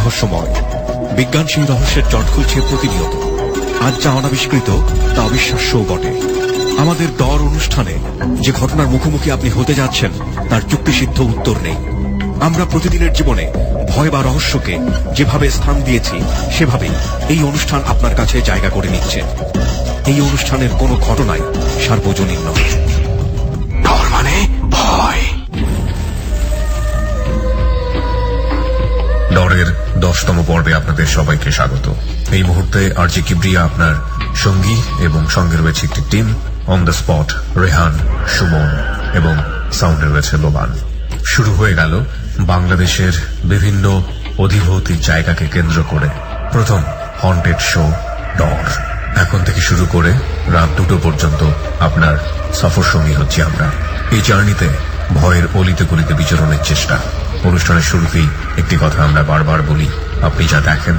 রহস্যময়। বিজ্ঞান সেই রহস্যের জট খুলছে প্রতিনিয়ত। আজ যা অনাবিষ্কৃত তা অবিশ্বাস্যও বটে। আমাদের ডর অনুষ্ঠানে যে ঘটনার মুখোমুখি আপনি হতে যাচ্ছেন তার যুক্তিসিদ্ধ উত্তর নেই। আমরা প্রতিদিনের জীবনে ভয় বা রহস্যকে যেভাবে স্থান দিয়েছি সেভাবেই এই অনুষ্ঠান আপনার কাছে জায়গা করে নিচ্ছে। এই অনুষ্ঠানের কোনো ঘটনাই সার্বজনীন নয়। ডর মানে ভয়। ডরের 10তম পর্বে আপনাদের সবাইকে স্বাগত। এই মুহূর্তে আরজি কিবরিয়া আপনার সঙ্গী এবং সঙ্গে রয়েছে একটি team. On the spot Rehan, Suman এবং সাউন্ডে রয়েছে লোবান। শুরু হয়ে গেল বাংলাদেশের বিভিন্ন অধিভৌতিক জায়গাকে কেন্দ্র করে প্রথম হন্টেড শো ডর। এখন থেকে শুরু করে রাত 2টো পর্যন্ত আপনার সফর সঙ্গী হচ্ছি আমরা। এই জার্নিতে ভয়ের অলিতে গলিতে বিচরণের চেষ্টা। অনুষ্ঠানের শুরুতেই একটি কথা আমরা বারবার বলি, আপনি যা দেখেন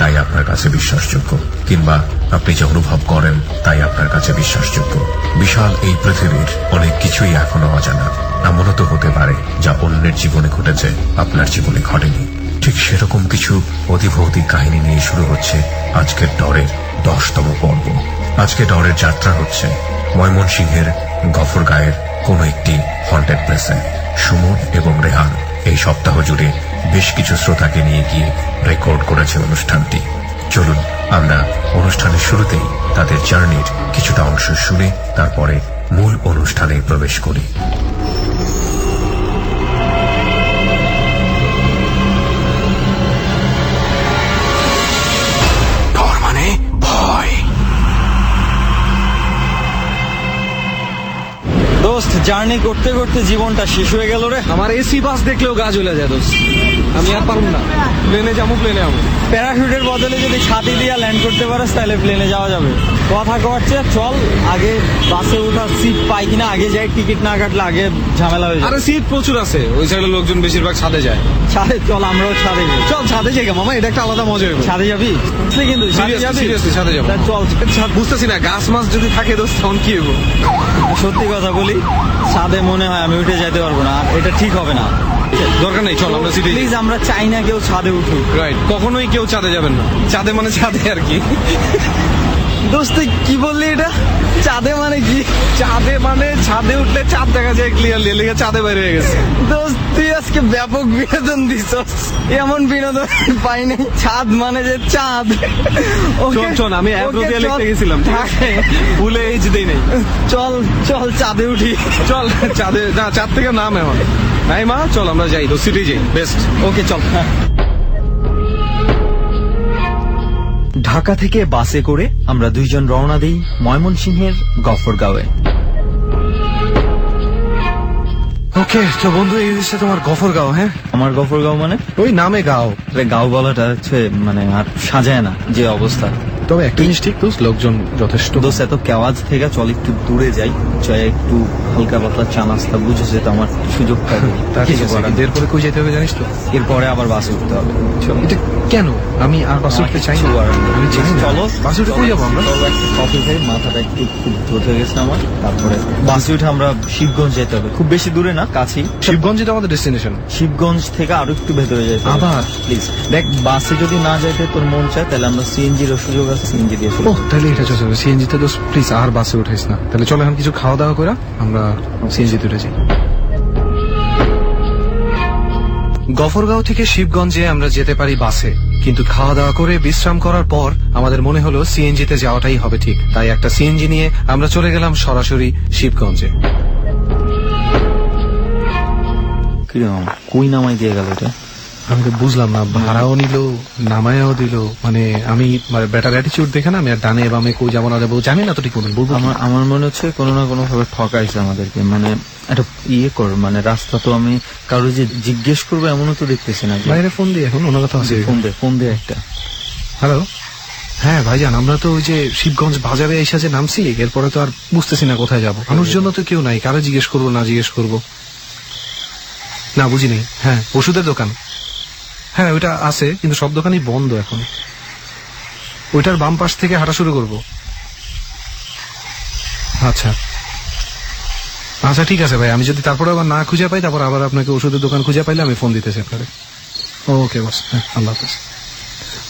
তাই আপনার কাছে বিশ্বাসযোগ্য, কিংবা আপনি যা অনুভব করেন তাই আপনার কাছে বিশ্বাসযোগ্য। বিশাল এই পৃথিবীর অনেক কিছুই এখনো অজানা। এমনও তো হতে পারে যা অন্যের জীবনে ঘটেছে, আপনার জীবনে ঘটেনি। ঠিক সেরকম কিছু অধিভৌতিক কাহিনী নিয়ে শুরু হচ্ছে আজকের ডরের 10তম পর্ব। আজকে ডরের যাত্রা হচ্ছে ময়মনসিংহের গফরগাঁয়ের কোন একটি হন্টেড প্লেসে। সুমন এবং রেহান এই সপ্তাহ জুড়ে বেশ কিছু শ্রোতাকে নিয়ে গিয়ে রেকর্ড করেছে অনুষ্ঠানটি। চলুন আমরা অনুষ্ঠানের শুরুতেই তাদের জার্নির কিছুটা অংশ শুনে তারপরে মূল অনুষ্ঠানে প্রবেশ করি। ডর মানে ভয়। দোস্ত, জার্নি করতে করতে জীবনটা শেষ হয়ে গেল রে। আমার এসি বাস দেখলেও গা জ্বলে যায় দোস্ত। আমি আর পারবো না। প্লেনে যাবো। প্যারাশুটের বদলে যদি ছাতি দিয়ে ল্যান্ড করতে পারিস তাহলে প্লেনে যাওয়া যাবে। কথা কচ্ছে চল আগে বাসে ওঠার সিট পাই কিনা আগে যাই, টিকিট না কাটলে আগে ঝামেলা হয়ে যায়। আরে সিট প্রচুর আছে, ওই সাইডে লোকজন বেশিরভাগ ছাদে যায়। ছাদে চল, আমরাও ছাদে যাই। চল ছাদে যাই মামা, এটা একটা আলাদা মজা হবে। ছাদে যাবি কিন্তু সিরিয়াসলি ছাদে যাবো। চল। বুঝতেছি না গাছ মাছ যদি থাকে দোস্ত তখন কি হবো। সত্যি কথা বলি, ছাদে মনে হয় আমি উঠে যেতে পারবো না, আর এটা ঠিক হবে না। দরকার নেই, চল আমরা সিটে প্লিজ, আমরা চাই না কেউ ছাদে উঠুক। রাইট, কখনোই কেউ ছাদে যাবেন না। ছাদে মানে ছাদে আর কি। দোস্ত কি বললি এটা? চাঁদে মানে কি? চাঁদে মানে ছাদে উঠলে চাঁদ দেখা যায় ক্লিয়ারলি, লেগে চাঁদে বাইরে হয়ে গেছে। দোস্ত তুই আজকে ব্যাপক বিনোদন দিছস, এমন বিনোদন পাইনি। ছাদ মানে যে চাঁদ। চল আমি অ্যাপ্রো দিয়ে লিখতে গেছিলাম, ভুলে এই দেই নাই। চল চল চাঁদে উঠি। চল চাঁদে, না চাঁদ থেকে নাম এমন নাই মা, চল আমরা যাই তো সিটি যাই বেস্ট। ওকে চল। ঢাকা থেকে বাসে করে আমরা দুইজন রওনা দিই ময়মনসিংহের গফরগাঁওয়ে। ওকে তো বন্ধু, এই হচ্ছে তোমার গফরগাঁও। হ্যাঁ, আমার গফরগাঁও মানে ওই নামে গাঁও। গাঁও বলাটা হচ্ছে মানে আর সাজায় না যে অবস্থা। তবে একটা জিনিস ঠিক দোস্ত, লোকজন যথেষ্ট। দোস্ত এত কেওয়াজ থেকে চল একটু দূরে যাই, চাই একটু হালকা পাতলা চা নাস্তা, বুঝেছে তো আমার সুযোগ থাকে। এরপরে কই যেতে হবে জানিস তো? এরপরে আবার বাসে উঠতে হবে। এটা কেন? আমি আর বাসে উঠতে চাই না। আমি চাই না। চলো বাসে উঠে কই যাবো আমরা? একটা কফি খাই, মাথাটা একটু খুব জোর হয়ে গেছে আমার। তারপরে বাসে উঠে আমরা শিবগঞ্জ যেতে হবে, খুব বেশি দূরে না, কাছেই। শিবগঞ্জ এটা আমাদের ডেস্টিনেশন। শিবগঞ্জ থেকে আরো একটু ভেতরে যেতে হবে। আবার প্লিজ দেখ, বাসে যদি না যাইতে তোর মন চায় তাহলে আমরা সিএনজির সুযোগ আছে, সিএনজি দিয়ে চলো। তাহলে এটা চলছে সিএনজি তে দোস্ত, প্লিজ আর বাসে উঠাইস না। তাহলে চলো এখন কিছু খাওয়া দাওয়া করে আমরা সিএনজি তে উঠে যাই। গফরগাঁও থেকে শিবগঞ্জে আমরা যেতে পারি বাসে, কিন্তু খাওয়া দাওয়া করে বিশ্রাম করার পর আমাদের মনে হলো সিএনজি তে যাওয়াটাই হবে ঠিক। তাই একটা সিএনজি নিয়ে আমরা চলে গেলাম সরাসরি শিবগঞ্জে। কই নামাই দিয়ে গেল এটা? আমি তো বুঝলাম না, ভাড়াও নিল নামায়াও দিল। মানে আমি বেটার অ্যাটিচিউড দেখে না আমি আর ডানে বামে কই যাবো না যাবো জানি না তো ঠিক মতন বলবো। আমার মনে হচ্ছে কোনো না কোনো ভাবে ঠকাইছে আমাদেরকে। মানে একটা ইয়ে কর, মানে রাস্তা তো আমি কারো যে জিজ্ঞেস করবো এমনও তো দেখতেছি না। বাইরে ফোন দিয়ে এখন ওনার কথা আছে। ফোন দে একটা। হ্যালো, হ্যাঁ ভাইজান, আমরা তো ওই যে শিবগঞ্জ বাজারে এসে যে নামছি, এরপরে তো আর বুঝতেছি না কোথায় যাবো। মানুষ জন্য তো কেউ নাই, কারো জিজ্ঞেস করবো না জিজ্ঞেস করবো না, বুঝি নেই। হ্যাঁ, ওষুধের দোকান, হ্যাঁ ওইটা আছে, কিন্তু সব দোকানই বন্ধ এখন। ওইটার বাম পাশ থেকে হাঁটা শুরু করব। আচ্ছা আচ্ছা ঠিক আছে ভাই, আমি যদি তারপরে আবার না খুঁজে পাই তারপর আবার আপনাকে ওষুধের দোকান খুঁজে পাইলে আমি ফোন দিতেছি আপনাকে। ওকে বস, হ্যাঁ, আল্লাহ হাফেজ।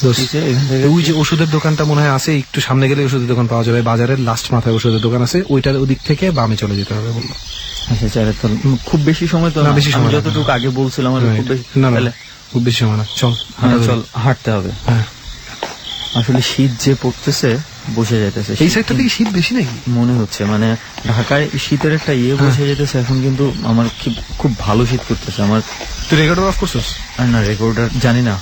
দোস্ত, ঠিক আছে, এখান থেকে ওই যে ওষুধের দোকানটা মনে হয় আছে, একটু সামনে গেলে ওষুধের দোকান পাওয়া যাবে, বাজারের লাস্ট মাথায় ওষুধের দোকান আছে, ওইটার ওদিক থেকে বামে চলে যেতে হবে বললো। আচ্ছা চাইলে তো খুব বেশি সময় তো না, না, বেশি সময় আমি না। যতটুকু আগে বলছিলাম আর খুব বেশি না না, তাহলে খুব বেশি সময় না, চল হ্যাঁ, চল হাঁটতে হবে। হ্যাঁ, আসলে শীত যে পড়তেছে বসে যাইতেছে, এই সাইডটা থেকে শীত বেশি নাকি? মনে হচ্ছে মানে ঢাকায় শীতের একটা বসে যেতেছে এখন, কিন্তু আমার খুব ভালো শীত করতেছে আমার। তুই রেকর্ডার অফ করছিস? আর না, রেকর্ডার জানি না,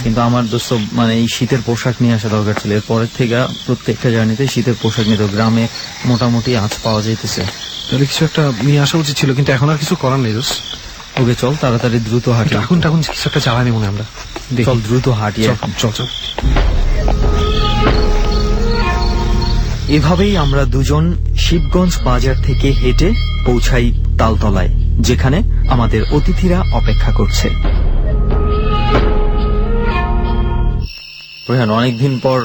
কিন্তু আমার দোস্ত মানে এই শীতের পোশাক নিয়ে আসা দরকার ছিল। এরপরের থেকে প্রত্যেকটা জার্নিতে শীতের পোশাক নিত। গ্রামে মোটামুটি আজ পাওয়া যাইতেছে। তাহলে কিছু একটা নিয়ে আসা উচিত ছিল, কিন্তু এখন আর কিছু করার নেই দোস্ত। ওকে চল তাড়াতাড়ি দ্রুত হাঁটি। এখন কিছু একটা জ্বালানি মনে আমরা দেখি। চল দ্রুত হাঁটি চল, এখন। চল চল। এভাবেই আমরা দুজন শিবগঞ্জ বাজার থেকে হেঁটে পৌঁছাই তালতলায়, যেখানে আমাদের অতিথিরা অপেক্ষা করছে। রেহান, অনেকদিন পর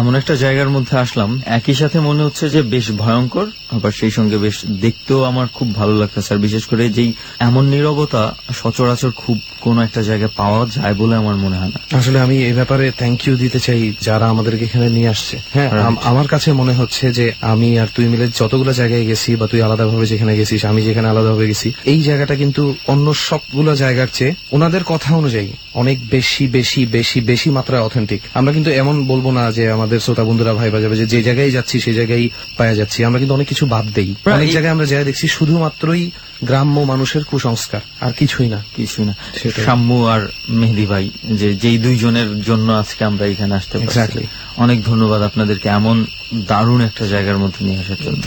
এমন একটা জায়গার মধ্যে আসলাম, একই সাথে মনে হচ্ছে যে বেশ ভয়ঙ্কর, আবার সেই সঙ্গে বেশ দেখতেও আমার খুব ভালো লাগতেছে। আর বিশেষ করে যেই এমন নীরবতা সচরাচর খুব কোন একটা জায়গায় পাওয়া যায় বলে আমার মনে হয় না। আসলে আমি এই ব্যাপারে থ্যাংক ইউ দিতে চাই যারা আমাদেরকে এখানে নিয়ে আসছে। হ্যাঁ, আমার কাছে মনে হচ্ছে যে আমি আর তুই মিলে যতগুলো জায়গায় গেছি, বা তুই আলাদাভাবে যেখানে গেছিস, আমি যেখানে আলাদাভাবে গেছি, এই জায়গাটা কিন্তু অন্য সবগুলো জায়গার চেয়ে ওনাদের কথা অনুযায়ী অনেক বেশি বেশি বেশি বেশি মাত্রায় অথেন্টিক। আমরা কিন্তু এমন বলবো না যে আমাদের শ্রোতা বন্ধুরা ভাই বাজাবে যে জায়গায় যাচ্ছি সেই জায়গায় পাওয়া যাচ্ছি। আমরা কিন্তু অনেক কিছু বাদ দেই। অনেক জায়গায় আমরা যাই দেখছি শুধুমাত্রই গ্রাম্য মানুষের কুসংস্কার, আর কিছুই না। সেটাই। শাম্মু আর মেহেদি ভাই, যেই দুইজনের জন্য আজকে আমরা এখানে আসতে পারছি। Exactly. অনেক ধন্যবাদ আপনাদেরকে এমন দারুণ একটা জায়গার মধ্যে নিয়ে আসার জন্য।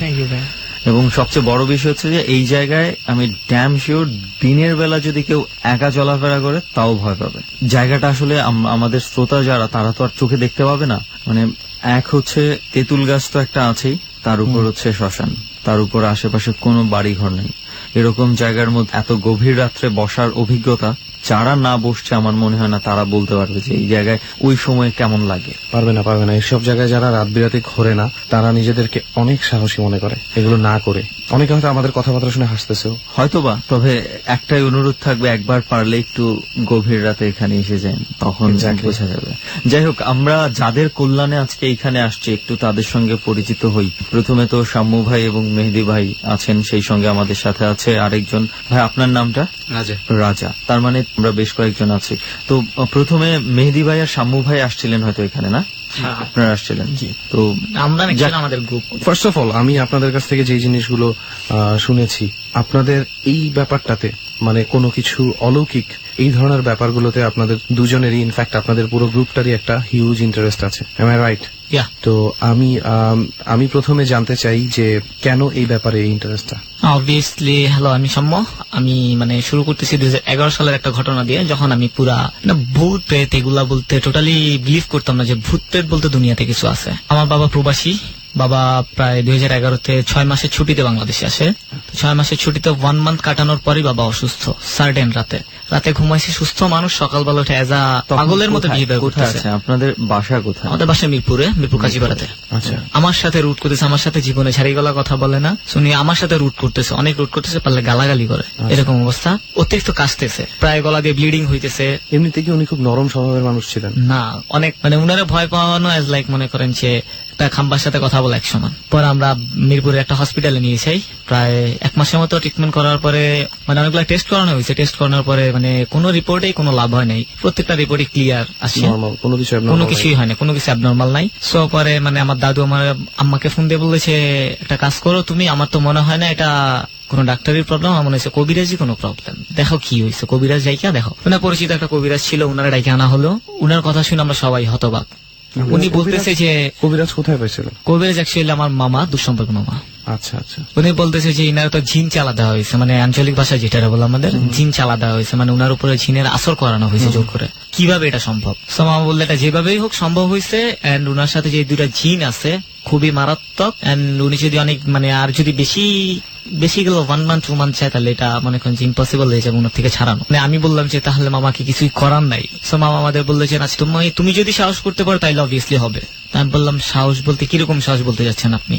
এবং সবচেয়ে বড় বিষয় হচ্ছে যে এই জায়গায় আমি ড্যাম শিওর দিনের বেলা যদি কেউ একা চলাফেরা করে তাও ভয় পাবে। জায়গাটা আসলে আমাদের শ্রোতা যারা, তারা তো আর চোখে দেখতে পাবে না। মানে এক হচ্ছে তেঁতুল গাছ তো একটা আছেই, তার উপর হচ্ছে শ্মশান, তার উপর আশেপাশে কোনো বাড়ি ঘর নেই। এরকম জায়গার মধ্যে এত গভীর রাত্রে বসার অভিজ্ঞতা যারা না বসছে আমার মনে হয় না তারা বলতে পারবে যে এই জায়গায় ওই সময় কেমন লাগে। পারবে না। এইসব জায়গায় যারা রাত বিরাতে ঘোরে না, তারা নিজেদেরকে অনেক সাহসী মনে করে এগুলো না করে। অনেকে হয়তো আমাদের কথাবার্তা শুনে হাসতেছেও হয়তোবা, তবে একটাই অনুরোধ থাকবে, একবার পারলে একটু গভীর রাতে এখানে এসে যান, তখন বোঝা যাবে। যাই হোক, আমরা যাদের কল্যাণে আজকে এখানে আসছি একটু তাদের সঙ্গে পরিচিত হই। প্রথমে তো শাম্মু ভাই এবং মেহেদি ভাই আছেন, সেই সঙ্গে আমাদের সাথে আছে আরেকজন ভাই। আপনার নামটা? রাজা। তার মানে আমরা বেশ কয়েকজন আছি। তো প্রথমে মেহেদি ভাই আর শাম্মু ভাই আসছিলেন হয়তো এখানে, না? আপনারা আসছিলেন? তো আমরা আমাদের গ্রুপ। ফার্স্ট অফ অল আমি আপনাদের কাছ থেকে যে জিনিসগুলো শুনেছি, আপনাদের এই ব্যাপারটাতে মানে কোনো কিছু অলৌকিক এই ধরনের ব্যাপারগুলোতে আপনাদের দুজনেরই, ইনফ্যাক্ট আপনাদের পুরো গ্রুপটারই একটা হিউজ ইন্টারেস্ট আছে। Am I right? তো আমি প্রথমে জানতে চাই যে কেন এই ব্যাপারে এই ইন্টারেস্টটা? অবভিয়াসলি, হ্যালো, আমি সাম্য। আমি মানে শুরু করতেছি 2011 সালের একটা ঘটনা দিয়ে, যখন আমি পুরা ভূত প্রেত এগুলা বলতে টোটালি বিলিভ করতাম না যে ভূত প্রেত বলতে দুনিয়াতে কিছু আছে। আমার বাবা প্রবাসী, বাবা প্রায় 2011-তে 6 মাসের ছুটিতে বাংলাদেশে আসে। 6 মাসের ছুটিতে 1 মান্থ কাটানোর পরই বাবা অসুস্থ। সার্টেন রাতে ঘুমাইছে সুস্থ মানুষ, সকালবেলা উঠে এজ আ পাগলের মতো বিহেভিয়ার করতেছে। আপনাদের বাসা কোথায়? আমাদের বাসা মিরপুর কাজীপাড়াতে। আচ্ছা। আমার সাথে রুট করতেছে, আমার সাথে জীবনে ছাড়ি গলা কথা বলে না, শুনি আমার সাথে রুট করতেছে, অনেক রুট করতেছে, পারলে গালাগালি করে, এরকম অবস্থা। অতিরিক্ত কাশতেছে, প্রায় গলা দিয়ে ব্লিডিং হইতেছে। এমনিতে কি উনি খুব নরম স্বভাবের মানুষ ছিলেন? না, অনেক মানে উনারা ভয় পাওয়ানো এজ লাইক মনে করেন যে একটা খাম্বার সাথে কথা বলা এক সমান। পরে আমরা মিরপুরে একটা হসপিটালে নিয়ে যাই। প্রায় 1 মাসের মতো ট্রিটমেন্ট করার পরে মানে অনেকগুলো টেস্ট করানো হয়েছে। টেস্ট করানোর পরে মানে কোনো রিপোর্টেই কোনো লাভ হয় নাই, প্রত্যেকটা রিপোর্টই ক্লিয়ার আসছে, কোনো কিছুই হয় না, কোনো কিছু অ্যাবনর্মাল নাই। সো পরে মানে আমার দাদু আমার আম্মাকে ফোন দিয়ে বলেছে একটা কাজ করো তুমি, আমার তো মনে হয় না এটা কোন ডাক্তারের প্রবলেম, আমার মনে হয়েছে কবিরাজি কোনো প্রবলেম, দেখো কি হয়েছে, কবিরাজ যাইকা দেখো। ওনার পরিচিত একটা কবিরাজ ছিল, ওনারা ডাইকে আনা হলো। উনার কথা শুনে আমরা সবাই হতবাক। উনি বলতেছে যে কবিরাজ কোথায় পাইছিলেন? কবিরাজ অ্যাকচুয়ালি আমার মামা, দুঃসম্পর্ক মামা। আচ্ছা আচ্ছা। উনি বলতেছে যে ইনার তো জিন চালা দেওয়া হয়েছে, মানে আঞ্চলিক ভাষায় যেটা বলে আমাদের জিন চালা দেওয়া হয়েছে, মানে উনার উপরে জিনের আসর করানো হয়েছে জোর করে। কিভাবে এটা সম্ভব? সো মামা বললে এটা যেভাবেই হোক সম্ভব হয়েছে। এন্ড উনার সাথে যে 2টা জিন আছে খুবই মারাত্মক। এন্ড উনি যদি অনেক মানে আর যদি বেশি গেল 1 মান্থ 2 মান্থ চায়, তাহলে এটা মনে করেন যে ইম্পসিবল হয়ে যাবে ওনার থেকে ছাড়ানো। মানে আমি বললাম যে তাহলে মামাকে কিছুই করার নাই। সো মামা আমাদের বললো যে না, তুমি যদি সাহস করতে পারো তাহলে অবভিয়াসলি হবে। তা আমি বললাম সাহস বলতে কিরকম সাহস বলতে যাচ্ছেন আপনি?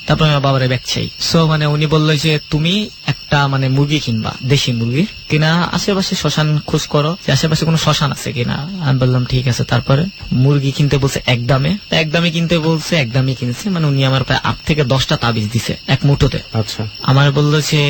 তারপর আমার বাবারে ব্যাগ চাই। সো মানে উনি বললো যে তুমি একটা মানে মুরগি কিনবা, দেশি মুরগি কিনা, আশেপাশে শ্মশান খোঁজ করো যে আশেপাশে কোনো শ্মশান আছে কিনা। আমি বললাম ঠিক আছে। তারপরে মুরগি কিনতে বলছে এক দামে কিনতে বলছে, এক দামে কিনছে। মানে উনি আমার প্রায় 8 থেকে 10টা তাবিজ দিছে এক মুঠোতে। আচ্ছা, আমার বললো যে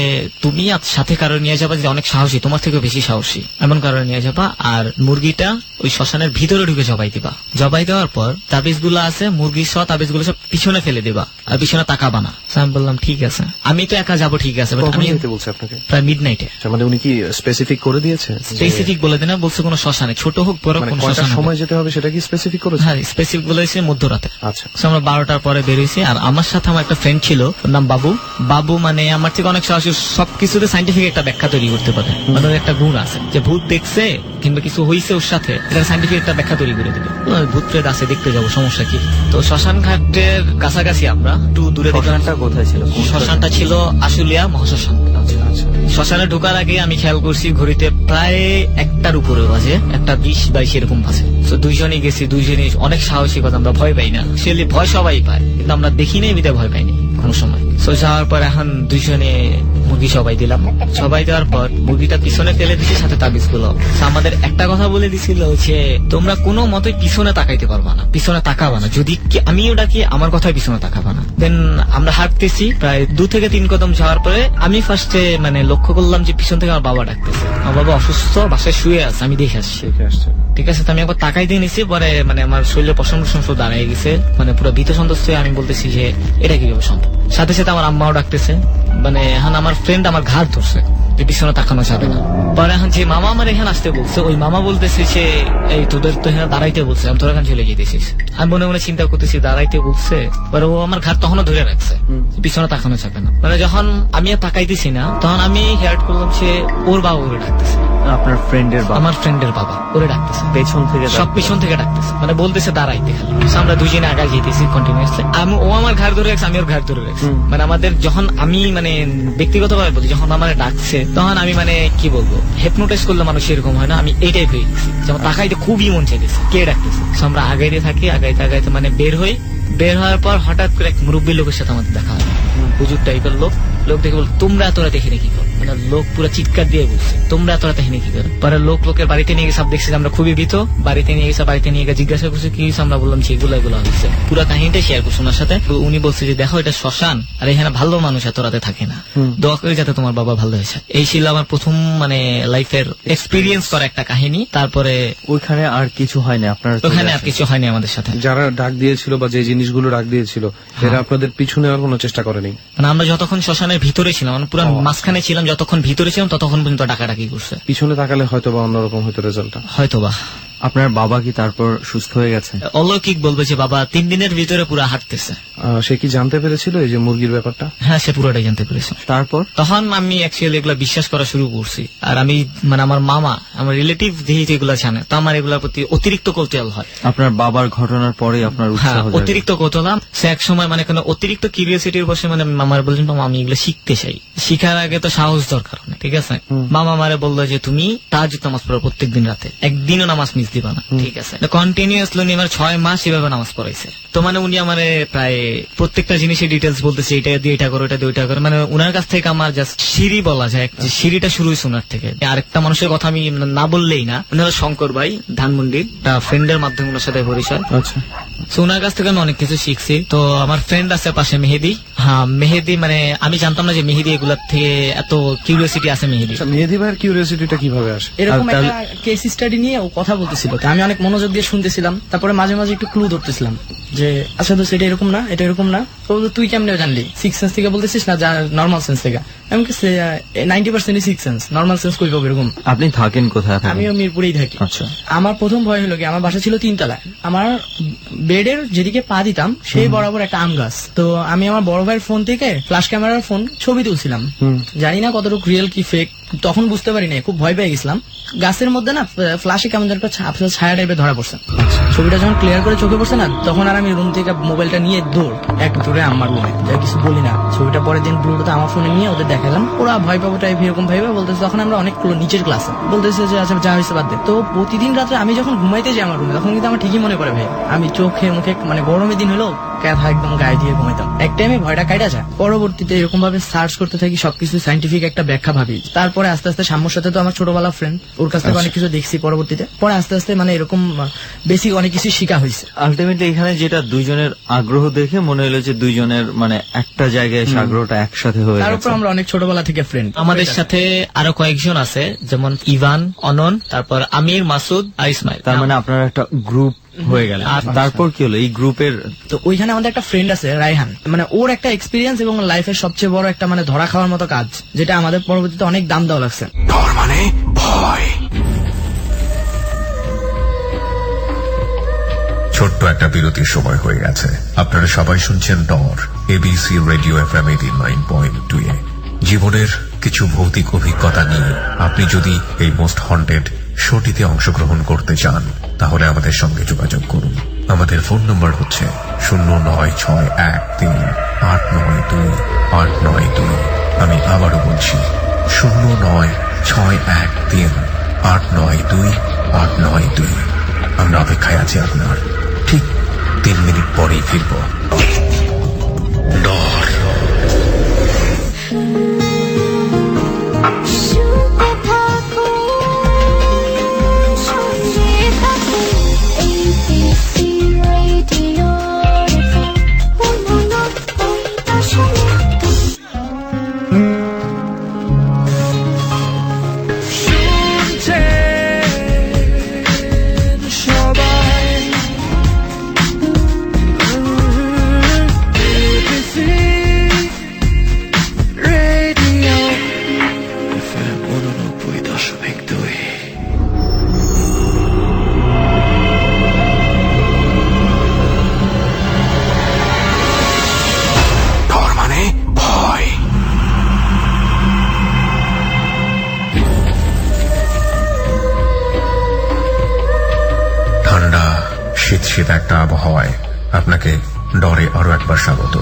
তুমি সাথে কারো নিয়ে যাবা যে অনেক সাহসী, তোমার থেকে বেশি সাহসী, এমন কারো নিয়ে যাবা, আর মুরগিটা ওই শ্মশানের ভিতরে ঢুকে জবাই দিবা। জবাই দেওয়ার পর তাবিজ গুলো আছে, মুরগি সহ তাবিজ গুলো সব পিছনে ফেলে দিবা, আর পিছনে তাকাবা না। আমি বললাম ঠিক আছে, আমি তো একা যাবো, ঠিক আছে। কখন আমি যেতে বলছে আপনাকে? প্রায় মিডনাইটে। মানে উনি কি স্পেসিফিক করে দিয়েছে? স্পেসিফিক বলে দেনা, বলছে কোনো শ্মশানে, ছোট হোক বড় মানে কোন কয়টার শ্মশানে। সময় যেতে হবে সেটা কি স্পেসিফিক করেছে? হ্যাঁ, স্পেসিফিক বলেছে মধ্যরাতে। আচ্ছা, So, আমরা 12টার পরে বেরিয়েছি। আর আমার সাথে আমার একটা ফ্রেন্ড ছিল, ওর নাম বাবু মানে আমার থেকে অনেক সাহসী, সবকিছুতে সাইন্টিফিক একটা ব্যাখ্যা তৈরি করতে পারে। মানে ওর একটা গুণ আছে যে ভূত দেখছে কিংবা কিছু হয়েছে ওর সাথে, এটা সাইন্টিফিক একটা ব্যাখ্যা তৈরি করে দেবে। ভূত প্রেত আছে, দেখতে যাবো, সমস্যা কি। তো শ্মশান ঘাটের কাছাকাছি আমরা একটু দূরে দেখলাম। শ্মশানটা কোথায় ছিল? শ্মশানটা ছিল আশুলিয়া মহাশ্মশান। আচ্ছা, আচ্ছা। শ্মশানে ঢোকার আগে আমি খেয়াল করছি ঘড়িতে প্রায় 1টার উপরে বাজে, 1:20-22 এরকম বাজে। তো দুইজনই গেছি, দুইজনই অনেক সাহসী কথা, আমরা ভয় পাই না। আসলে ভয় সবাই পায়, কিন্তু আমরা দেখি নাই বিদে ভয় পাইনি কোনো সময়। তো যাওয়ার পর এখন দুইজনে মুরগি সবাই দিলাম। সবাই দেওয়ার পর মুরগিটা পিছনে ফেলে দিচ্ছে, সাথে তাবিজ গুলো। আমাদের একটা কথা বলে দিছিল যে তোমরা কোনো মতোই পিছনে তাকাইতে পারবা না, পিছনে তাকাবা না, যদি আমিও ডাকি আমার কথাই পিছনে তাকাবা না। দেন আমরা হাঁটতেছি, প্রায় 2 থেকে 3 কদম যাওয়ার পরে আমি ফার্স্টে মানে লক্ষ্য করলাম যে পিছন থেকে আমার বাবা ডাকতেছে। আমার বাবা অসুস্থ, বাসায় শুয়ে আছে, আমি দেখে আসছি। দেখে আসছে। ঠিক আছে, তো আমি একবার তাকাই দিয়ে নিছি। পরে মানে আমার শরীরে পশম সব দাঁড়িয়ে গেছে, মানে পুরো ভীত সন্ত্রস্ত হয়ে আমি বলতেছি যে এটা কিভাবে সম্ভব। সাথে সাথে আমার আম্মাও ডাকতেছে। মানে এখন আমার ফ্রেন্ড আমার ঘাড় ধরছে যে পিছনে তাকানো যাবে না। পরে এখন যে মামা আমার এখানে আসতে বলছে, ওই মামা বলতেছে যে এই তোদের তো এখানে দাঁড়াইতে বলছে, আমি তোর এখানে চলে যেতেছিস। আমি মনে মনে চিন্তা করতেছি দাঁড়াইতে বলছে, পরে ও আমার ঘাড় তখনও ধরে রাখছে, পিছনে তাকানো যাবে না। মানে যখন আমি আর তাকাইতেছি না, তখন আমি হেয়ার করলাম সে ওর বাবা ওরে ডাকতেছে, আপনার ফ্রেন্ডের বাবা? আমার ফ্রেন্ডের বাবা ওরে ডাকতেছে, পেছন থেকে সব পিছন থেকে ডাকতেছে, মানে বলতেছে দাঁড়াইতে খালি। So, আমরা দুজনে আগে যেতেছি কন্টিনিউয়াসলি। ও আমার ঘাড় ধরে রাখছে, আমি ওর ঘাড় ধরে রাখছি। মানে আমাদের যখন আমি মানে ব্যক্তিগতভাবে বলি, যখন আমার ডাকছে তখন আমি মানে কি বলবো, হেপনোটাইজ করলে মানুষ এরকম হয় না, আমি এই টাইপ হয়ে গেছি, যেমন তাকাইতে খুবই মন চাইতেছে কে ডাকতেছে। So, আমরা আগাইতে থাকি, আগাইতে মানে বের হওয়ার পর হঠাৎ করে এক মুরব্বী লোকের সাথে আমাদের দেখা হয়, হুজুর টাইপের লোক দেখে বল তোমরা এতরা দেখে কি করো। মানে লোক পুরো চিৎকার দিয়ে বলছে তোমরা এতরা দেখে কি করো। পরে লোকের বাড়িতে নিয়ে গেছে, সব দেখছি আমরা খুবই ভীত। বাড়িতে নিয়ে গিয়ে জিজ্ঞাসা করছে কি হয়েছে, আমরা বললাম যে এগুলো হয়েছে। পুরো কাহিনীটা শেয়ার করছে ওনার সাথে। তো উনি বলছে যে দেখো এটা শ্মশান, আর এখানে ভালো মানুষ এত রাতে থাকে না, দোয়া করে যাতে তোমার বাবা ভালো হয়েছে। এই ছিল আমার প্রথম মানে লাইফের এক্সপিরিয়েন্স করা একটা কাহিনী। তারপরে ওইখানে আর কিছু হয়নি আপনার? ওখানে আর কিছু হয়নি আমাদের সাথে। যারা ডাক দিয়েছিল বা যে জিনিসগুলো ডাক দিয়েছিল এরা আপনাদের পিছু নেওয়ার কোনো চেষ্টা করেনি? মানে আমরা যতক্ষণ শ্মশানের ভিতরে ছিলাম, মানে পুরো মাঝখানে ছিলাম, যতক্ষণ ভিতরে ছিলাম ততক্ষণ পর্যন্ত ডাকাডাকি করছে। পিছনে তাকালে হয়তো বা অন্যরকম হয়তো রেজাল্টটা। হয়তোবা। আপনার বাবা কি তারপর সুস্থ হয়ে গেছে? অলৌকিক বলবে যে বাবা 3 দিনের ভিতরে পুরো হাঁটতেছে। সে কি জানতে পেরেছিল এই যে মুরগির ব্যাপারটা? হ্যাঁ, সে পুরোটাই জানতে পেরেছে। তারপর তখন আমি অ্যাকচুয়ালি এগুলা বিশ্বাস করা শুরু করছি। আর আমি মানে আমার মামা, আমার রিলেটিভ যেহেতু এগুলা জানে, তো আমার এগুলার প্রতি অতিরিক্ত কৌতূহল হয়। আপনার বাবার ঘটনার পরে আপনার হ্যাঁ, উৎসাহ জাগে? অতিরিক্ত কৌতূহল। সে এক সময় মানে কোনো অতিরিক্ত কিউরিওসিটির বসে মানে মামার বললেন মামা আমি এগুলো শিখতে চাই। শিখার আগে তো সাহস দরকার অনেক, ঠিক আছে। মামা আমারে বললো যে তুমি তাহাজ্জুদ নামাজ পড়ো প্রত্যেকদিন রাতে, একদিনও নামাজ মিস দিবা না, ঠিক আছে। কন্টিনিউয়াসলি উনি আমার 6 মাস এভাবে নামাজ পড়াইছে। তো মানে উনি আমারে প্রায় প্রত্যেকটা জিনিসের ডিটেলস বলতেছে, এটা দিয়ে এটা করো, এটা দিয়ে ওইটা করো। মানে উনার কাছ থেকে আমার জাস্ট সিঁড়ি বলা যায়, যে সিঁড়িটা শুরু হয়েছে উনার থেকে। আরেকটা মানুষের কথা আমি না বললেই না, উনি হলো শঙ্কর ভাই ধানমন্ডির, একটা ফ্রেন্ডের মাধ্যমে ওনার সাথে পরিচয়। আচ্ছা, তো ওনার কাছ থেকে আমি অনেক কিছু শিখছি। তো আমার ফ্রেন্ড আছে পাশে মেহেদি। হ্যাঁ, মেহেদি মানে আমি জানতাম না যে মেহেদি এগুলার থেকে এত কিউরিওসিটি আছে মেহেদি। মেহেদি ভাইয়ের কিউরিওসিটিটা কিভাবে আসে? এরকম একটা কেস স্টাডি নিয়ে ও কথা বলতেছিল, তো আমি অনেক মনোযোগ দিয়ে শুনতেছিলাম। তারপরে মাঝে মাঝে একটু ক্লু ধরতেছিলাম যে আচ্ছা তো সেটা এরকম না, এটা এরকম না। তো তুই কেমনে জানলি? 6 সেন্স থেকে বলতেছিস না, নর্মাল সেন্স থেকে? আমি 90% 6 সেন্স, নর্মাল সেন্স কই পাবো এরকম। আপনি থাকেন কোথায়? আমিও মিরপুরেই থাকি। আচ্ছা। আমার প্রথম ভয় হলো কি, আমার বাসা ছিল 3 তলায়। আমার বেডের যেদিকে পা দিতাম সেই বরাবর একটা আম গাছ। তো আমি আমার বড় ভাইয়ের ফোন থেকে ফ্ল্যাশ ক্যামেরার ফোন ছবি তুলছিলাম, জানি না কতটুকু রিয়েল কি ফেক, তখন বুঝতে পারি না, খুব ভয় পেয়ে গেছিলাম। গাছের মধ্যে না ফ্ল্যাশে কেমন যেন একটা ছায়া টাইপের ধরা পড়ছে। ছবিটা যখন ক্লিয়ার করে চোখে পড়ছে না, তখন আর আমি রুম থেকে মোবাইলটা নিয়ে দৌড়ে আমার রুমে, যা কিছু বলি না। ছবিটা পরের দিন ব্লুটুথে আমার ফোনে নিয়ে ওদের দেখালাম, ওরা ভয় পাবো টাইপ এরকম ভাইবে বলতেছে। তখন আমরা অনেক নিচের ক্লাসে বলতেছে যে আচ্ছা যা হয়েছে বাদ দে। তো প্রতিদিন রাত্রে আমি যখন ঘুমাইতে যাই আমার রুমে, তখন কিন্তু আমার ঠিকই মনে পড়ে ভাই, আমি চোখে মুখে মানে গরমের দিন হলো ক্যাথা একদম গায়ে দিয়ে ঘুমাইতাম। এক টাইমে ভয়টা কাটা যায়। পরবর্তীতে এরকম ভাবে সার্চ করতে থাকি, সবকিছু সাইন্টিফিক একটা ব্যাখ্যা ভাবি। তারপরে আস্তে আস্তে সাম্যর সাথে তো আমার ছোটবেলা ফ্রেন্ড, ওর কাছ থেকে অনেক কিছু দেখছি। পরবর্তীতে পরে আস্তে আস্তে মানে এরকম বেসিক অনেক কিছু শিখা হয়েছে। আলটিমেটলি এখানে যেটা দুইজনের আগ্রহ দেখে মনে হলো যে দুইজনের মানে একটা জায়গায় এসে আগ্রহটা একসাথে হয়ে তার গেছে। উপর আমরা অনেক ছোটবেলা থেকে ফ্রেন্ড। আমাদের সাথে আরো কয়েকজন আছে, যেমন ইভান, অনন, তারপর আমির, মাসুদ আর ইসমাইল। তার মানে আপনারা একটা গ্রুপ হয়ে গেল। আর তারপর কি হলো এই গ্রুপের? তো ওইখানে আমাদের একটা ফ্রেন্ড আছে রায়হান, মানে ওর একটা এক্সপিরিয়েন্স এবং লাইফের সবচেয়ে বড় একটা মানে ধরা খাওয়ার মতো কাজ, যেটা আমাদের পরবর্তীতে অনেক দাম দেওয়া লাগছে। ডর মানে ভয়। ছোট্ট একটা বিরতির সময় হয়ে গেছে। আপনারা সবাই শুনছেন ডর, এবিসি রেডিও FM 89.2 এ। জীবনের কিছু ভৌতিক অভিজ্ঞতা নিয়ে আপনি যদি এই মোস্ট হন্টেড শোটিতে অংশগ্রহণ করতে চান, তাহলে আমাদের সঙ্গে যোগাযোগ করুন। আমাদের ফোন নম্বর হচ্ছে 09613892 আমি আবারও বলছি 09613892 আমরা অপেক্ষায় আছি আপনার। ঠিক 3 মিনিট পরেই ফিরব। ডর। শুনতে থাকো, শুনতে থাকো, ABC Radio ডর মানে ভয়। ঠান্ডা শীত একটা আবহাওয়ায় আপনাকে ডরে আরো একবার স্বাগত।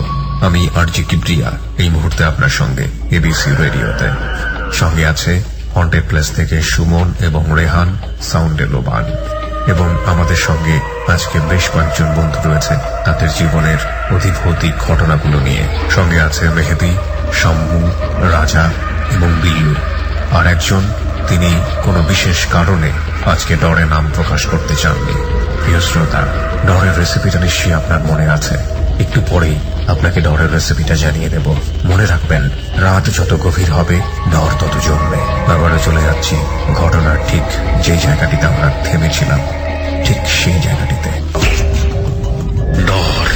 আমি আরজি কিবরিয়া, এই মুহূর্তে আপনার সঙ্গে এবিসি রেডিওতে। সঙ্গে আছে হন্টেড প্লেস থেকে সুমন এবং রেহান, সাউন্ডে লোবান। এবং আমাদের সঙ্গে আজকে বেশ কয়েকজন বন্ধু রয়েছে তাদের জীবনের অধিভৌতিক ঘটনাগুলো নিয়ে। সঙ্গে আছে মেহেদি, শম্ভু, রাজা এবং বিল্লু। আর একজন, তিনি কোনো বিশেষ কারণে আজকে ডরে নাম প্রকাশ করতে চাননি। প্রিয় শ্রোতা, ডরের রেসিপিটা নিশ্চয়ই আপনার মনে আছে। একটু পরেই আপনাকে ডরের রেসিপিটা জানিয়ে দেব। মনে রাখবেন, রাত যত গভীর হবে ডর তত জমবে। আবারও চলে যাচ্ছি ঘটনার ঠিক যে জায়গাটিতে আমরা থেমেছিলাম, ঠিক সেই জায়গাটিতে। ডর।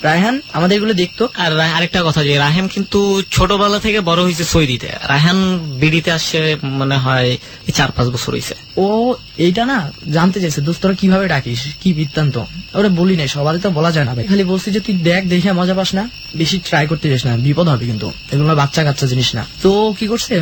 রায়হান আমাদের এগুলো দেখতো। আর আরেকটা কথা, যে রায়হান কিন্তু ছোটবেলা থেকে বড় হয়েছে সৌদিতে। রায়হান বিডিতে আসছে মনে হয় 4-5 বছর হয়েছে। ও এইটা না জানতে চাইছে, দোস্তরা কিভাবে ডাকিস, কি বৃত্তান্ত। ওরা বলি নাই, সবারই তো বলা যায় না ভাই। খালি বলছি যে তুই দেখ, দেখে মজা পাস না, বেশি ট্রাই করতে যাস না, বিপদ হবে কিন্তু। এগুলো বাচ্চা কাচ্চা জিনিস না। তো কি করছে,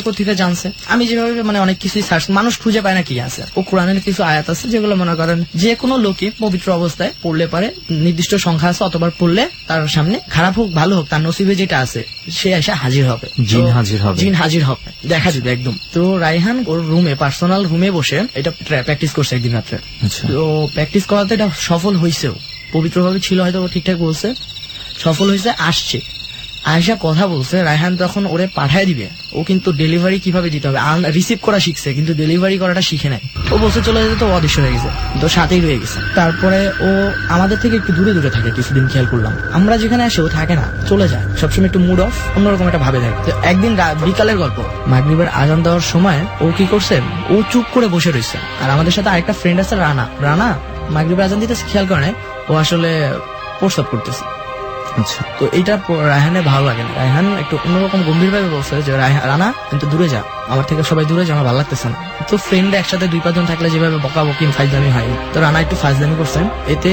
পত্রিকা জানছে। আমি যেভাবে মানে অনেক কিছুই সার্চ, মানুষ খুঁজে পায় না কি আছে। ও কোরআনের কিছু আয়াত আছে যেগুলো মনে করেন যে কোনো লোকে পবিত্র অবস্থায় পড়লে পারে, নির্দিষ্ট সংখ্যা আছে, অতবার পড়লে তার সামনে খারাপ হোক ভালো হোক তার নসিবে যেটা আছে সে এসে হাজির হবে, জিন হাজির হবে, জিন হাজির হবে, দেখা যাবে একদম। তো রায়হান ওর রুমে, পার্সোনাল রুমে বসে এটা প্র্যাকটিস করছে একদিন রাত্রে। তো প্র্যাকটিস করাতে এটা সফল হয়েছেও, পবিত্রভাবে ছিল, হয়তো ঠিকঠাক বলছে, সফল হয়েছে। আসছে আয়েশা কথা বলছে, রায়হান তখন ওরে পাঠায় দিবে। ও কিন্তু ডেলিভারি কিভাবে দিতে হবে রিসিভ করা শিখছে, কিন্তু ডেলিভারি করাটা শিখে নাই। ও বলছে চলে যেতে, তো অদৃশ্য হয়ে গেছে, তো সাথেই রয়ে গেছে। তারপরে ও আমাদের থেকে একটু দূরে দূরে থাকে কিছুদিন, খেয়াল করলাম। আমরা যেখানে আসে ও থাকে না, চলে যায়, সবসময় একটু মুড অফ, অন্যরকম একটা ভাবে থাকে। তো একদিন বিকালের গল্প, মাগরিবের আজান দেওয়ার সময় ও কি করছে, ও চুপ করে বসে রয়েছে। আর আমাদের সাথে আরেকটা ফ্রেন্ড আছে রানা মাগরিবের আজান দিতেছে, খেয়াল করে নাই, ও আসলে প্রস্তাব করতেছে। আচ্ছা, তো এইটা রায়হানের ভালো লাগে না। রায়হান একটু অন্যরকম গম্ভীর ভাবে বলছে যে রানা কিন্তু দূরে যা, আমার থেকে সবাই দূরে যে আমার ভালো লাগতেছে না। তো ফ্রেন্ড একসাথে 2-5 জন থাকলে যেভাবে বকাবকি ফাইজলামি হয়, তো রানা একটু ফাইজলামি করছেন। এতে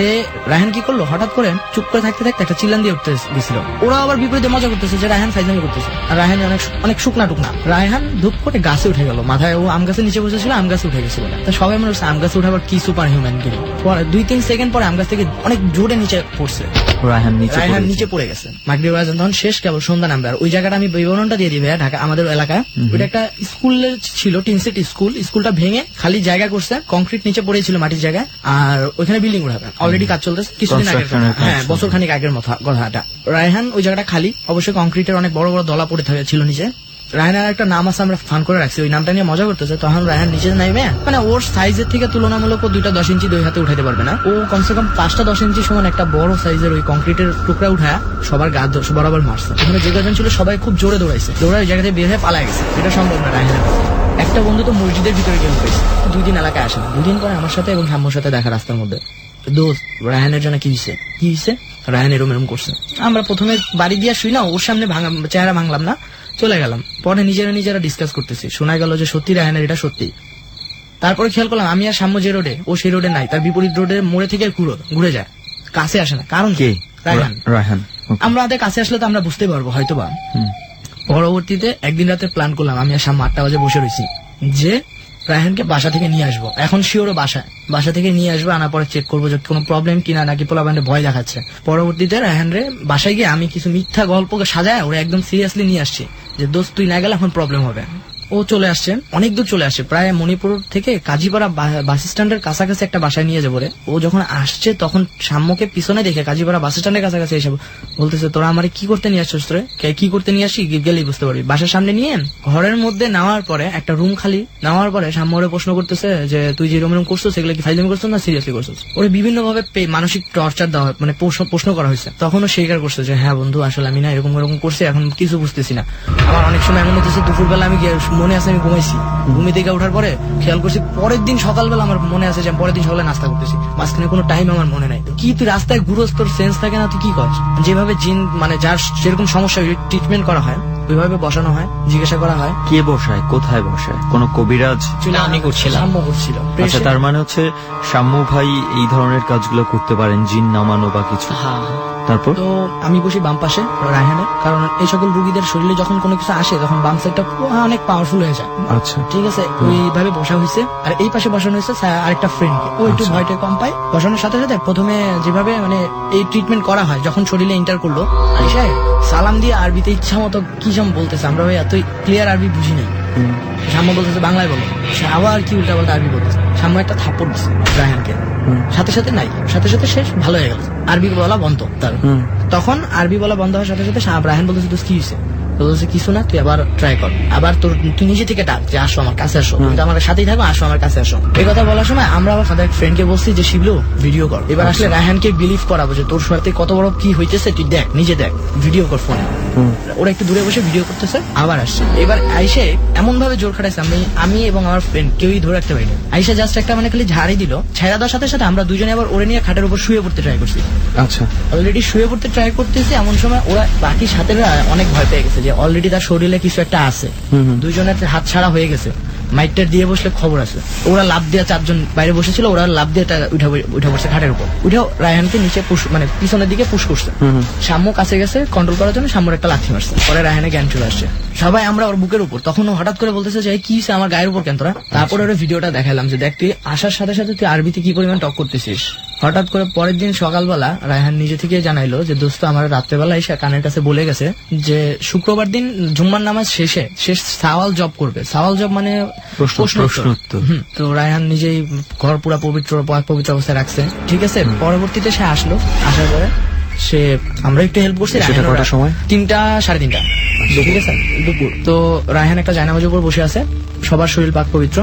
রায়হান কি করলো, হঠাৎ করে চুপ করে থাকতে থাকতে একটা চিল্লান দিয়ে উঠতে গেছিল। ওরা আবার বিপরীতে মজা করতেছে যে রায়হান ফাইজলামি করতেছে, আর রায়হান অনেক শুকনা টুকনা। রায়হান ধূপ করে গাছে উঠে গেল, মাথায় ও আম গাছের নিচে বসেছিল, আম গাছে উঠে গেছিল। তা সবাই মনে হচ্ছে আম গাছে উঠাবার কি সুপার হিউম্যান গিরি। পরে 2-3 সেকেন্ড পরে আম গাছ থেকে অনেক জোরে নিচে পড়ছে, রায়হান রায়হান নিচে পড়ে গেছে। মাগরিব আজান তখন শেষ, কেবল সন্ধ্যা নামবে। আর ওই জায়গাটা আমি বিবরণটা দিয়ে দিই ভাইয়া, ঢাকা আমাদের এলাকায় ওইটা একটা স্কুলের ছিল, টিনসেট স্কুল। স্কুলটা ভেঙে খালি জায়গা করছে, কংক্রিট নিচে পড়েছিল মাটির জায়গায়, আর ওইখানে বিল্ডিং উঠাবে অলরেডি কাজ চলতেছে কিছুদিন আগের কথা। হ্যাঁ, বছর খানিক আগের কথাটা। রায়হান ওই জায়গাটা খালি, অবশ্যই কংক্রিটের অনেক বড় বড় দলা পড়ে ছিল নিচে। রায়হানের একটা নাম আছে, আমরা ফান করে রাখছি, ওই নামটা নিয়ে মজা করতেছে। তখন রায়হান নিচে নামে, মানে ওর সাইজের থেকে তুলনামূলক 2টা 10 ইঞ্চি 2 হাতে উঠাতে পারবে না, ও কমসে কম 5টা 10 ইঞ্চি সমান একটা বড় সাইজের ওই কংক্রিটের টুকরা উঠায় সবার গা বরাবর মারছে। ওখানে যে কজন ছিল সবাই খুব জোরে দৌড়াইছে, দৌড়ায় ওই জায়গা থেকে বের হয়ে পালা গেছে। এটা সম্ভব না রায়হানের। একটা বন্ধু তো মসজিদের ভিতরে গিয়ে উঠেছে, 2 দিন এলাকায় আসে না। 2 দিন পরে আমার সাথে এবং শাম্মুর সাথে দেখা রাস্তার মধ্যে, দোস্ত রায়হানের জন্য কি হয়েছে রায়হান এরম করছে। আমরা প্রথমে বাড়ি দিয়ে শুই না, ওর সামনে চেহারা ভাঙলাম না, চলে গেলাম। পরে নিজেরা ডিসকাস করতেছি, শোনা গেল যে সত্যি রায়হানের এটা সত্যি। তারপরে খেয়াল করলাম আমি আর সাম্য যে রোডে, ও সেই রোডে নাই, তার বিপরীত রোডের মোড়ে থেকে ঘুরে যায়, কাছে আসে না। কারণ কি? রায়হান। আমরা আমাদের কাছে আসলে তো আমরা বুঝতে পারবো হয়তো বা। পরবর্তীতে একদিন রাতে প্ল্যান করলাম, আমি আর সাম্য 8টা বাজে বসে রয়েছি যে রায়হানকে বাসা থেকে নিয়ে আসবো। এখন শিওরও বাসা থেকে নিয়ে আসবো, আনার পরে চেক করবো যে কোনো প্রবলেম কিনা, নাকি পোলাপান্ডে ভয় দেখাচ্ছে। পরবর্তীতে রায়হান রে বাসায় গিয়ে আমি কিছু মিথ্যা গল্পকে সাজায় ওরা একদম সিরিয়াসলি নিয়ে আসছি যে দোস্ত তুই না গেলে এখন প্রবলেম হবে। ও চলে আসছে, অনেক দূর চলে আসছে, প্রায় মণিপুর থেকে কাজীপাড়া বাস স্ট্যান্ডের কাছাকাছি একটা বাসায় নিয়ে যাবো রে। ও যখন আসছে তখন সাম্যকে পিছনে দেখে কাজীপাড়া বাস স্ট্যান্ডের কাছাকাছি এসে বলতেছে, তোরা আমারে কি করতে নিয়ে আসছিস রে? কি করতে নিয়ে আসি গেলেই বুঝতে পারবি। বাসার সামনে নিয়ে ঘরের মধ্যে নেওয়ার পরে একটা রুম খালি নেওয়ার পরে সাম্য ওরে প্রশ্ন করতেছে যে তুই যে রুম করছো সেগুলো কি ফাইজলামি করছো না সিরিয়াসলি করছো? ওরে বিভিন্ন ভাবে মানসিক টর্চার দেওয়া হয়, মানে প্রশ্ন করা হয়েছে। তখনও স্বীকার করছে যে হ্যাঁ বন্ধু আসলে আমি না এরকম করছি, এখন কিছু বুঝতেছি না। আমার অনেক সময় এমন হচ্ছে দুপুরবেলা আমি মনে আছে আমি ঘুমাইছি, ঘুমি থেকে ওঠার পরে খেয়াল করছি পরের দিন সকালবেলা আমার মনে আছে যে পরের দিন সকালে নাস্তা করতেছি, মাঝখানে কোনো টাইম আমার মনে নাই। কি তুই রাস্তায় ঘুরোস, তোর সেন্স থাকে না, তুই কি করিস? যেভাবে জিন মানে যার যেরকম সমস্যা ট্রিটমেন্ট করা হয় ওইভাবে বসানো হয়, জিজ্ঞাসা করা হয়। কে বসায়, কোথায় বসায়? কোন কবিরাজ? আমি করছিলাম, সাম্য করছিল। আচ্ছা, তার মানে হচ্ছে শাম্মু ভাই এই ধরনের কাজগুলো করতে পারেন, জিন নামানো বা কিছু। হ্যাঁ। তারপর তো আমি বসি বাম পাশে রায়হানের, কারণ এই সকল রুগীদের শরীরে যখন কোনো কিছু আসে তখন বাম সাইডটা অনেক পাওয়ারফুল হয়ে যায়। আচ্ছা, ঠিক আছে, ওইভাবে বসা হয়েছে। আর এই পাশে বসানো হয়েছে আরেকটা ফ্রেন্ডকে, ও একটু ভয়টা কম পায়। বসানোর সাথে সাথে প্রথমে যেভাবে মানে এই ট্রিটমেন্ট করা হয়, যখন শরীরে এন্টার করলো আইসায় সালাম দিয়ে আরবিতে ইচ্ছা মতো কি যেন বলতেছে, আমরা ভাই এত ক্লিয়ার আরবি বুঝি নাই। সাম্য বলতেছে বাংলায় বলো, সে আবার কি উল্টা পাল্টা আরবি বলতেছে। সাম্য একটা থাপ্পড় দিচ্ছে রায়হানকে, সাথে সাথে শেষ ভালো হয়ে গেল, আরবি বলা বন্ধ তার। তখন আরবি বলা বন্ধ হওয়ার সাথে সাথে রায়হান বলতেছে তুই কি হয়েছে? বলতেছে কিছু না, তুই আবার ট্রাই কর, আবার তুই নিজে থেকে ডাক যে আসো আমার কাছে আসো, তুমি তো আমার সাথেই থাকো, আসো আমার কাছে আসো। এই কথা বলার সময় আমরা আবার ফাদার ফ্রেন্ডকে বলছি যে শিবলু ভিডিও কর, এবার আসলে রায়হানকে বিলিভ করাবো যে তোর সাথে কত বড় কি হইতেছে, তুই দেখ, নিজে দেখ, ভিডিও কর ফোনে। ওরা একটু দূরে বসে ভিডিও করতেছে, আবার আসছে। এবার আইসে এমন ভাবে জোর খাটাইছে, আমি এবং আমার ফ্রেন্ড কেউই ধরে রাখতে পারিনি। আইসা জাস্ট একটা মানে খালি ঝাড়ি দিল, ছেড়া দেওয়ার সাথে সাথে আমরা দুজনে আবার ওরে নিয়ে খাটের উপর শুয়ে পড়তে ট্রাই করছি। আচ্ছা, অলরেডি শুয়ে পড়তে ট্রাই করতেছি, এমন সময় ওরা বাকি সাথীরা অনেক ভয় পেয়ে গেছে যে অলরেডি তার শরীরে কিছু একটা আছে, দুইজনের হাত ছাড়া হয়ে গেছে, মাইকটার দিয়ে বসলে খবর আছে। ওরা লাভ দিয়ে 4 জন বাইরে বসেছিল, ওরা লাভ দিয়ে উঠে পড়ছে খাটের উপর, উঠেও রায়হানকে নিচে মানে পিছনের দিকে পুশ করছে। সাম্য কাছে গেছে কন্ট্রোল করার জন্য, সাম্যর একটা লাথি মারছে, পরে রায়হানের জ্ঞান চলে আসছে। সবাই আমরা ওর বুকের উপর, তখন ও হঠাৎ করে বলতেছে যে কি হয়েছে আমার গায়ের উপর কেন তোরা? তারপরে ওরা ভিডিওটা দেখালাম যে দেখ তুই আসার সাথে সাথে তুই আরবিতে কি পরিমাণ টক করতেছিস। হঠাৎ করে পরের দিন সকালবেলা রায়হান নিজে থেকে জানাইলো যে দোস্ত আমার রাত্রেবেলা এসে কানের কাছে বলে গেছে যে শুক্রবার দিন জুম্মার নামাজ শেষ সাওয়াল জব করবে। সাওয়াল জব মানে প্রশ্ন উত্তর। তো রায়হান নিজেই ঘর পুরা পবিত্র অবস্থায় রাখছে। ঠিক আছে, পরবর্তীতে সে আসলো, আসার পরে সে আমরা একটু হেল্প করছি। 3টা 3:30 ঠিক আছে দুপুর। তো রায়হান একটা জায়নামাজের উপর বসে আছে, সবার শরীর পাক পবিত্র।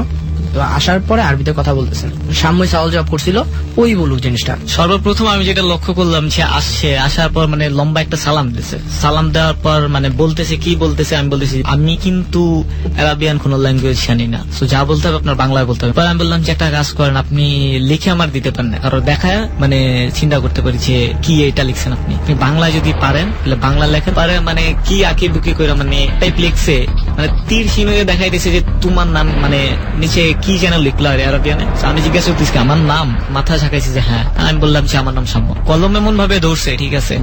তো আসার পরে আরবিতে কথা বলতেছেন, সাময়িক সাওয়াল জবাব করছিল, ওই বলুক জিনিসটা। সর্বপ্রথম আমি যেটা লক্ষ্য করলাম সে আসার পর মানে লম্বা একটা সালাম দিছে। সালাম দেওয়ার পর মানে বলতেছে কি বলতেছে, আমি বলতেছি আমি কিন্তু আরাবিয়ান কোন ল্যাঙ্গুয়েজ জানি না, তো যা বলতে হবে আপনার বাংলায় বলতে হবে। পরে আমি বললাম যে একটা কাজ করেন, আপনি লিখে আমার দিতে পারেন না, কারণ দেখায় মানে চিন্তা করতে পারি যে কি এটা লিখছেন আপনি বাংলায় যদি পারেন তাহলে বাংলা লেখা পারে, মানে কি আঁকি বুকি করে মানে টাইপ লিখছে, মানে তীর চিহ্ন দেখাই দিয়েছে যে তোমার নাম, মানে নিচে কি যেন লিখলো আর আরবিয়ানে। আমি জিজ্ঞাসা করতেছি আমার নাম, মাথা ঝাঁকাইছি যে হ্যাঁ। আমি বললাম যে আমার নাম সাম্য। কলম এমন ভাবে ধরছে, ঠিক আছে,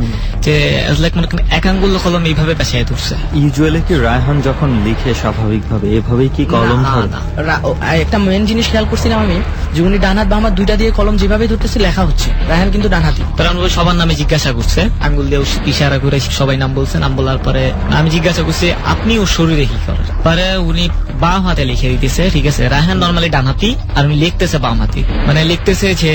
যে এক আঙ্গুল কলম এইভাবে পেছায় ধরছে। ইউজুয়ালি কি রায়হান যখন লিখে স্বাভাবিকভাবে এভাবেই কি কলম না, ধরে? না, একটা মেন জিনিস খেয়াল করছিলাম আমি, যে উনি ডান হাত বা আমার দুইটা দিয়ে কলম যেভাবে ধরতেছে লেখা হচ্ছে, রায়হান কিন্তু ডান হাতি। কারণ সবার নামে জিজ্ঞাসা করছে, আঙ্গুল দিয়ে ইশারা করে সবাই নাম বলছে। নাম বলার পরে আমি জিজ্ঞাসা করছি আপনি ওর শরীরে কি করেন, পরে উনি বাম হাতে লিখে দিতেছে, ঠিক আছে। রায়হান নর্মালি ডান হাতি আর উনি লিখতেছে বাম হাতি, মানে লিখতেছে যে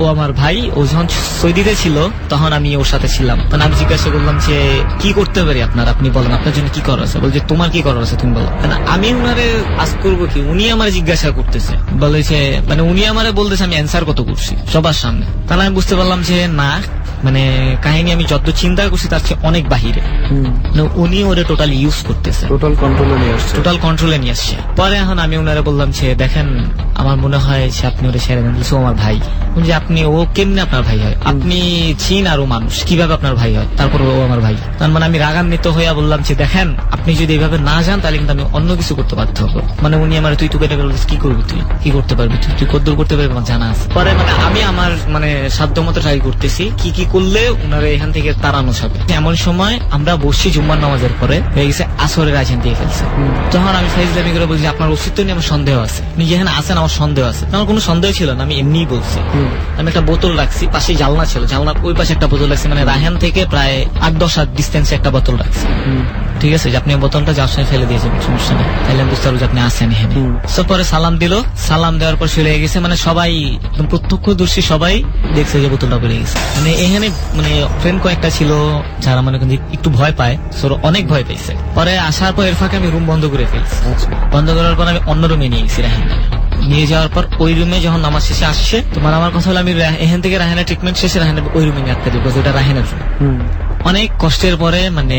ও আমার ভাই, ও যখন সৌদিতে ছিল তখন আমি ওর সাথে ছিলাম। মানে আমি জিজ্ঞাসা করলাম যে কি করতে পারি আপনার, আপনি বলেন আপনার জন্য কি করার আছে। বলছে তোমার কি করার আছে তুমি বলো। আমি উনারে আজ করবো কি, উনি আমার জিজ্ঞাসা করতেছে, বলেছে মানে উনি আমারে বলতেছে আমি অ্যান্সার কত করছি সবার সামনে। তাহলে আমি বুঝতে পারলাম যে না, মানে কাহিনী আমি যত চিন্তা করছি তার চেয়ে অনেক বাহিরে। উনি ওরে টোটাল ইউজ করতেছে, টোটাল কন্ট্রোলে নিয়ে আসছে। টোটাল কন্ট্রোলে নিয়ে আসছে। পরে এখন আমি ওনারা বললাম যে দেখেন আমার মনে হয় যে আপনি ওরে ছেড়ে দেন। বলছে ও আমার ভাই। যে আপনি ও কেমনে আপনার ভাই হয়, আপনি চীন আর ও মানুষ, কিভাবে আপনার ভাই হয়, তারপর ও আমার ভাই। তার মানে আমি রাগান্বিত হইয়া বললাম যে দেখেন আপনি যদি এইভাবে না যান তাহলে কিন্তু আমি অন্য কিছু করতে বাধ্য হবো। মানে উনি আমার তুই কেটে বলছিস কি করবি, তুই কি করতে পারবি, তুই কদ্দূর করতে পারবি আমার জানা আছে। পরে মানে আমি আমার মানে সাধ্য মতো ট্রাই করতেছি কি কি করলে উনারা এখান থেকে তাড়ানো যাবে। এমন সময় আমরা বসছি জুম্মার নামাজের পরে, হয়ে গেছে আসরের আজান দিয়ে ফেলছে। তখন আমি ফাইজলামি করে বলছি আপনার অস্তিত্ব নিয়ে আমার সন্দেহ আছে, আপনি যেখানে আছেন আমার সন্দেহ আছে। আমার কোনো সন্দেহ ছিল না, আমি এমনিই বলছি। আমি একটা বোতল রাখছি, পাশে জালনা ছিল, জালনার ওই পাশে একটা বোতল রাখছি, মানে রায়হান থেকে প্রায় 8-10 হাত ডিস্টেন্সে একটা বোতল রাখছি, ঠিক আছে, যে আপনি বোতলটা যার সঙ্গে ফেলে দিয়েছেন সমস্যা নেই, তাহলে আমি বুঝতে পারবো যে আপনি আসেন এখানে। তো পরে সালাম দিল, সালাম দেওয়ার পর চলে গেছে, মানে সবাই একদম প্রত্যক্ষদর্শী সবাই দেখছে যে বোতলটা বেড়ে গেছে। মানে এখানে মানে ফ্রেন্ড কয়েকটা ছিল যারা মনে করেন একটু ভয় পায়, অনেক ভয় পেয়েছে। পরে আসার পর এর ফাঁকে আমি রুম বন্ধ করে ফেলছি। বন্ধ করার পর আমি অন্য রুমে নিয়ে গেছি রাহিন। নিয়ে যাওয়ার পর ওই রুমে যখন নামাজ শেষে আসছে, তোমার আমার কথা হলো আমি এখান থেকে রাহিনের ট্রিটমেন্ট শেষে রাহিনের ওই রুমে নিয়ে আটকে দেবো, ওটা রাহিনের রুম। অনেক কষ্টের পরে মানে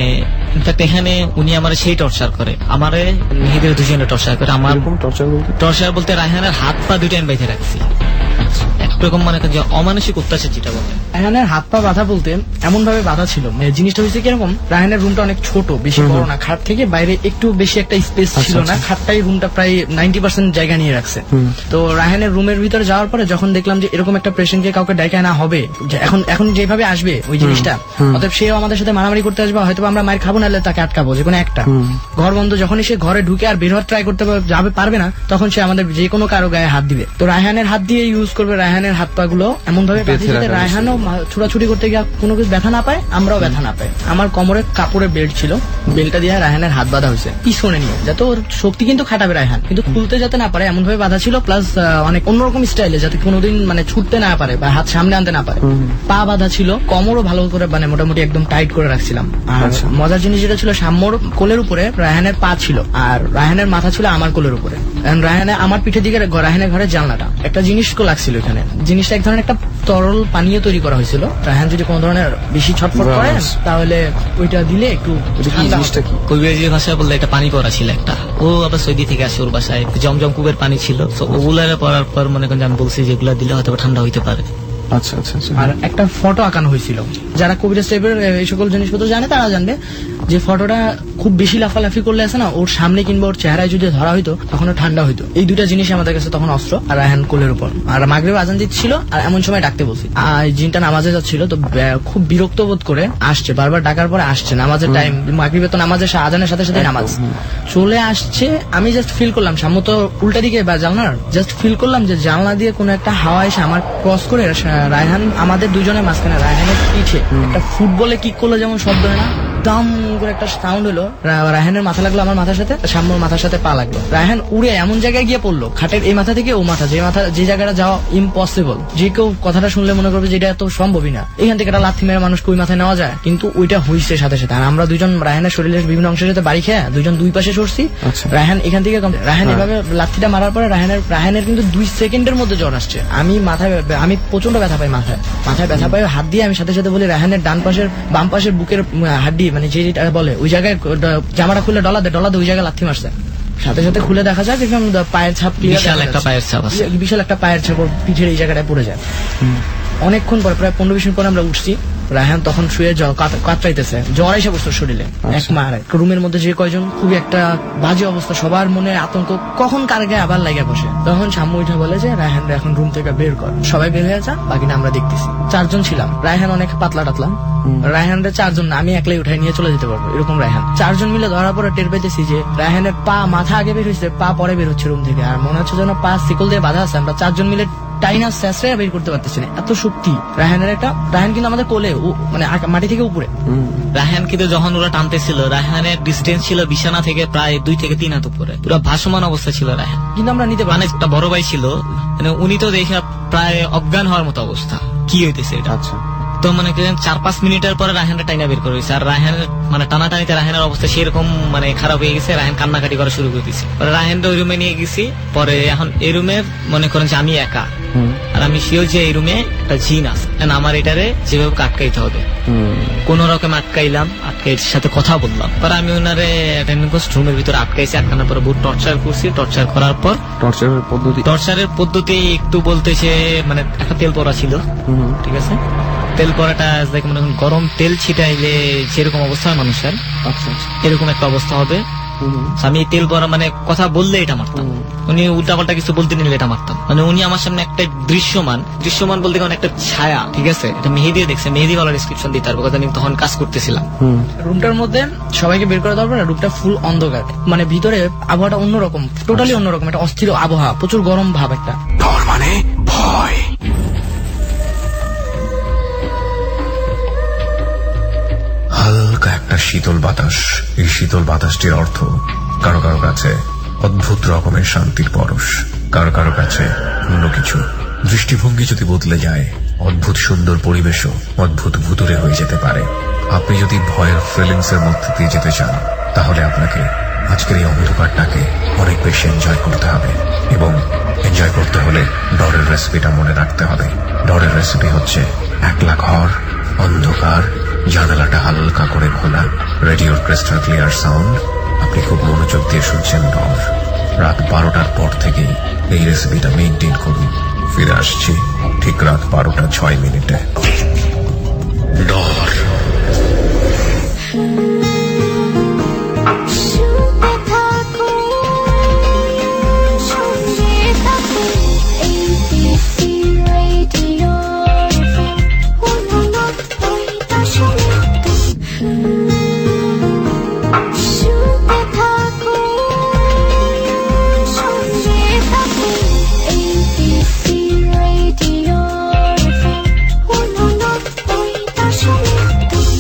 ইনফ্যাক্ট এখানে উনি আমার সেই টর্চার করে, আমারে মেহেদের দুজনে টর্চার করে। আমার টর্চার বলতে রায়হানের হাত পা দুইটা আমি বেঁধে রাখছি, একরকম মানে যে অমানসিক অত্যাচার যেটা বলে। রায়হানের হাত পা বাঁধা বলতে এমন ভাবে বাঁধা ছিল, জিনিসটা হয়েছে কিরকম, রায়হানের রুমটা অনেক ছোট, বেশি বড় না, খাট থেকে বাইরে একটু বেশি একটা স্পেস ছিল না, খাটটাই রুমটা প্রায় 90% জায়গা নিয়ে রাখছে। তো রায়হানের রুমের ভিতরে যাওয়ার পরে যখন দেখলাম যে এরকম একটা পেশেন্টকে কাউকে ডাইকা না হবে, এখন যেভাবে আসবে ওই জিনিসটা, অতএব সেও আমাদের সাথে মারামারি করতে আসবে, হয়তো আমরা মায়ের খাবো, নাহলে তাকে আটকাবো, যে কোনো একটা। ঘর বন্ধ, যখনই সে ঘরে ঢুকে আর বের হওয়ার ট্রাই করতে পারবে না, তখন সে আমাদের যে কোনো কারো গায়ে হাত দিবে। তো রায়হানের হাত দিয়ে ইউজ করবে, রায়হানের হাত পা গুলো এমন ভাবে যাতে রায়হানও ছুটাছুটি করতে গিয়ে কোনো কিছু ব্যথা না পায়, আমরাও ব্যথা না পাই। আমার কোমরে কাপড়ের বেল্ট ছিল, বেল্টটা দিয়ে রায়হানের হাত বাঁধা হয়েছে পিছনে নিয়ে, যাতে ওর শক্তি কিন্তু খাটাবে রায়হান, কিন্তু খুলতে যাতে না পারে এমন ভাবে বাঁধা ছিল, প্লাস অনেক অন্যরকম স্টাইলে, যাতে কোনোদিন মানে ছুটতে না পারে বা হাত সামনে আনতে না পারে। পা বাঁধা ছিল, কোমরও ভালো করে মানে মোটামুটি একদম টাইট করে রাখছিলাম। আর মজার জিনিস যেটা ছিল, সাম্যর কোলের উপরে রায়হানের পা ছিল, আর রায়হানের মাথা ছিল আমার কোলের উপরে। রায়হানের আমার পিঠের দিকে রায়হানের ঘরের জানলাটা, একটা জিনিস লাগছিল এখানে, জিনিসটা এক ধরনের একটা তরল পানীয় তৈরি করা হয়েছিল। রায়হান যদি কোনো ধরনের বেশি ছটফট করে তাহলে ওইটা দিলে একটু জিনিসটা কি কবিরাজি ভাষায় বললে এটা পানি পড়া ছিল একটা। ও আবার সৌদি থেকে আসে, ওর বাসায় জমজম কুবের পানি ছিল, তো ওগুলারে পড়ার পর মনে করেন আমি বলছি যেগুলা দিলে হয়তো ঠান্ডা হইতে পারে। আচ্ছা আচ্ছা। আর একটা ফটো আঁকানো হয়েছিল, যারা কবিরাজ টাইপের এই সকল জিনিসপত্র জানে তারা জানবে, যে ফটোটা খুব বেশি লাফালাফি করলে আছে না, ওর সামনে কিংবা ওর চেহারায় যদি ধরা হইতো তখন ঠান্ডা হইতো। এই দুইটা জিনিস আমাদের কাছে তখন অস্ত্র। আর রায়হান কোলের উপর, আর মাগরিব আজান দিচ্ছিল, আর এমন সময় ডাকতে বলছি, আর জিনটা নামাজে যাচ্ছিল, তো খুব বিরক্ত বোধ করে আসছে, বারবার ডাকার পরে আসছে, নামাজের টাইম, মাগরিবে তো নামাজের আজানের সাথে সাথে নামাজ চলে আসছে। আমি জাস্ট ফিল করলাম, সামনে তো উল্টা দিকে বা জানলার, জাস্ট ফিল করলাম যে জানলা দিয়ে কোনো একটা হাওয়া এসে আমার ক্রস করে রায়হান আমাদের দুজনের মাঝখানে রায়হানের পিঠে একটা ফুটবলে কিক করলে যেমন শব্দ হয় না, দাম করে একটা সাউন্ড হলো, রায়হানের মাথা লাগলো আমার মাথার সাথে, সাম্যর মাথার সাথে পা লাগলো। রায়হান উড়ে এমন জায়গায় গিয়ে পড়লো, খাটের এই মাথা থেকে ও মাথা, যে জায়গাটা যাওয়া ইম্পসিবল, যে কেউ কথাটা শুনলে মনে করবে যে এটা এত সম্ভবই না, এখান থেকে একটা লাথি মেরে মানুষকে ওই মাথায় নেওয়া যায়, কিন্তু ওইটা হইছে সাথে সাথে। আর আমরা দুইজন রায়হানের শরীরের বিভিন্ন অংশের সাথে বাড়ি খেয়ে দুইজন দুই পাশে সরছি। রায়হান এখান থেকে রায়হান এভাবে লাথিটা মারার পরে রায়হানের কিন্তু 2 সেকেন্ডের মধ্যে জ্বর আসছে। আমি প্রচন্ড ব্যথা পাই মাথায় ব্যথা পাই, হাত দিয়ে আমি সাথে সাথে বলি রায়হানের ডান পাশের বাম পাশের বুকের হাড্ডি মানে যেটা বলে ওই জায়গায় জামাটা খুলে ডলা দে ওই জায়গায় লাথি মারছে। সাথে সাথে খুলে দেখা যায় দেখলাম পায়ের ছাপ, বিশাল একটা পায়ের ছাপ আছে, বিশাল একটা পায়ের ছাপ ওর পিঠের এই জায়গাটায় পড়ে যায়। অনেকক্ষণ পর প্রায় 15-20 মিনিট পরে আমরা উঠছি। রায়হান তখন শুয়ে কাতরাইতেছে, জ্বর এসে বসতো শরীরে। রুমের মধ্যে যে কয়জন, খুবই একটা বাজে অবস্থা, সবার মনে আতঙ্ক কখন কার গায়ে আবার লাগা বসে। তখন শাম্মু উঠে বলে যে রায়হান এখন রুম থেকে বের কর, সবাই বের হয়ে যা, বাকিটা আমরা দেখতেছি। 4 জন ছিলাম, রায়হান অনেক পাতলা টাতলা, রায়হানরে 4 জন না, আমি একলাই উঠাই নিয়ে চলে যেতে পারবো এরকম রায়হান। 4 জন মিলে ধরার পরে টের পাইতেছি যে রায়হানের পা মাথা আগে বের হয়েছে, পা পরে বের হচ্ছে রুম থেকে, আর মনে হচ্ছে যেন পা শিকল দিয়ে বাঁধা আছে। আমরা 4 জন মিলে টাইনা স্যাসরে বের করতে পারতেছি না, এত শক্তি রায়হানের একটা। রায়হান কিন্তু আমাদের কোলে, মানে মাটি থেকে উপরে। রায়হান কিন্তু যখন ওরা টানতেছিল, রায়হানের ডিস্টেন্স ছিল বিছানা থেকে প্রায় 2 থেকে 3 হাত উপরে, পুরো ভাসমান অবস্থা ছিল রায়হান। কিন্তু আমরা নিতে মানে পারি। একটা বড় ভাই ছিল, মানে উনি তো দেখে প্রায় অজ্ঞান হওয়ার মতো অবস্থা, কি হইতেছে এটা। তো মানে 4-5 মিনিটের পরে রায়হানটা টাইনা বের করে দিয়েছে। আর রায়হানের মানে টানাটানিতে রায়হানের অবস্থা সেরকম মানে খারাপ হয়ে গেছে, রায়হান কান্নাকাটি করা শুরু করে দিয়েছে। রায়হানটা ওই রুমে নিয়ে গেছি। পরে এখন এই রুমে মনে করেন যে আমি একা, আর আমি শিওর যে এই রুমে একটা জিন আছে, আমার এটারে যেভাবে আটকাইতে হবে। কোন রকম আটকাইলাম, আটকাইর সাথে কথা বললাম। পরে আমি ওনারে রুমের ভিতরে আটকাইছি, আটকানোর পরে বহুত টর্চার করছি। টর্চার করার পর টর্চারের পদ্ধতি একটু বলতেছে, মানে একটা তেল পড়া ছিল, ঠিক আছে, তেল পড়াটা মনে করেন গরম তেল ছিটাইলে যেরকম অবস্থা হয় মানুষের, এরকম একটা অবস্থা হবে। আমি তেল পড়া মানে কথা বললে এটা মারতাম, উনি উল্টাপাল্টা কিছু বলতে নিলে এটা মারতাম। মানে উনি আমার সামনে একটা দৃশ্যমান বলতে গেলে একটা ছায়া, ঠিক আছে, এটা মেহেদি দেখছে, মেহেদি ভালো ডিসক্রিপশন দিতে পারবো, আমি তখন কাজ করতেছিলাম। রুমটার মধ্যে সবাইকে বের করে দেওয়ার পরে রুমটা ফুল অন্ধকার, মানে ভিতরে আবহাওয়াটা অন্যরকম, টোটালি অন্যরকম, একটা অস্থির আবহাওয়া, প্রচুর গরম ভাব একটা। ডর মানে ভয়। হালকা একটা শীতল বাতাস। এই শীতল বাতাসটির অর্থ কারো কারো কাছে অদ্ভুত রকমের শান্তির পরশ, কারো কারো কাছে অন্য কিছু। দৃষ্টিভঙ্গি যদি বদলে যায়, অদ্ভুত সুন্দর পরিবেশও অদ্ভুত ভুতুরে হয়ে যেতে পারে। আপনি যদি ভয়ের ফিলিংস এর মধ্যে দিয়ে যেতে চান, তাহলে আপনাকে আজকের এই অন্ধকারটাকে অনেক বেশি এনজয় করতে হবে। এবং এনজয় করতে হলে ডরের রেসিপিটা মনে রাখতে হবে। ডরের রেসিপি হচ্ছে একলা ঘর, অন্ধকার, জানালাটা হালকা করে খোলা, রেডিওর ক্রিস্টাল ক্লিয়ার সাউন্ড। আপনি খুব মনোযোগ দিয়ে শুনছেন ডর। রাত 12টার পর থেকেই এই রেসিপিটা মেইনটেইন করুন। ফিরে আসছি ঠিক রাত 12:06 ডর। শুনতে থাকো, শুনতে থাকো, ABC Radio 101.8। শুনতে থাকো, শুনতে থাকো, ABC Radio 101.8।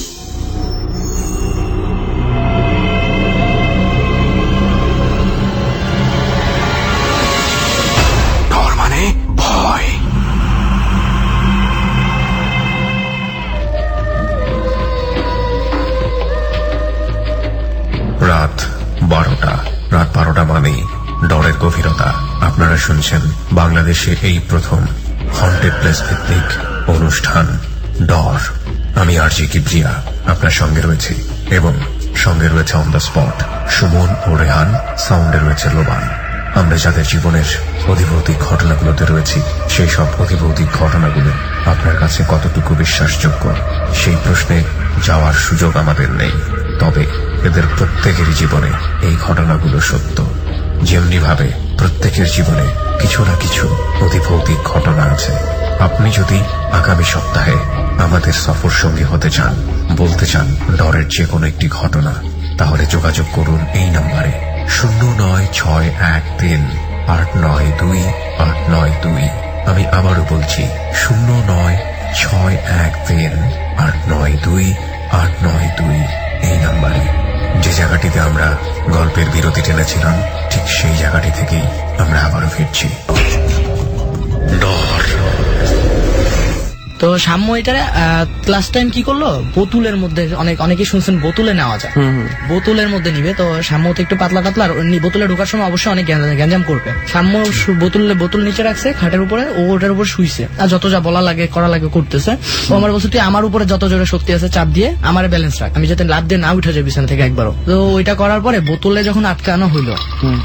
ডর মানে ভয়। রাত 12টা মানেই ডরের গভীরতা। আপনারা শুনছেন বাংলাদেশে এই প্রথম হন্টেড প্লেস ভিত্তিক অনুষ্ঠান ডর। আমি আরজি কিবরিয়া আপনার সঙ্গে রয়েছি, এবং সঙ্গে রয়েছে অন দ্য স্পট সুমন ও রেহান, সাউন্ডে রয়েছে লোবান। আমরা যাদের জীবনের অধিভৌতিক ঘটনাগুলোতে রয়েছি, সেই সব অধিভৌতিক ঘটনাগুলো আপনার কাছে কতটুকু বিশ্বাসযোগ্য, সেই প্রশ্নে যাওয়ার সুযোগ আমাদের নেই। তবে এদের প্রত্যেকেরই জীবনে এই ঘটনাগুলো সত্য। যেমনি ভাবে প্রত্যেকের জীবনে কিছু না কিছু অধিভৌতিক ঘটনা আছে। আপনি যদি আগামী সপ্তাহে আমাদের সফর সঙ্গী হতে চান, বলতে চান ডরের যে কোনো একটি ঘটনা, তাহলে যোগাযোগ করুন এই নম্বরে 09613892892। আমি আবারও বলছি 09613892892। এই নাম্বারে। যে জায়গাটিতে আমরা গল্পের বিরতি টেনেছিলাম ঠিক সেই জায়গাটি থেকেই আমরা আবারও ফিরছি। ডর। তো সাম্য এটারে লাস্ট টাইম কি করলো, বোতলের মধ্যে অনেকে শুনছেন বোতলে নেওয়া যায়, বোতলের মধ্যে নিবে। তো সাম্য তো একটু পাতলা পাতলা, আর বোতলে ঢোকার সময় অবশ্যই অনেক গ্যাঞ্জাম করবে। সাম্য বোতল নিচে রাখছে খাটের উপরে, ও ওটার উপর শুইছে, আর যত যা বলা লাগে করা লাগে করতেছে। ও আমার বলছে তুই আমার উপরে যত জোরে শক্তি আছে চাপ দিয়ে আমার ব্যালেন্স রাখ, আমি যাতে লাভ দিয়ে না উঠে যাই বিছানা থেকে একবারও। তো ওইটা করার পরে বোতলে যখন আটকানো হইলো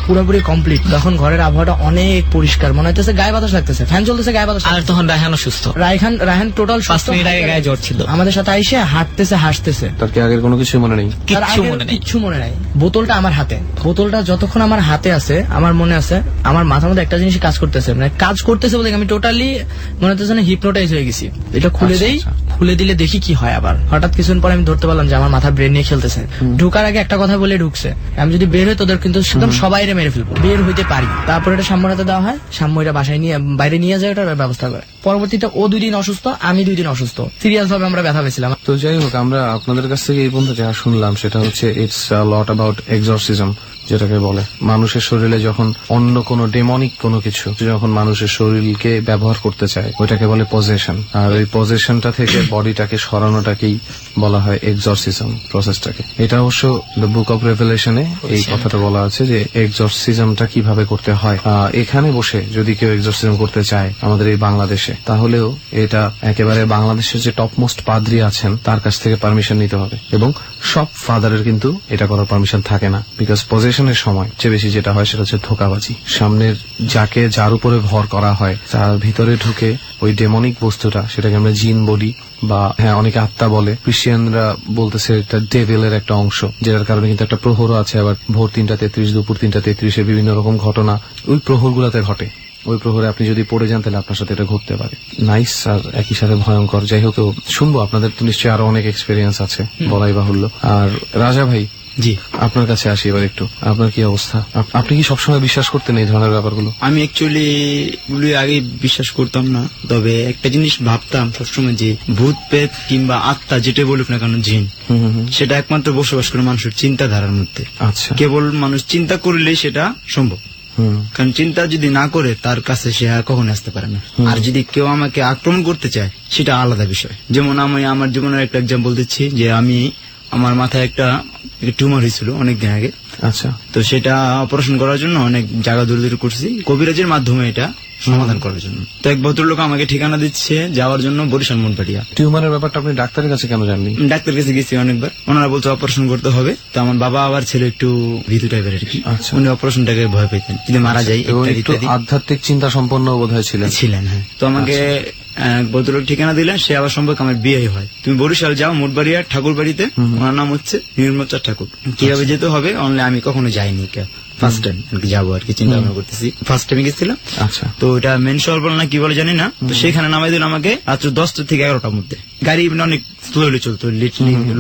পুরোপুরি কমপ্লিট, তখন ঘরের আবহাওয়াটা অনেক পরিষ্কার, মনে হইতেছে গায়ে বাতাস লাগতেছে, ফ্যান চলতেছে, গায়ে বাতাস। আর তখন রায়হানও সুস্থ, রায়হান টোটাল 5 মিনিট আগে গায়ে জ্বর ছিল। আমাদের সাথে আইসে হাঁটতেছে হাসতেছে, তার কি আগের কোনো কিছু মনে নেই? তার আগের কিচ্ছু মনে নাই। বোতলটা আমার হাতে, বোতলটা যতক্ষণ আমার হাতে আছে আমার মনে আছে আমার মাথার মধ্যে একটা জিনিস কাজ করতেছে, মানে কাজ করতেছে বলে আমি টোটালি মনে হচ্ছে হিপনোটাইজ হয়ে গেছি। এটা খুলে দেই, খুলে দিলে দেখি কি হয়। আবার হঠাৎ কিছুদিন পরে আমি ধরতে পারলাম যে আমার মাথা ব্রেন নিয়ে খেলতেছে। ঢুকার আগে একটা কথা বলে ঢুকছে, আমি যদি বের হই তোদের কিন্তু একদম সবাইরে মেরে ফেলবো, বের হইতে পারি। তারপর এটা সাম্যর হাতে দেওয়া হয়, সাম্য এটা বাসায় নিয়ে বাইরে নিয়ে যায়, ওটার ব্যবস্থা করে। পরবর্তীতে ও 2 দিন অসুস্থ, আমি 2 দিন অসুস্থ, সিরিয়াস ভাবে আমরা ব্যথা পেয়েছিলাম। তো যাই হোক, আমরা আপনাদের কাছ থেকে এই পর্যন্ত যা শুনলাম সেটা হচ্ছে ইটস লট অ্যাবাউট এক্সরসিজম, যেটাকে বলে মানুষের শরীরে যখন অন্য কোনো ডেমনিক কোনো কিছু যখন মানুষের শরীরকে ব্যবহার করতে চায় ওইটাকে বলে পজেশন। আর ওই পজেশনটা থেকে বডিটাকে সরানোটাকেই বলা হয় এক্সরসিজম প্রসেসটাকে। এটা অবশ্য দ্য বুক অফ রেভেলেশনে এই কথাটা বলা আছে যে এক্সরসিজমটা কিভাবে করতে হয়। এখানে বসে যদি কেউ এক্সরসিজম করতে চায় আমাদের এই বাংলাদেশে, তাহলেও এটা একেবারে বাংলাদেশের যে টপ মোস্ট পাদ্রী আছেন তার কাছ থেকে পারমিশন নিতে হবে, এবং সব ফাদারের কিন্তু এটা করার পারমিশন থাকে না। বিকজ পজেশনের সময় চেয়ে বেশি যেটা হয় সেটা হচ্ছে ধোঁকাবাজি। সামনের যার উপরে ভর করা হয় তার ভিতরে ঢুকে ওই ডেমনিক বস্তুটা, সেটাকে আমরা জিন বলি বা অনেকে আত্মা বলে, ক্রিশ্চিয়ানরা বলতেছে এটা ডেভিলের একটা অংশ, যেটার কারণে কিন্তু একটা প্রহরও আছে। আবার ভোর 3:33 দুপুর 3:33 বিভিন্ন রকম ঘটনা ওই প্রহরগুলোতে ঘটে। ওই প্রহরে আপনি যদি পড়ে যান তাহলে আপনার সাথে এটা ঘটতে পারে। নাইস, আর একই সাথে ভয়ঙ্কর। যাই হোক, শুনবো আপনাদের তো নিশ্চয়ই আরো অনেক এক্সপিরিয়েন্স আছে, বলাই বাহুল্য। আর রাজা ভাই, জি আপনার কাছে আসি এবার একটু, আপনার কি অবস্থা? আপনি কি সবসময় বিশ্বাস করতেন এই ধরনের ব্যাপারগুলো? আমি অ্যাকচুয়ালি এগুলি আগে বিশ্বাস করতাম না, তবে একটা জিনিস ভাবতাম সবসময় যে ভূত প্রেত কিংবা আত্মা যেটা বলুক না কেন, জিন, সেটা একমাত্র বসবাস করে মানুষের চিন্তাধারার মধ্যে। আচ্ছা, কেবল মানুষ চিন্তা করলেই সেটা সম্ভব, কারণ চিন্তা যদি না করে তার কাছে সে আর কখনো আসতে পারে না। আর যদি কেউ আমাকে আক্রমণ করতে চায় সেটা আলাদা বিষয়। যেমন আমি আমার জীবনের একটা এক্সাম্পল দিচ্ছি, যে আমার মাথায় একটা টিউমার হয়েছিল অনেকদিন আগে। আচ্ছা, তো সেটা অপারেশন করার জন্য অনেক জায়গা দূরে দূরে করছি, কবিরাজের মাধ্যমে এটা সমাধান করার জন্য। তো এক ভদ্রলোক আমাকে ঠিকানা দিচ্ছে যাওয়ার জন্য বরিশাল মনপাটিয়া। টিউমারের ব্যাপারটা আপনি ডাক্তারের কাছে কেন জাননি? ডাক্তার কাছে গেছি অনেকবার, ওনারা বলছে অপারেশন করতে হবে। তো আমার বাবা আবার ছিল একটু ভীতু টাইপের আর কি, উনি অপারেশনটাকে ভয় পেতেন যদি মারা যায় ইত্যাদি। আধ্যাত্মিক চিন্তা সম্পন্ন বোধহয় ছিলেন। হ্যাঁ, তো আমাকে ভদ্রলোক ঠিকানা দিলেন, সে আবার সম্পর্কে আমার বিয়ে হয়। তুমি বরিশাল যাও মোটবাড়িয়া ঠাকুর বাড়িতে, ওনার নাম হচ্ছে নির্মলচাঁদ ঠাকুর। কিভাবে যেতে হবে অনলাইন আমি কখনো যাইনি, ফার্স্ট টাইম যাবো আর কি চিন্তা ভাবনা করতেছি। ফার্স্ট টাইম গেছিলাম। আচ্ছা, তো এটা মেন শহর বলে না কি বলে জানি না, তো সেখানে নামাই দিল আমাকে রাত্র 10টা থেকে 11টার মধ্যে। গাড়ি অনেক স্লোলি চলতো,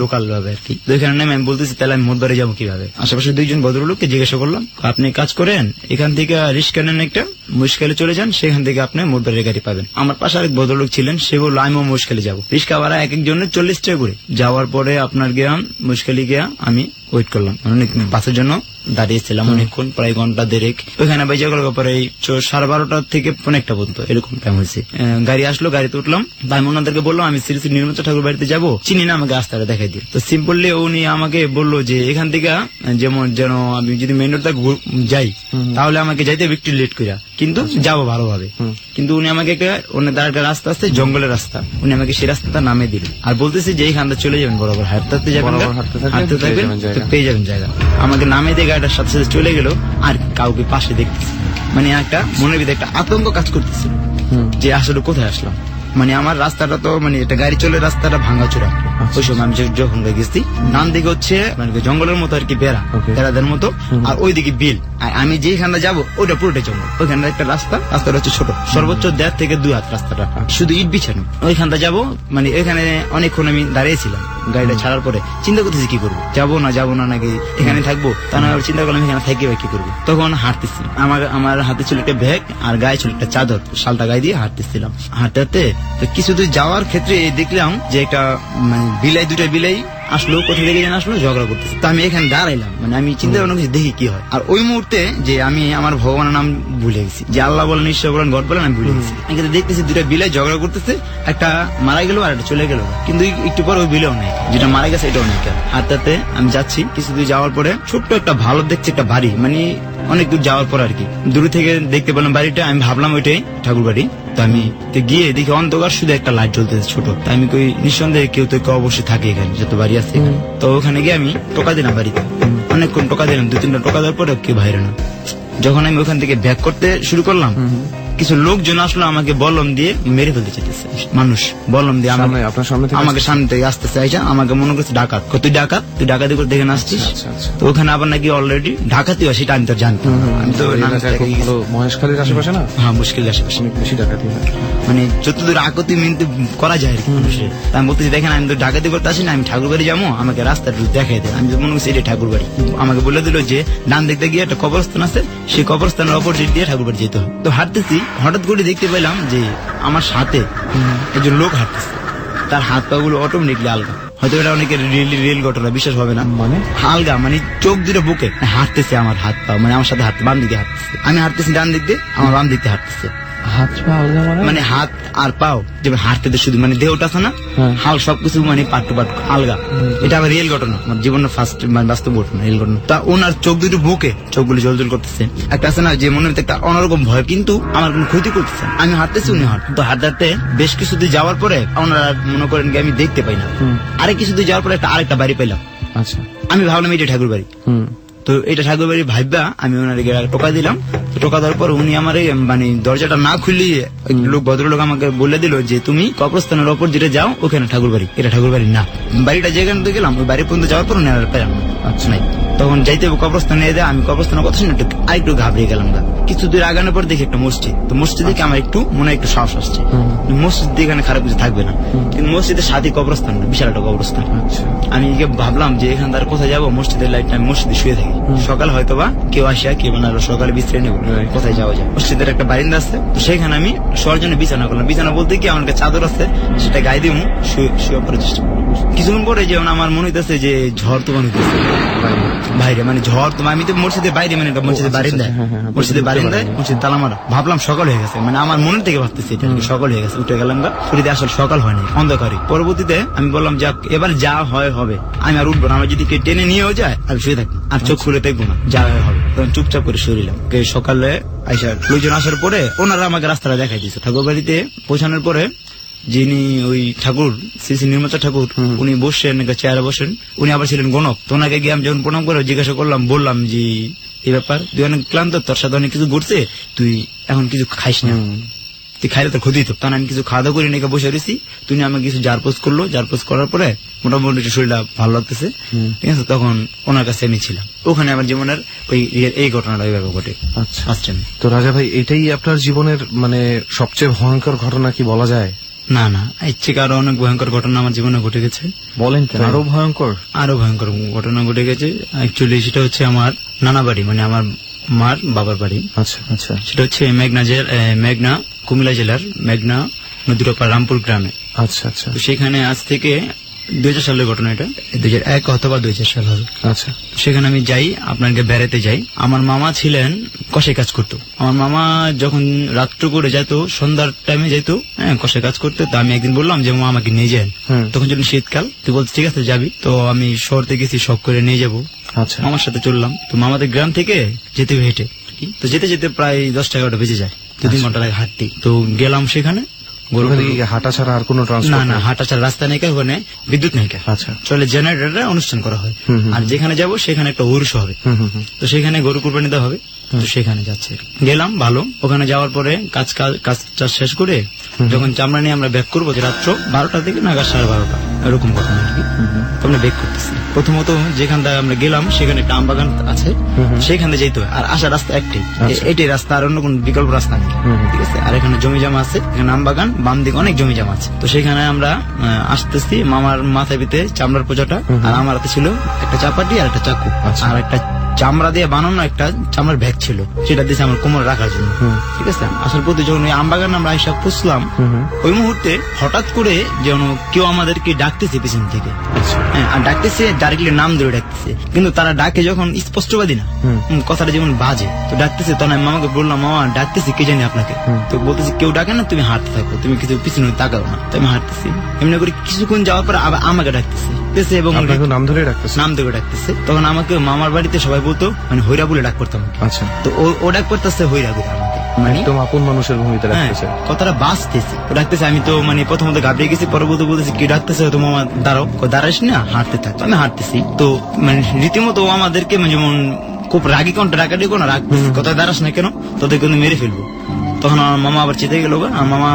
লোকাল ভাবে আর কি। তো এখানে নেমে আমি বলতেছি তাহলে আমি মোটবাড়ি যাবো কিভাবে। আশেপাশে 2জন ভদ্রলোককে জিজ্ঞাসা করলাম, আপনি কাজ করেন, এখান থেকে রিস্কা নেন একটা, মুশকালে চলে যান, সেখান থেকে আপনি মোটবাড়ির গাড়ি পাবেন। আমার পাশে আরেক ভদ্রলোক ছিলেন, সে বললো আমিও মুশকালে যাবো। রিস্কা ভাড়া এক একজনের 40 টাকা করে। যাওয়ার পরে আপনার গিয়া মুশকালি গিয়া আমি ওয়েট করলাম, অনেক বাসের জন্য দাঁড়িয়েছিলাম অনেকক্ষণ, প্রায় ঘন্টা দেড়েক। ওইখানে বেজে গেল পরে 12:30 থেকে 1টা পর্যন্ত এরকম টাইম হয়েছে। গাড়ি আসলো, গাড়িতে উঠলাম, আমি ওনাদেরকে বললাম আমি শ্রী শ্রী নির্মলচাঁদ ঠাকুর বাড়িতে যাবো, চিনি না, আমাকে রাস্তাটা দেখাই দিই। তো সিম্পলি উনি আমাকে বললো যে এখান থেকে যেন আমি যদি মেইন রোড যাই তাহলে আমাকে যাইতে একটু লেট করিয়া, কিন্তু যাবো ভালোভাবে। কিন্তু উনি আমাকে একটা একটা রাস্তা আছে, জঙ্গলের রাস্তা, উনি আমাকে সেই রাস্তাটা নামে দিল আর বলতেছে যে এইখানটা চলে যাবেন, বরাবর হাঁটতে যাবেন, হাঁটতে থাকবেন, পেয়ে যাবেন জায়গা। আমাকে নামে দিয়ে গাড়িটার সাথে সাথে চলে গেল, আর কাউকে পাশে দেখতেছি, মানে একটা মনের ভিতরে একটা আতঙ্ক কাজ করতেছিল যে আসলে কোথায় আসলাম। মানে আমার রাস্তাটা তো মানে একটা গাড়ি চলে রাস্তাটা ভাঙাচোরা। ওই সময় আমি যখন গেছি, ডান দিকে হচ্ছে মানে জঙ্গলের মতো আর কি, বেড়াদের মতো, আর ওইদিকে বিল। আর আমি যেখানে যাবো ওইটা পুরোটাই জঙ্গল। ওইখানে একটা রাস্তাটা হচ্ছে ছোট, সর্বোচ্চ 1.5 থেকে 2 হাত রাস্তাটা, শুধু ইট বিছানো। ওইখানটা যাবো, মানে ওইখানে অনেকক্ষণ আমি দাঁড়িয়েছিলাম। গাড়িটা ছাড়ার পরে চিন্তা করতেছি কি করবো, যাবো না নাকি এখানে থাকবো। তা না চিন্তা করলাম এখানে থাকি বা কি করবো। তখন হাঁটতেছি, আমার হাতে ছিল একটা ব্যাগ আর গায়ে ছিল একটা চাদর, শালটা গায়ে দিয়ে হাঁটতেছিলাম। হাঁটতে তো কিছু দূর যাওয়ার ক্ষেত্রে দেখলাম যে একটা মানে দুটা বিলাই আসলো, কোথা থেকে যেন আসলো, ঝগড়া করতেছে। তো আমি এখানে দাঁড়াইলাম, মানে আমি চিন্তা ভাবনা করছি দেখি কি হয়। আর ওই মুহূর্তে যে আমি আমার ভগবানের নাম ভুলে গেছি, যে আল্লাহ বলেন, ঈশ্বর বলেন, গড বলেন, আমি ভুলে গেছি। এখানে দেখতেছি দুটা বিলাই ঝগড়া করতেছে, একটা মারা গেল আর একটা চলে গেল, কিন্তু একটু পর ওই বিলেও নেই, যেটা মারা গেছে এটাও নেই। হাতে আমি যাচ্ছি, কিছু দূর যাওয়ার পরে ছোট্ট একটা ভালো দেখছি একটা বাড়ি, মানে অনেক দূর যাওয়ার পর আর কি দূর থেকে দেখতে পেলাম বাড়িটা। আমি ভাবলাম ওইটাই ঠাকুর বাড়ি। তো আমি গিয়ে দেখি অন্ধকার, শুধু একটা লাইট জ্বলতেছে ছোট। তো আমি কই নিঃসন্দেহে কেউ তো কেউ অবশ্যই থাকে এখানে, যত বাড়ি আছে এখানে। তো ওখানে গিয়ে আমি টোকা দিলাম বাড়িতে, অনেকক্ষণ টোকা দিলাম, 2-3টা টোকা দেওয়ার পরে কেউ বাইরে না। যখন আমি ওখান থেকে ব্যাক করতে শুরু করলাম, কিছু লোকজন আসলো, আমাকে বলম দিয়ে মেরে ফেলতে চাইতেছে। মানুষ বলম দিয়ে আপনার সামনে থেকে আমাকে সামনে থেকে আসতেছে, আইসা আমাকে মনে করছে ডাকাত। তুই ডাকাতি করতে এখানে আসছিস। তো ওখানে আবার নাকি অলরেডি ডাকাতি হয়, সেটা আমি তো জানতাম। আমি তো মহেশখালীর আশেপাশে না? হ্যাঁ, মুশকিল আশেপাশে অনেক বেশি ডাকাতি হয়, মানে যতদূর আকতি মিনতি করা যায় আর কি মানুষের। আমি বলতেছি দেখেন, আমি তো ডাকাতি করতে আসি না, আমি ঠাকুর বাড়ি যাবো, আমাকে রাস্তাটা দেখাই দেয়। আমি তো মনে করছি এটা ঠাকুর বাড়ি। আমাকে বলে দিল যে ডান দেখতে গিয়ে একটা কবরস্থান আছে, সেই কবরস্থানের অপোজিট দিয়ে ঠাকুর বাড়ি যেতে হয়। তো হাঁটতেছি, হঠাৎ করে দেখতে পেলাম যে আমার সাথে একজন লোক হাঁটতেছে, তার হাত পা গুলো অটোমেটিকলি আলগা। হয়তো এটা অনেকের রিয়েল ঘটনা, বিশ্বাস হবে না, মানে আলগা, মানে চোখ দুটো বুকে হাঁটতেছে আমার হাত পা, মানে আমার সাথে বাম দিকে হাঁটতেছে। আমি হাঁটতেছি ডান দিক দিয়ে, আমার বাম দিক দিয়ে হাঁটতেছে। হাত পা আলগা মানে হাত আর পাও যেমন হাঁটতে শুধু, মানে দেহটা আছে না, হাল সবকিছু মানে পাট টু পাট আলগা। এটা আমার রিয়েল ঘটনা, আমার জীবনের ফার্স্ট মানে বাস্তব ঘটনা, রিয়েল ঘটনা। তা ওনার চোখ দুটো বুকে, চোখগুলি জল জল করতেছে। একটা আছে না যে মনে হচ্ছে একটা অন্যরকম ভয়, কিন্তু আমার কোনো ক্ষতি করতেছে। আমি হাঁটতেছি, উনি হাঁট। তো হাঁটতে বেশ কিছু দূর যাওয়ার পরে ওনারা মনে করেন কি আমি দেখতে পাই না। আরেক কিছু দূর যাওয়ার পরে আরেকটা বাড়ি পেলাম। আচ্ছা, আমি ভাবলাম এটা ঠাকুর বাড়ি। তো এটা ঠাকুর বাড়ি ভাববা আমি ওনারে টোকা দিলাম। টোকা দেওয়ার পর উনি আমার মানে দরজাটা না খুলিয়ে ভদ্রলোক আমাকে বলে দিল যে তুমি কবরস্থানের ওপর যেটা যাও, ওখানে ঠাকুর বাড়ি, এটা ঠাকুর বাড়ি না। বাড়িটা যেখানে তো গেলাম, ওই বাড়ি পর্যন্ত যাওয়ার পর উনি আর পেলাম না। আচ্ছা, নাই। তখন যাইতে হবে কবরস্থানে, আমি কবরস্থানের কথা শুনে আরেকটু ঘাবড়িয়ে গেলাম। কিছু দূর আগানোর পর দেখি একটা মসজিদ। তো মসজিদ দেখে আমার একটু মনে একটু সাহস আসছে, মসজিদ এখানে খারাপ কিছু থাকবে না, কিন্তু মসজিদের সাথে কবরস্থান না, বিশাল একটা কবরস্থান। আমি ভাবলাম যে এখান তার কোথায় যাবো, মসজিদের লাইটটা, আমি মসজিদে শুয়ে থাকি, সকাল হয়তো বা কেউ আসিয়া কেউ বানালো, সকালে বিশ্রে নেবো, কোথায় যাওয়া যায়। মসজিদের একটা বারিন্দা আছে, তো সেখানে আমি শোয়ার জন্য বিছানা করলাম। বিছানা বলতে কি আমার কাছে চাদর আছে, সেটা গায়ে দিব, শুয়ে পড়ার চেষ্টা করবো। কিছুক্ষণ পরে যেমন আমার মনে হইতেছে যে ঝড় তুফান হইতেছে বাইরে, মানে ঝড় তোমার, আমি তো মসজিদের বাইরে, মানে মসজিদের বারিন্দায়, মসজিদের বারিন্দায় মসজিদ তালা মারা। ভাবলাম সকাল হয়ে গেছে, মানে আমার মনের থেকে ভাবতেছি এটা সকাল হয়ে গেছে। উঠে গেলাম, ছুটিতে আসলে সকাল হয়নি, অন্ধকারই। পরবর্তীতে আমি বললাম যাক এবার যা হয় হবে, আমি আর উঠবো না, আমার যদি টেনে নিয়েও যায় আমি শুয়ে থাকি, আর চোখ খুলে দেখবো না, যা হয় হবে। তখন চুপচাপ করে শুইলাম। সকালে আইসা লোকজন আসার পরে ওনারা আমাকে রাস্তাটা দেখাই দিয়েছে। ঠাকুর বাড়িতে পৌঁছানোর পরে যিনি ওই ঠাকুর, শ্রী শ্রী নির্মতা ঠাকুর, উনি বসছেন চেয়ারে বসেন, উনি আবার ছিলেন গণক। তো ওনাকে গিয়ে আমি যখন প্রণাম করে জিজ্ঞাসা করলাম, বললাম যে এই ব্যাপার, তুই অনেক ক্লান্ত, তোর সাথে অনেক কিছু ঘটছে, তুই এখন কিছু খাইস না, তুই খাইলে তোর ক্ষতি হতো। তখন আমি কিছু খাওয়া দাওয়া করি নাকি বসে রয়েছি, তুমি আমাকে কিছু জারপোজ করলো, জারপোজ করার পরে মোটামুটি শরীরটা ভালো লাগতেছে, ঠিক আছে। তখন ওনার কাছে আমি ছিলাম, ওখানে আমার জীবনের ওই এই ঘটনাটা ওইভাবে ঘটে। আচ্ছা, তো রাজা ভাই, এটাই আপনার জীবনের মানে সবচেয়ে ভয়ঙ্কর ঘটনা কি বলা যায়? না না, ইচ্ছে আরো অনেক ভয়ঙ্কর ঘটনা আমার জীবনে ঘটে গেছে। বলেন কেন? আরো ভয়ঙ্কর ঘটনা ঘটে গেছে। অ্যাকচুয়ালি সেটা হচ্ছে আমার নানা বাড়ি, মানে আমার মার বাবার বাড়ি। আচ্ছা আচ্ছা, সেটা হচ্ছে মেঘনা কুমিল্লা জেলার মেঘনা নদীর ওপার রামপুর গ্রামে। আচ্ছা আচ্ছা, তো সেখানে আজ থেকে 2000 সালের ঘটনা, এটা 2001 অথবা 2000 সাল হবে। আচ্ছা, সেখানে আমি যাই, আপনাকে বেড়াতে যাই। আমার মামা ছিলেন কষাই কাজ করতো। আমার মামা যখন রাত্র করে যেত, সন্ধ্যার টাইমে যেত, হ্যাঁ, কষাই কাজ করতে। তো আমি একদিন বললাম যে মামা আমাকে নিয়ে যান। তখন যখন শীতকাল, তুই বলছিস ঠিক আছে যাবি। তো আমি শহরে গেছি, শখ করে নিয়ে যাবো। আচ্ছা, মামার সাথে চললাম। তো মামাদের গ্রাম থেকে যেতে হেঁটে, তো যেতে যেতে প্রায় 10-11টা বেজে যায়, 2-3 ঘন্টা লাগে হাঁটতে। তো গেলাম সেখানে, হাঁটা ছাড়া আর কোনো না হাঁটা ছাড়া রাস্তা নেই, ওখানে বিদ্যুৎ নেই। আচ্ছা, চলে জেনারেটরে অনুষ্ঠান করা হয়। আর যেখানে যাব সেখানে একটা উরুষ হবে, তো সেখানে গরু কুরবানি দেওয়া হবে। তো সেখানে যাচ্ছে, গেলাম ভালো। ওখানে যাওয়ার পরে কাজ শেষ করে যখন চামড়া নিয়ে আমরা ব্যাক করবো, রাত্র 12টা থেকে নাগাদ 12:30 এরকম কথা আর কি, আমরা ব্যাক করতেছি। প্রথমত যেখান থেকে আমরা গেলাম সেখানে একটা আম বাগান আছে, সেখানে যেতে হয়। আর আসার রাস্তা একটাই, এটাই রাস্তা, আর অন্য কোন বিকল্প রাস্তা নেই, ঠিক আছে। আর এখানে জমি জমা আছে, এখানে আম বাগান, বাম দিকে অনেক জমি জমা আছে। তো সেখানে আমরা আসতেছি, মামার মাথায় পিতে চামড়ার পোজাটা, আর আমার হাতে ছিল একটা চাপাটি আর একটা চাকু আর একটা চামড়া দিয়ে বানানো একটা চামড়ার ব্যাগ ছিল, সেটা দিয়েছে আমার কোমরে রাখার জন্য। ঠিক আছে, আসার পথে যখন ওই আমবাগান আমরা আইসা পুষলাম, ওই মুহূর্তে হঠাৎ করে যেন কেউ আমাদেরকে ডাকতেছে পিছন থেকে। হ্যাঁ, আর ডাকতেছে ডাইরেক্টলি নাম ধরে ডাকতেছে, কিন্তু তারা ডাকে যখন স্পষ্টবাদী না, কথাটা যেমন বাজে, তো ডাকতেছে। তখন আমি মামাকে বললাম, মামা ডাকতেছি কে জানি আপনাকে। তো বলতেছি কেউ ডাকে না, তুমি হাঁটতে থাকো, তুমি কিছু পিছনে তাকাও না। তো আমি হাঁটতেছি, এমনি করে কিছুক্ষণ যাওয়ার পর আবার আমাকে ডাকতেছে এবং আপনাকে নাম ধরে ডাকতেছে? নাম ধরে ডাকতেছে। তখন আমাকে মামার বাড়িতে সবাই বলতো মানে হইরা বলে ডাক করতাম। আচ্ছা, তো ও ডাক করতেছে হইরা বলে আমাকে, মানে একদম আপন মানুষের ভূমিতে হ্যাঁ, রাখতেছে। কথাটা বাঁচতেছে, ও ডাকতেছে। আমি তো মানে প্রথমত ঘাবড়ে গেছি, পরবর্তী বলতেছি কি ডাকতেছে, তো মামা দাঁড়াও। দাঁড়াইস না, হাঁটতে থাক। তো আমি হাঁটতেছি, তো মানে রীতিমতো ও আমাদেরকে মানে যেমন খুব রাগি কোনটা রাগাটি কোনো রাগ, কোথায় দাঁড়াস না কেন, তোদের কিন্তু মেরে ফেলবো। তখন আমার মামা আবার চেতে গেল। আমার মামা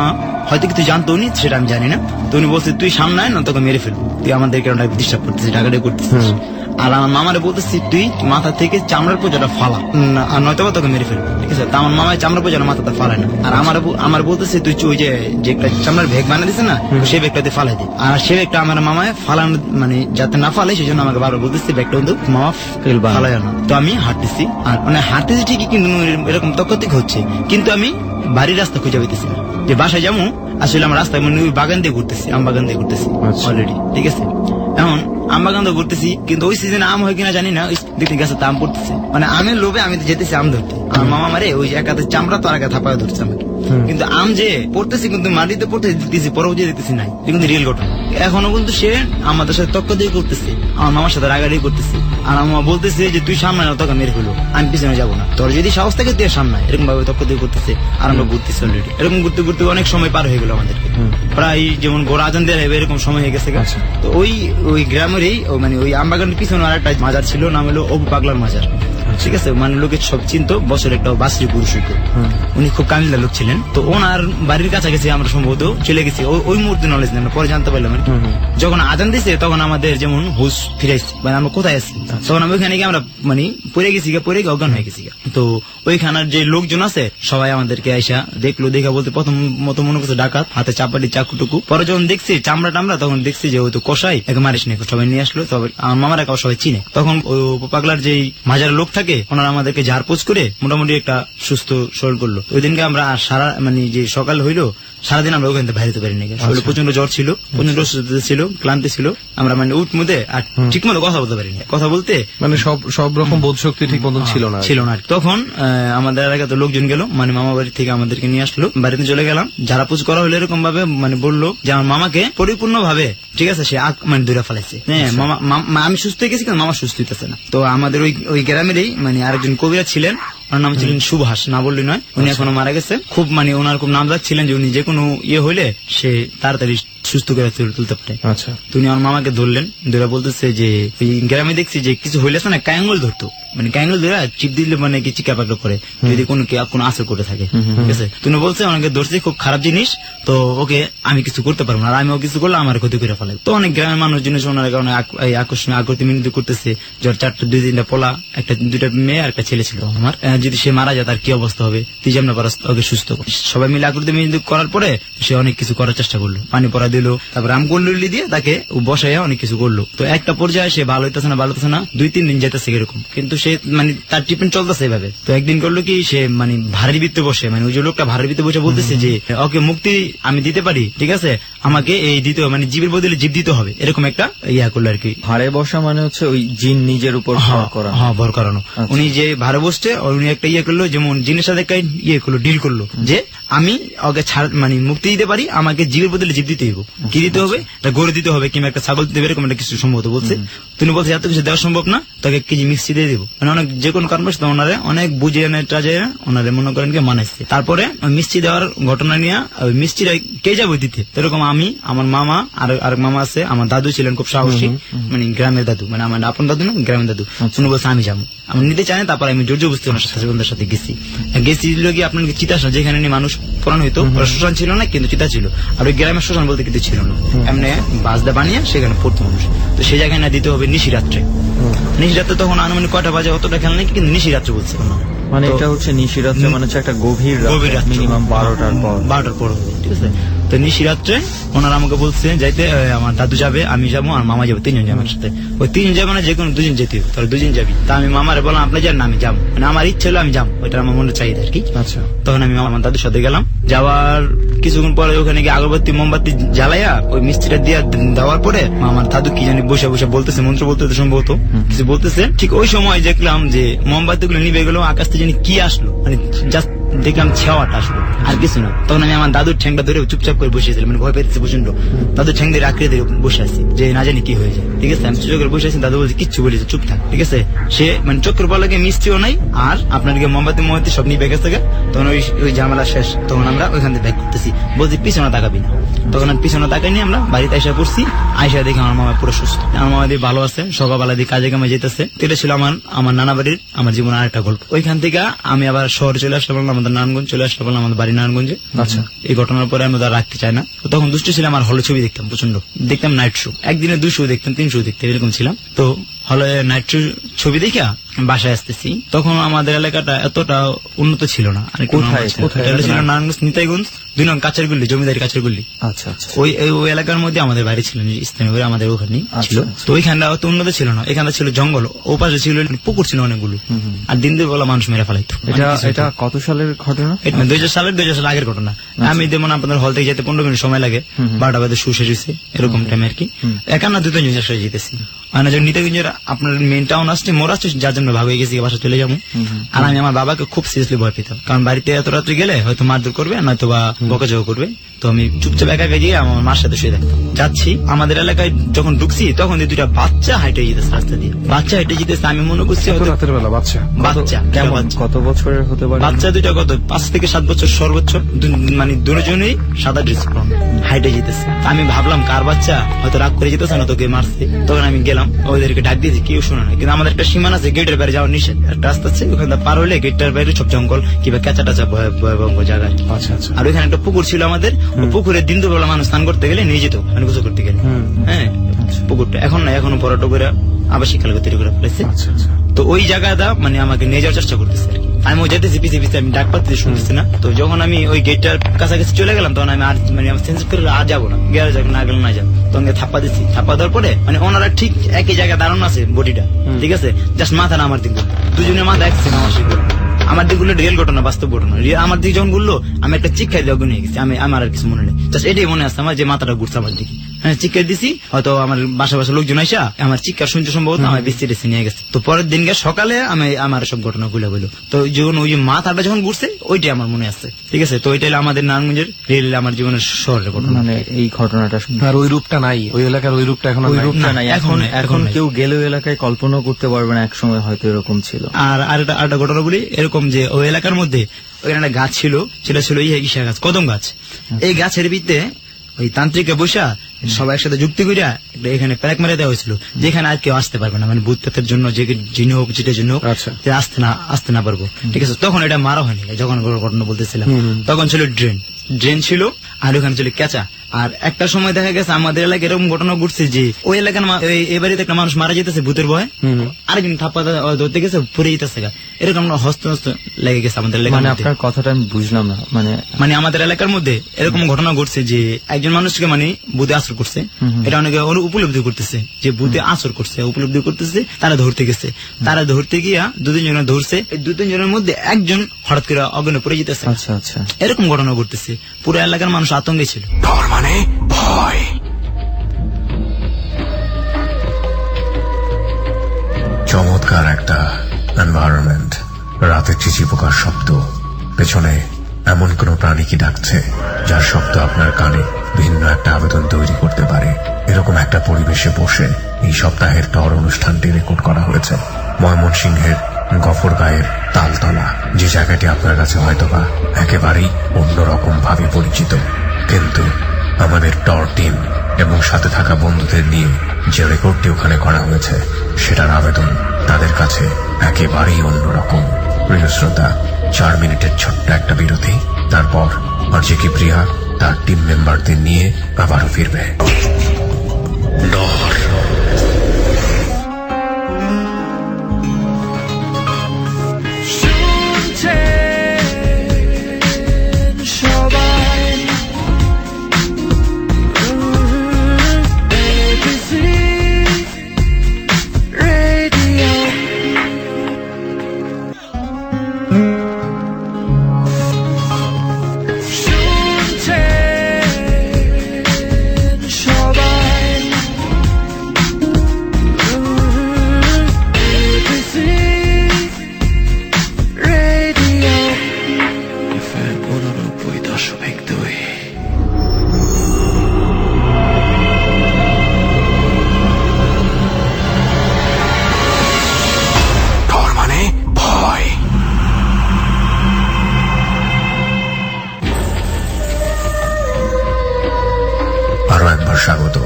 হয়তো কিছু জানতো উনি, সেটা আমি জানি না। তো উনি বলছে তুই সামনে আয় না, তোকে মেরে ফেলবো, তুই আমাদের কেন ডিস্টার্ব করতেছিস, ডাকাডাকি করতেছিস। আর আমার মামারে বলতেছি তুই মাথা থেকে চামড়ার পোজাটা ফালা, আর নয়তো বা তোকে মেরে ফেলবো। ঠিক আছে, তা আমার মামায় চামড়ার পোজাটা মাথাটা ফালায় না, আর আমার বলতেছে তুই ওই যে একটা চামড়ার ভেগ বানিয়ে দিছে না, সেই ব্যাগটাতে ফালাই দে। আর সে ব্যাগটা আমার মামায় ফালানো মানে যাতে না ফালে, সেই জন্য আমাকে বারবার বলতেছে ব্যাগটা কিন্তু মামা ফালাই না। তো আমি হাঁটতেছি, আর মানে হাঁটতেছি ঠিকই, কিন্তু এরকম তকতিক হচ্ছে, কিন্তু আমি বাড়ির রাস্তা খুঁজে পাইতেছি না, যে বাসায় যাবো। আসলে আমার রাস্তায় মানে ওই বাগান দিয়ে ঘুরতেছি, আম বাগান দিয়ে ঘুরতেছি অলরেডি। ঠিক আছে, এখন আম বাগান দিয়ে ঘুরতেছি, কিন্তু ওই সিজনে আম হয় কিনা জানি না, দেখতে গাছে আম পড়তেছে, মানে আমের লোভে আমি যেতেছি আম ধরতে। আমার মামা মারে ওই এক হাতে চামড়া, তো আর এক হাতে থাপায় ধরছে আমাকে। কিন্তু আম যে পড়তেছি, কিন্তু মাটিতে পড়তে দিতেছি, পরবর্তী দিতেছি নাই, কিন্তু রিয়েল ঘটনা। এখনো কিন্তু সে আমাদের সাথে তক্ক দিয়ে করতেছে, আমার মামার সাথে রাগাড়ি করতেছে। আর আমার বলতেছে যে তুই সামনে না, তোকে মেরে ফেলো, আমি পিছনে যাবো না, তোর যদি সাহস থাকে তুই সামনে, এরকম ভাবে তক্ক দিয়ে করতেছে। আর আমরা ঘুরতেছি অলরেডি, এরকম ঘুরতে ঘুরতে অনেক সময় পার হয়ে গেল আমাদেরকে, প্রায় যেমন গোড়া আজান দেওয়া হবে এরকম সময় হয়ে গেছে। তো ওই গ্রামেরই মানে ওই আমবাগানের পিছনে আর একটা মাজার ছিল, নাম হলো অবু পাগলার মাজার। ঠিক আছে, মানে লোকের সব চিন্তা, বছর একটা বাসরি পুরুষ হইতো, উনি খুব কামিলা লোক ছিলেন। তো ওনার বাড়ির কাছাকাছি আমরা সম্ভবত চলে গেছি, ওই মুহূর্তে নলেজ নেই, পরে জানতে পারলাম। যখন আজান দিছে তখন আমাদের যেমন হুশ ফিরাইছে, মানে আমরা কোথায় আছি, তখন আমি ওইখানে গিয়ে আমরা মানে পড়ে গেছি, পড়ে গিয়ে অজ্ঞান হয়ে গেছি। তো ওইখানের যে লোকজন আছে সবাই আমাদেরকে আইসা দেখলো, দেখা বলতে প্রথম মতো মনে করছে ডাকাত, হাতে চাপাটি চাকুটুকু। পরে যখন দেখছি চামড়া টামড়া, তখন দেখছি যে ওই তো কষাই, এক মারিস নেই, সবাই নিয়ে আসলো। তবে আমার মামারা কাউ সবাই চিনে। তখন ওই পাগলার যেই মাজার লোক থাকে, ওনারা আমাদেরকে ঝাড়পোছ করে মোটামুটি একটা সুস্থ শরীর করলো। ওই দিনকে আমরা সারা মানে যে সকাল হইলো, সারাদিন আমরা ওখান থেকে বাইরে পারিনি, শরীরে প্রচন্ড জ্বর ছিল, প্রচন্ড অসুস্থ ছিল, ক্লান্তি ছিল। আমরা মানে উঠ মধ্যে আর ঠিক মতো কথা বলতে পারিনি, কথা বলতে মানে সব রকম বোধ শক্তি ঠিক মতন ছিল না। তখন আমাদের এলাকাতে লোকজন গেল, মানে মামা বাড়ি থেকে আমাদেরকে নিয়ে আসলো, বাড়িতে চলে গেলাম। যারা পুজ করা হলো এরকম ভাবে মানে বললো যে আমার মামাকে পরিপূর্ণ ভাবে, ঠিক আছে, সে মানে দূরে ফেলাইছে। হ্যাঁ, মামা আমি সুস্থ হয়ে গেছি, কিন্তু মামা সুস্থ হইতেছে না। তো আমাদের ওই গ্রামেরই মানে আরেকজন কবিরা ছিলেন, ওনার নাম ছিলেন সুভাষ, না বললি নয়, উনি এখনো মারা গেছে। খুব মানে ওনার খুব নামদার ছিলেন যে উনি যে কোনো ইয়ে হইলে সে তাড়াতাড়ি সুস্থ করে তুলতে পারে। আচ্ছা, তো উনি আমার মামাকে ধরলেন, ধরে বলতেছে যে ওই গ্রামে দেখছি যে কিছু হইলে না কায়ঙ্গল ধরতো, মানে কায়ঙ্গল ধরে চিপ দিলে মানে কি চিকা পাকড় করে, যদি কোনো আসর করে থাকে। ঠিক আছে, তুমি বলছে অনেকে ধরছে, খুব খারাপ জিনিস, তো ওকে আমি কিছু করতে পারবো না, আর আমিও কিছু করলে আমার ক্ষতি করে ফেলে। তো অনেক গ্রামের মানুষ জিনিস ওনার কারণে আকর্ষণ আকর্তি মিনতি করতেছে, যার 4-2-3টা পোলা, 2টা মেয়ে আর একটা ছেলে ছিল আমার। যদি সে মারা যায় তার কি অবস্থা হবে, তুই যেমন ওকে সুস্থ কর। সবাই মিলে আকর্তি মিনতি করার পরে সে অনেক কিছু করার চেষ্টা করলো, পানি পড়া দিল, তারপরে আম গোল্লি দিয়ে তাকে বসাইয়া অনেক কিছু করলো। তো একটা পর্যায়ে সে ভালো হইতেছে না 2-3 দিন যেতেছে এরকম, কিন্তু সে মানে তার ট্রিটমেন্ট চলতেছে এইভাবে। তো একদিন করলো কি, সে মানে ভারী ভিত্তে বসে, মানে ওই যে লোকটা ভারী ভিত্তে বসে বলতেছে যে ওকে মুক্তি আমি দিতে পারি, ঠিক আছে, আমাকে এই দিতে মানে জীবের বদলে জীব দিতে হবে, এরকম একটা ইয়া করলো আর কি। ভারে বসা মানে হচ্ছে ওই জিন নিজের উপর ভর করা। হ্যাঁ, ভর করানো। উনি যে ভারে বসছে, উনি একটা ইয়ে করলো, যেমন জিনের সাথে একটা ইয়ে করলো, ডিল করলো যে আমি ওকে মানে মুক্তি দিতে পারি, আমাকে জীবের বদলে জীব দিতে হবে। কি দিতে হবে, গরু দিতে হবে কিংবা একটা ছাগল দিতে হবে, এরকম একটা কিছু সম্ভবত বলছে। তুমি বলছে এত কিছু দেওয়া সম্ভব না, তাকে 1 কেজি মিষ্টি দিয়ে দেবো, মানে অনেক যে কোনো কারণ বসে ওনারে অনেক বুঝিয়ে ওনারে মনে করেন কে মানাইছে। তারপরে মিষ্টি দেওয়ার ঘটনা নিয়ে ওই মিষ্টিটা কে যাবো দিতে, এরকম আমি, আমার মামা, আর মামা আছে, আমার দাদু ছিলেন খুব সাহসী, মানে গ্রামের দাদু, মানে আমার আপন দাদু না, গ্রামের দাদু। উনি বলছে আমি যাবো, আমি নিতে চাই না। তারপর আমি জোর জবরদস্তি ওনার সাথে গেছি গিয়ে আপনার চিতাশ্রম, যেখানে মানুষ পড়ানো হইতো, শ্মশান ছিল না কিন্তু চিতা ছিল, আর ওই গ্রামের শ্মশান বলতে কিছু ছিল না, এমনি বাসদা বানিয়ে সেখানে পড়তো মানুষ। তো সেই জায়গায় না দিতে হবে নিশিরাত্রে। তখন আনুমানিক কয়টা বাজে অতটা খেয়াল নেই, কিন্তু নিশিরাত্রে বলছে, মানে এটা হচ্ছে নিশিরাত্রে, মানে হচ্ছে একটা গভীর রাত, মিনিমাম 12টার পর। ঠিক আছে, তো নিশিরাত্রে ওনারা আমাকে বলছে যাইতে আমার দাদু যাবে, আমি যাবো, আর মামা যাবো, 3 জন যাবে আমার সাথে। ওই 3 জন যাবে না, যে কোনো 2 জন যেতে হবে, তাহলে 2 জন যাবি। তা আমি মামারে বললাম আপনি যান না, আমি যাবো, মানে আমার ইচ্ছে হলো আমি যাবো, ওইটা আমার মনে চাহিদা আর কি। আচ্ছা তখন আমি আমার দাদুর সাথে গেলাম। যাওয়ার কিছুক্ষণ পরে ওখানে গিয়ে আগরবাতি মোমবাতি জ্বালাইয়া ওই মিষ্টিটা দিয়ে দেওয়ার পরে আমার দাদু কি জানি বসে বসে বলতেছে, মন্ত্র বলতেছে সম্ভবত, কিছু বলতেছে। ঠিক ওই সময় দেখলাম যে মোমবাতি গুলো নিভে গেল, আকাশ থেকে জানি কি আসলো, মানে জাস্ট দেখলাম ছেওয়াটা আসলো, আর কিছু না। তখন আমি আমার দাদুর ঠ্যাংটা ধরে চুপচাপ করে বসেছিলাম, মানে ভয় পেয়েছে প্রচন্ড। দাদুর ঠ্যাং ধরে আঁকড়ে ধরে বসে আছি, যে না জানি কি হয়ে যায়। ঠিক আছে, আমি চুপ করে বসে আছি, দাদু বলছে কিচ্ছু বলেছে, চুপ থাক। ঠিক আছে, সে মানে চোখের পলকে মিষ্টিও নাই, আর আপনাদেরকে মোমবাতি সব নিয়ে বেঁকে থাকে। তখন ওই ঝামেলা শেষ। তখন আমরা ওইখান থেকে ব্যাক করতেছি, বলছি পিছনে তাকাবি না। তখন আমি পিছনে তাকাই নিয়ে আমরা বাড়িতে এসে পড়ছি। আইসা দেখি আমার মামা পুরো সুস্থ, আমার মামা দিয়ে ভালো আছে, সকালবেলা দিয়ে কাজে কামে যেতেছে। এটা ছিল আমার নানা বাড়ির আমার জীবনে আরেকটা গল্প। ওইখান থেকে আমি আবার শহরে চলে আসতে পারলাম, আমাদের নারায়ণগঞ্জ চলে আসতে পারলাম, আমাদের বাড়ি নারায়ণগঞ্জে। আচ্ছা এই ঘটনার পরে আমি ওদের রাখতে চাই না। তো তখন দুষ্ট ছিলাম, আর হলে ছবি দেখতাম প্রচন্ড, দেখতাম নাইট শো, একদিনে 2 শো দেখতাম, 3 শো দেখতাম, এরকম ছিলাম। তো হলে নাইট শো ছবি দেখা বাসায় আসতেছি, তখন আমাদের এলাকাটা এতটা উন্নত ছিল না। আর একটু কোথায় normal ছিল। কোথায়? এটা ছিল নারায়ণগঞ্জ নিতাইগঞ্জ 2 নং কাছের গুল্লি, জমিদারি কাছের গুল্লি। আচ্ছা আচ্ছা ওই এলাকার মধ্যে আমাদের বাড়ি ছিল, স্থানীয় করে আমাদের ওখানে ছিল। আচ্ছা। তো ওইখানটা অত উন্নত ছিল না, এখানে ছিল জঙ্গল, ও পাশে ছিল পুকুর ছিল অনেকগুলো, আর দিন দুপুর বেলা মানুষ মেরে ফেলাইতো। এটা কত সালের ঘটনা? 2000 সালের আগের ঘটনা। আমি যেমন আপনাদের হল থেকে যেতে 15 মিনিট সময় লাগে, 12টা বাজে শু শেষ হয়েছে, এরকম টাইম আর কি। একান্ন 2 জন একসাথে যেতেছি, মানে যখন নিতাইগঞ্জের আপনার মেন টাউন আসছে, মোড় আসছে, যার জন্য ভাগ হয়ে গেছি, বাসা চলে যাবো। আর আমি আমার বাবাকে খুব সিরিয়াসলি ভয় পেতাম, কারণ বাড়িতে এত রাত্রে গেলে হয়তো মারধর করবে, নয়তো বা বকাঝকা করবে। তো আমি চুপচাপ একা একা গিয়ে আমার মার সাথে শুয়ে থাকতাম। যাচ্ছি আমাদের এলাকায় যখন ঢুকছি, তখন 2টা বাচ্চা হাইটে যেতেছে রাস্তা দিয়ে, বাচ্চা হেঁটে যেতেছে। আমি মনে করছি এত হয়তো রাতের বেলা বাচ্চা? বাচ্চা কেমন, বাচ্চা। কত বছরের হতে পারে? বাচ্চা 2টা কত 5 থেকে 7 বছর সর্বোচ্চ, মানে দুজনেই সাদা ড্রেস পরানো, হাইটে যেতেছে। আমি ভাবলাম কার বাচ্চা, হয়তো রাগ করে যেতেছে না, তোকে মারছে। তখন আমি গেলাম, ওদেরকে ডাক দিয়েছি, কেউ শোনা না। কিন্তু আমাদের একটা সীমানা আছে, গেটের বাইরে যাওয়ার নিষেধ, একটা রাস্তা আছে, ওখানে পার হলে গেটটার বাইরে সব জঙ্গল কিংবা কেঁচা টাচা ভয়াবহ জায়গা আর কি। আচ্ছা আচ্ছা আর ওইখানে একটা পুকুর ছিল আমাদের, ওই পুকুরে দিন দুবেলা মানুষ স্নান করতে গেলে নিয়ে যেত, মানে গোসল করতে গেলে। হ্যাঁ, পুকুরটা এখন না, এখনো বড় করে আবাসিক এলাকা তৈরি করে ফেলেছে। আচ্ছা আচ্ছা তো ওই জায়গাটা মানে আমাকে নিয়ে যাওয়ার চেষ্টা করতেছে আর কি। আমি ওই যেতেছি পিছিয়ে পিছিয়ে, আমি ডাক পাচ্ছি, শুনতেছি না। তো যখন আমি ওই গেটটার কাছাকাছি চলে গেলাম, তখন আমি আর মানে সেন্স করে আর যাবো না, গেলে যাক না গেলে না যাবো। তখন থাপ্পা দিচ্ছি, থাপ্পা দেওয়ার পরে মানে ওনারা ঠিক একই জায়গায় দাঁড়ানো আছে, বডিটা ঠিক আছে, জাস্ট মাথা না আমার দিক, দুজনের মাথা একসেন আমার দিকে। আমার দিকগুলো রিয়েল ঘটনা, বাস্তব ঘটনা। আমার দিকে যখন ঘুরলো, আমি একটা চিক্ষাই দিয়ে অগ্নি হয়ে গেছি। আমার আর কিছু মনে নেই, জাস্ট এটাই মনে আছে আমার, যে মাথাটা ঘুরছে আমার দিকে। হ্যাঁ, চিৎকার দিছি, হয়তো আমার বাসা লোকজন আইসা আমার চিৎকার শুনতে সম্ভবত আমার বিস্তারিত নিয়ে গেছে। তো পরের দিনকে সকালে আমি আমার সব ঘটনা খুলে বললো। তো যখন ওই যে মাথাটা যখন ঘুরছে, ওইটাই আমার মনে আছে। ঠিক আছে, তো ওইটাই আমাদের নারায়ণগঞ্জের রিয়েল আমার জীবনের শহরের ঘটনা। মানে এই ঘটনাটা আর ওই রূপটা নাই, ওই এলাকার ওই রূপটা এখন আর ওই নাই? রূপটা নাই এখন। এখন নাই। কেউ গেলেও এলাকায় কল্পনা করতে পারবে না একসময় হয়তো এরকম ছিল। আর আরেকটা ঘটনা বলি, এরকম যে ওই এলাকার মধ্যে ওইখানে একটা গাছ ছিল, সেটা ছিল ইসা গাছ, কদম গাছ। এই গাছের ভিতরে ওই তান্ত্রিকে বসা সবাই একসাথে যুক্তি করিয়া এখানে প্যাক মেরে দেওয়া হয়েছিল, যেখানে আর কেউ আসতে পারবে না, মানে ভূত পেতের জন্য, যে যিনি হোক যেটার জন্য হোক, আচ্ছা। যে আসতে না পারবো। ঠিক আছে, তখন এটা মারা হয়নি, যখন ঘটনা বলতেছিলাম তখন ছিল ড্রেন ছিল, আর ওখানে ছিল কেঁচা। আর একটা সময় দেখা গেছে আমাদের এলাকায় এরকম ঘটনা ঘটছে যে ওই এলাকার এই বাড়িতে একটা মানুষ মারা যেতেছে ভূতের ভয়ে, আরেকজন থাপ্পা ধরতে গেছে, পড়ে যেতেছে, এরকম হস্ত লেগে গেছে আমাদের এলাকার মানে মধ্যে। আপনার কথাটা আমি বুঝলাম না। মানে আমাদের এলাকার মধ্যে এরকম ঘটনা ঘটছে যে একজন মানুষকে মানে ভূতে আসর করছে, এটা অনেকে উপলব্ধি করতেছে যে ভূতে আসর করছে, উপলব্ধি করতেছে, তারা ধরতে গেছে। তারা ধরতে গিয়া 2-3 জনে ধরছে, এই 2-3 জনের মধ্যে একজন হঠাৎ করে অজ্ঞানে পড়ে যেতেছে। আচ্ছা আচ্ছা, এরকম ঘটনা ঘটতেছে, পুরো এলাকার মানুষ আতঙ্কে ছিল। ডর মানে ভয়। চমৎকার একটা এনভায়রনমেন্ট, রাতে চিচি পোকার শব্দ, পেছনে এমন কোন প্রাণী কি ডাকছে যার শব্দ আপনার কানে ভিন্ন একটা আবেদন তৈরি করতে পারে। এরকম একটা পরিবেশে বসে এই সপ্তাহের টর অনুষ্ঠানটি রেকর্ড করা হয়েছে ময়মনসিংহের গফরগাঁয়ের তালতলা, যে জায়গাটি আপনার কাছে হয়তোবা একেবারেই অন্যরকম ভাবে পরিচিত। কিন্তু আমাদের টর টিম এবং সাথে থাকা বন্ধুদের নিয়ে যে রেকর্ডটি ওখানে করা হয়েছে, সেটার আবেদন তাদের কাছে একেবারেই অন্যরকম। প্রিয় শ্রোতা, 4 মিনিটের ছোট্ট একটা বিরতি, তারপর আরজে কিবরিয়া তার টিম মেম্বারদের নিয়ে আবারও ফিরবে। ডর। আবার স্বাগত।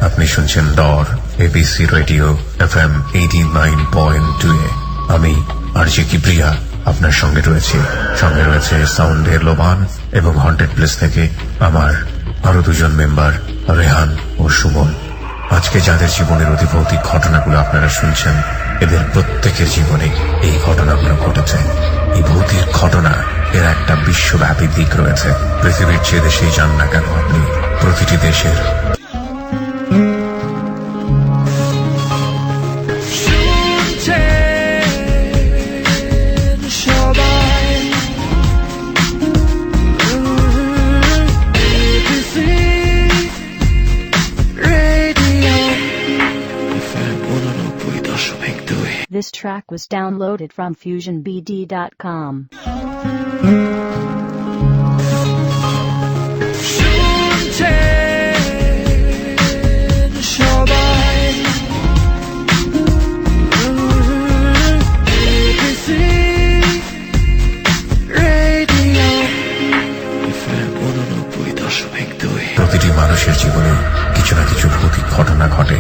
আপনি শুনছেন ডর এবিসি রেডিও FM 89.2 এ। আমি আরজে কিবরিয়া আপনার সঙ্গে রয়েছে সাউন্ডের লোবান এবং হন্টেড প্লেস থেকে আমার আরো দুজন মেম্বার রেহান ও সুমন। আজকে যাদের জীবনের অতি ভৌতিক ঘটনাগুলো আপনারা শুনছেন, এদের প্রত্যেকের জীবনে এই ঘটনাগুলো ঘটেছে। এই ভৌতিক ঘটনা এর একটা বিশ্বব্যাপী দিক রয়েছে। পৃথিবীর যে দেশেই যান না কেন আপনি, প্রতিটি দেশের This track was downloaded from FusionBD.com. প্রতিটি মানুষের জীবনে কিছু না কিছু ভৌতিক ঘটনা ঘটে,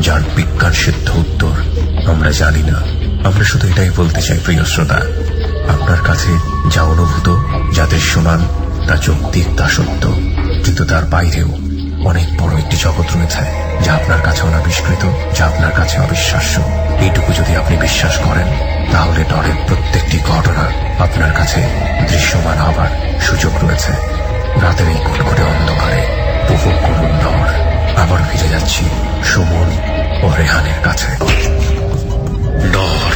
যার বিজ্ঞান সিদ্ধ উত্তর আমরা জানি না। আমরা শুধু এটাই বলতে চাই, প্রিয় শ্রোতা, আপনার কাছে যা অনুভূত, যা দৃশ্যমান, তা যৌক্তিক, তা সত্য, কিন্তু তার বাইরেও অনেক বড় একটি জগৎ রয়েছে যা আপনার কাছে অনাবিষ্কৃত, যা আপনার কাছে অবিশ্বাস্য। এইটুকু যদি আপনি বিশ্বাস করেন, তাহলে ডরের প্রত্যেকটি ঘটনা আপনার কাছে দৃশ্যমান হবার সুযোগ রয়েছে। রাতের এই কুটকুটে অন্ধকারে উপভোগ করুন ডর। আবার ফিরে যাচ্ছি সুমন ও রেহানের কাছে। ডর।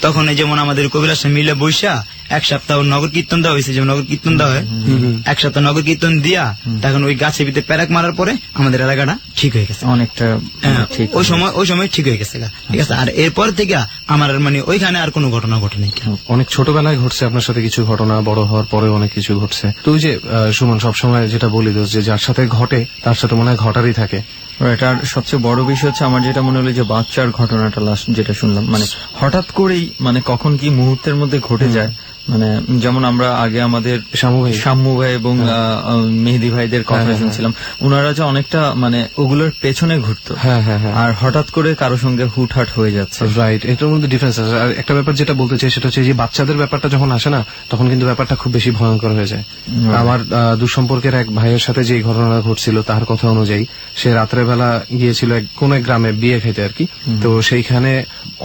তখন এই যেমন আমাদের কবিরাজ মিলে বৈশা এক সপ্তাহ নগর কীর্তন দেওয়া হয়েছে, যেমন নগর কীর্তন দেওয়া হয়, এক সপ্তাহ নগর কীর্তন দিয়া তখন ওই গাছের ভিতরে প্যারাক মারার পরে আমাদের এলাকাটা ঠিক হয়ে গেছে অনেকটা ঠিক ওই সময় ঠিক হয়ে গেছে ঠিক আছে। আর এরপর থেকে আমার মানে ওইখানে আর কোনো ঘটনা ঘটেনি। অনেক ছোটবেলায় ঘটছে আপনার সাথে কিছু ঘটনা, বড় হওয়ার পরে অনেক কিছু ঘটছে। তো ওই যে সুমন সবসময় যেটা বলি দোষ, যে যার সাথে ঘটে তার সাথে মনে হয় ঘটারই থাকে। এটার সবচেয়ে বড় বিষয় হচ্ছে আমার যেটা মনে হলো যে বাচ্চার ঘটনাটা লাস্ট যেটা শুনলাম, মানে হঠাৎ করেই মানে কখন কি মুহূর্তের মধ্যে ঘটে যায়। মানে যেমন আমরা আগে আমাদের শাম্মু ভাই এবং মেহেদি ভাইদের কথা শুনছিলাম, ওনারা যে অনেকটা মানে ওগুলোর পেছনে ঘুরতো, আর হঠাৎ করে কারো সঙ্গে হুটহাট হয়ে যাচ্ছে। রাইট, এটার মধ্যে ডিফারেন্স আছে। আর একটা ব্যাপার যেটা বলতে চাই সেটা হচ্ছে যে বাচ্চাদের ব্যাপারটা যখন আসে না, তখন কিন্তু ব্যাপারটা খুব বেশি ভয়ঙ্কর হয়ে যায়। আমার দুঃসম্পর্কের এক ভাইয়ের সাথে যে ঘটনা ঘটছিল তার কথা অনুযায়ী, সে রাত্রে বেলা গিয়েছিল কোন এক গ্রামে বিয়ে খেতে আর কি। তো সেইখানে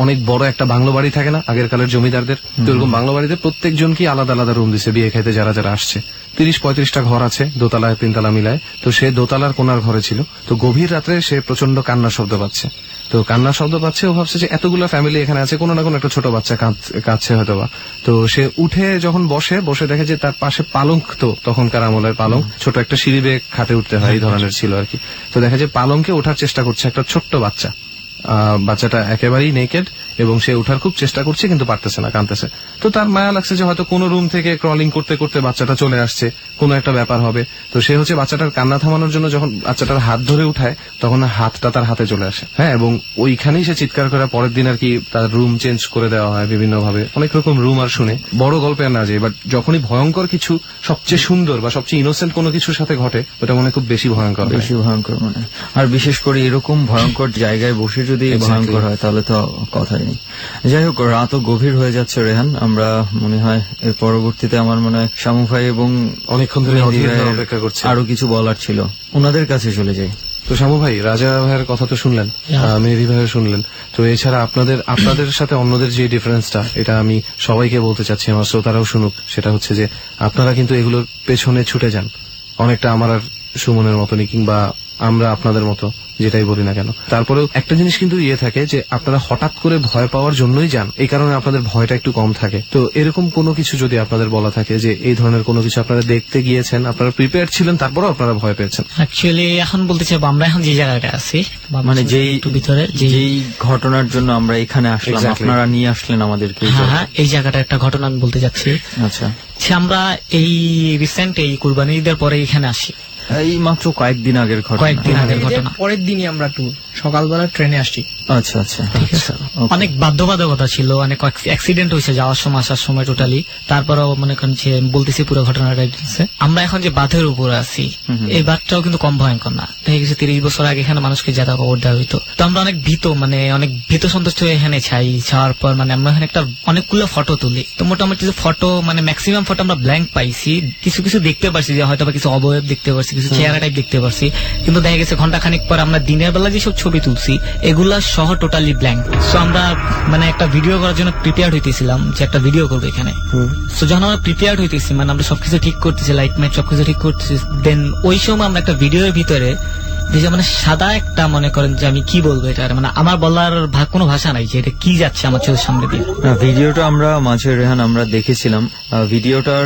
অনেক বড় একটা বাংলো বাড়ি থাকে না আগের কালের জমিদারদের, তো এরকম বাংলো বাড়িতে প্রত্যেকজনকে আলাদা আলাদা রুম দিছে বিয়ে খেতে যারা যারা আসছে। 30-35টা ঘর আছে, দোতলায় 3 তলা মিলায়। তো সে দোতলার কোনার ঘরে ছিল। তো গভীর রাত্রে সে প্রচন্ড কান্নার শব্দ পাচ্ছে। তো কান্নার শব্দ পাচ্ছে, ও ভাবছে যে এতগুলো ফ্যামিলি এখানে আছে, কোনো না কোনো একটা ছোট বাচ্চা কাঁদছে হয়তো বা। তো সে উঠে যখন বসে দেখে যে তার পাশে পালঙ্ক, তো তখনকার আমলের পালঙ্ক, ছোট একটা সিঁড়ি বেয়ে খাটে উঠতে হয় এই ধরনের ছিল আর কি। তো দেখা যায় পালঙ্কে ওঠার চেষ্টা করছে একটা ছোট্ট বাচ্চা। বাচ্চাটা একেবারেই নেকেড এবং সে ওঠার খুব চেষ্টা করছে কিন্তু পারতেছে না, কাঁদতেছে। তো তার মায়া লাগছে যে হয়তো কোনো রুম থেকে ক্রলিং করতে করতে বাচ্চাটা চলে আসছে, কোনো একটা ব্যাপার হবে। তো সে হচ্ছে বাচ্চাটার কান্না থামানোর জন্য যখন বাচ্চাটার হাত ধরে উঠায়, তখন হাতটা তার হাতে চলে আসে। হ্যাঁ, এবং ওইখানেই সে চিৎকার করে পরের দিন আর কি তার রুম চেঞ্জ করে দেওয়া হয় বিভিন্ন ভাবে, অনেক রকম রুম আর শুনে। বড় গল্পে না যায়, বাট যখনই ভয়ঙ্কর কিছু সবচেয়ে সুন্দর বা সবচেয়ে ইনোসেন্ট কোনো কিছুর সাথে ঘটে, ওটা মনে খুব বেশি ভয়ঙ্কর মানে। আর বিশেষ করে এরকম ভয়ঙ্কর জায়গায় বসে যদি ভয়ঙ্কর হয় তাহলে তো কথাই নেই। যাই হোক, রাতও গভীর হয়ে যাচ্ছে রেহান। আমরা মনে হয় এর পরবর্তীতে আমার মনে হয় শামু ভাই এবং অনেকক্ষণ ধরে অপেক্ষা করছে, আরো কিছু বলার ছিল, ওনাদের কাছে চলে যাই। তো শামু ভাই, রাজা ভাইয়ের কথা তো শুনলেন, মেহেদি ভাইয়ের শুনলেন। তো এছাড়া আপনাদের সাথে অন্যদের যে ডিফারেন্সটা, এটা আমি সবাইকে বলতে চাচ্ছি, আমার শ্রোতারাও শুনুক। সেটা হচ্ছে যে আপনারা কিন্তু এগুলোর পেছনে ছুটে যান, অনেকটা আমার আর সুমনের মতনই, কিংবা আমরা আপনাদের মতো, যেটাই বলি না কেন। তারপরেও একটা জিনিস কিন্তু থাকে যে আপনারা হঠাৎ করে ভয় পাওয়ার জন্যই যান, এই কারণে আপনাদের ভয়টা একটু কম থাকে। তো এরকম কোনো কিছু যদি আপনাদের বলা থাকে যে এই ধরনের কোনো কিছু আপনারা দেখতে গিয়েছেন, আপনারা প্রিপেয়ার ছিলেন, তারপরেও আপনারা ভয় পেয়েছেন। অ্যাকচুয়ালি এখন বলতে চাই আমরা এখন যে জায়গাটা আছি, মানে যেই ভিতরে যেই ঘটনার জন্য আমরা এখানে আসলাম, আপনারা নিয়ে আসলেন আমাদেরকে। হ্যাঁ, এই জায়গাটা একটা ঘটনা আমি বলতে যাচ্ছি। আচ্ছা, আমরা এই রিসেন্ট এই কুরবানি ঈদের পরে এখানে আসি। এই মাত্র কয়েকদিন আগের ঘটনা। পরের দিনই আমরা ট্যুর, সকালবেলা ট্রেনে আসছি। আচ্ছা আচ্ছা ঠিক আছে। অনেক বাধ্যবাধকতা ছিল, অনেক অ্যাক্সিডেন্ট হয়েছে যাওয়ার সময় আসার সময় টোটালি। তারপরেও মনে করেন যে বলতেছি পুরো ঘটনাটা দিচ্ছে। আমরা এখন যে বাঁধের উপরে আছি, এই বাঁধটাও কিন্তু কম ভয়ঙ্কর না। দেখা গেছে 30 বছর আগে এখানে মানুষকে যাতা খবর দেওয়া হইতো। তো আমরা অনেক ভীত সন্তুষ্ট হয়ে এখানে ছাওয়ার পর মানে আমরা এখানে একটা অনেকগুলো ফটো তুলি। তো মোটামুটি যে ফটো মানে ম্যাক্সিমাম ফটো আমরা ব্ল্যাঙ্ক পাইছি। কিছু কিছু দেখতে পারছি যে হয়তো বা কিছু অবয়ব দেখতে পারছি, কিছু চেহারা টাইপ দেখতে পারছি, কিন্তু দেখা গেছে ঘন্টা খানিক পর আমরা দিনের বেলা যেসব ছবি তুলছি এগুলা সহ টোটালি ব্ল্যাঙ্ক। সো আমরা মানে একটা ভিডিও করার জন্য প্রিপেয়ার হইতেছিলাম যে একটা ভিডিও করবো এখানে। সো যখন আমরা প্রিপেয়ার হইতেছি মানে আমরা সবকিছু ঠিক করতেছি, লাইট মাইট সবকিছু ঠিক করতেছি, দেন ওই সময় আমরা একটা ভিডিওর ভিতরে যে মানে সাদা একটা মনে করেন যে আমি কি বলবো এটা মানে আমার বলার কোনো ভাষা নাই যে এটা কি যাচ্ছে আমার চোখের সামনে দিয়ে। ভিডিওটা আমরা মাঝে রেহান আমরা দেখেছিলাম। ভিডিওটার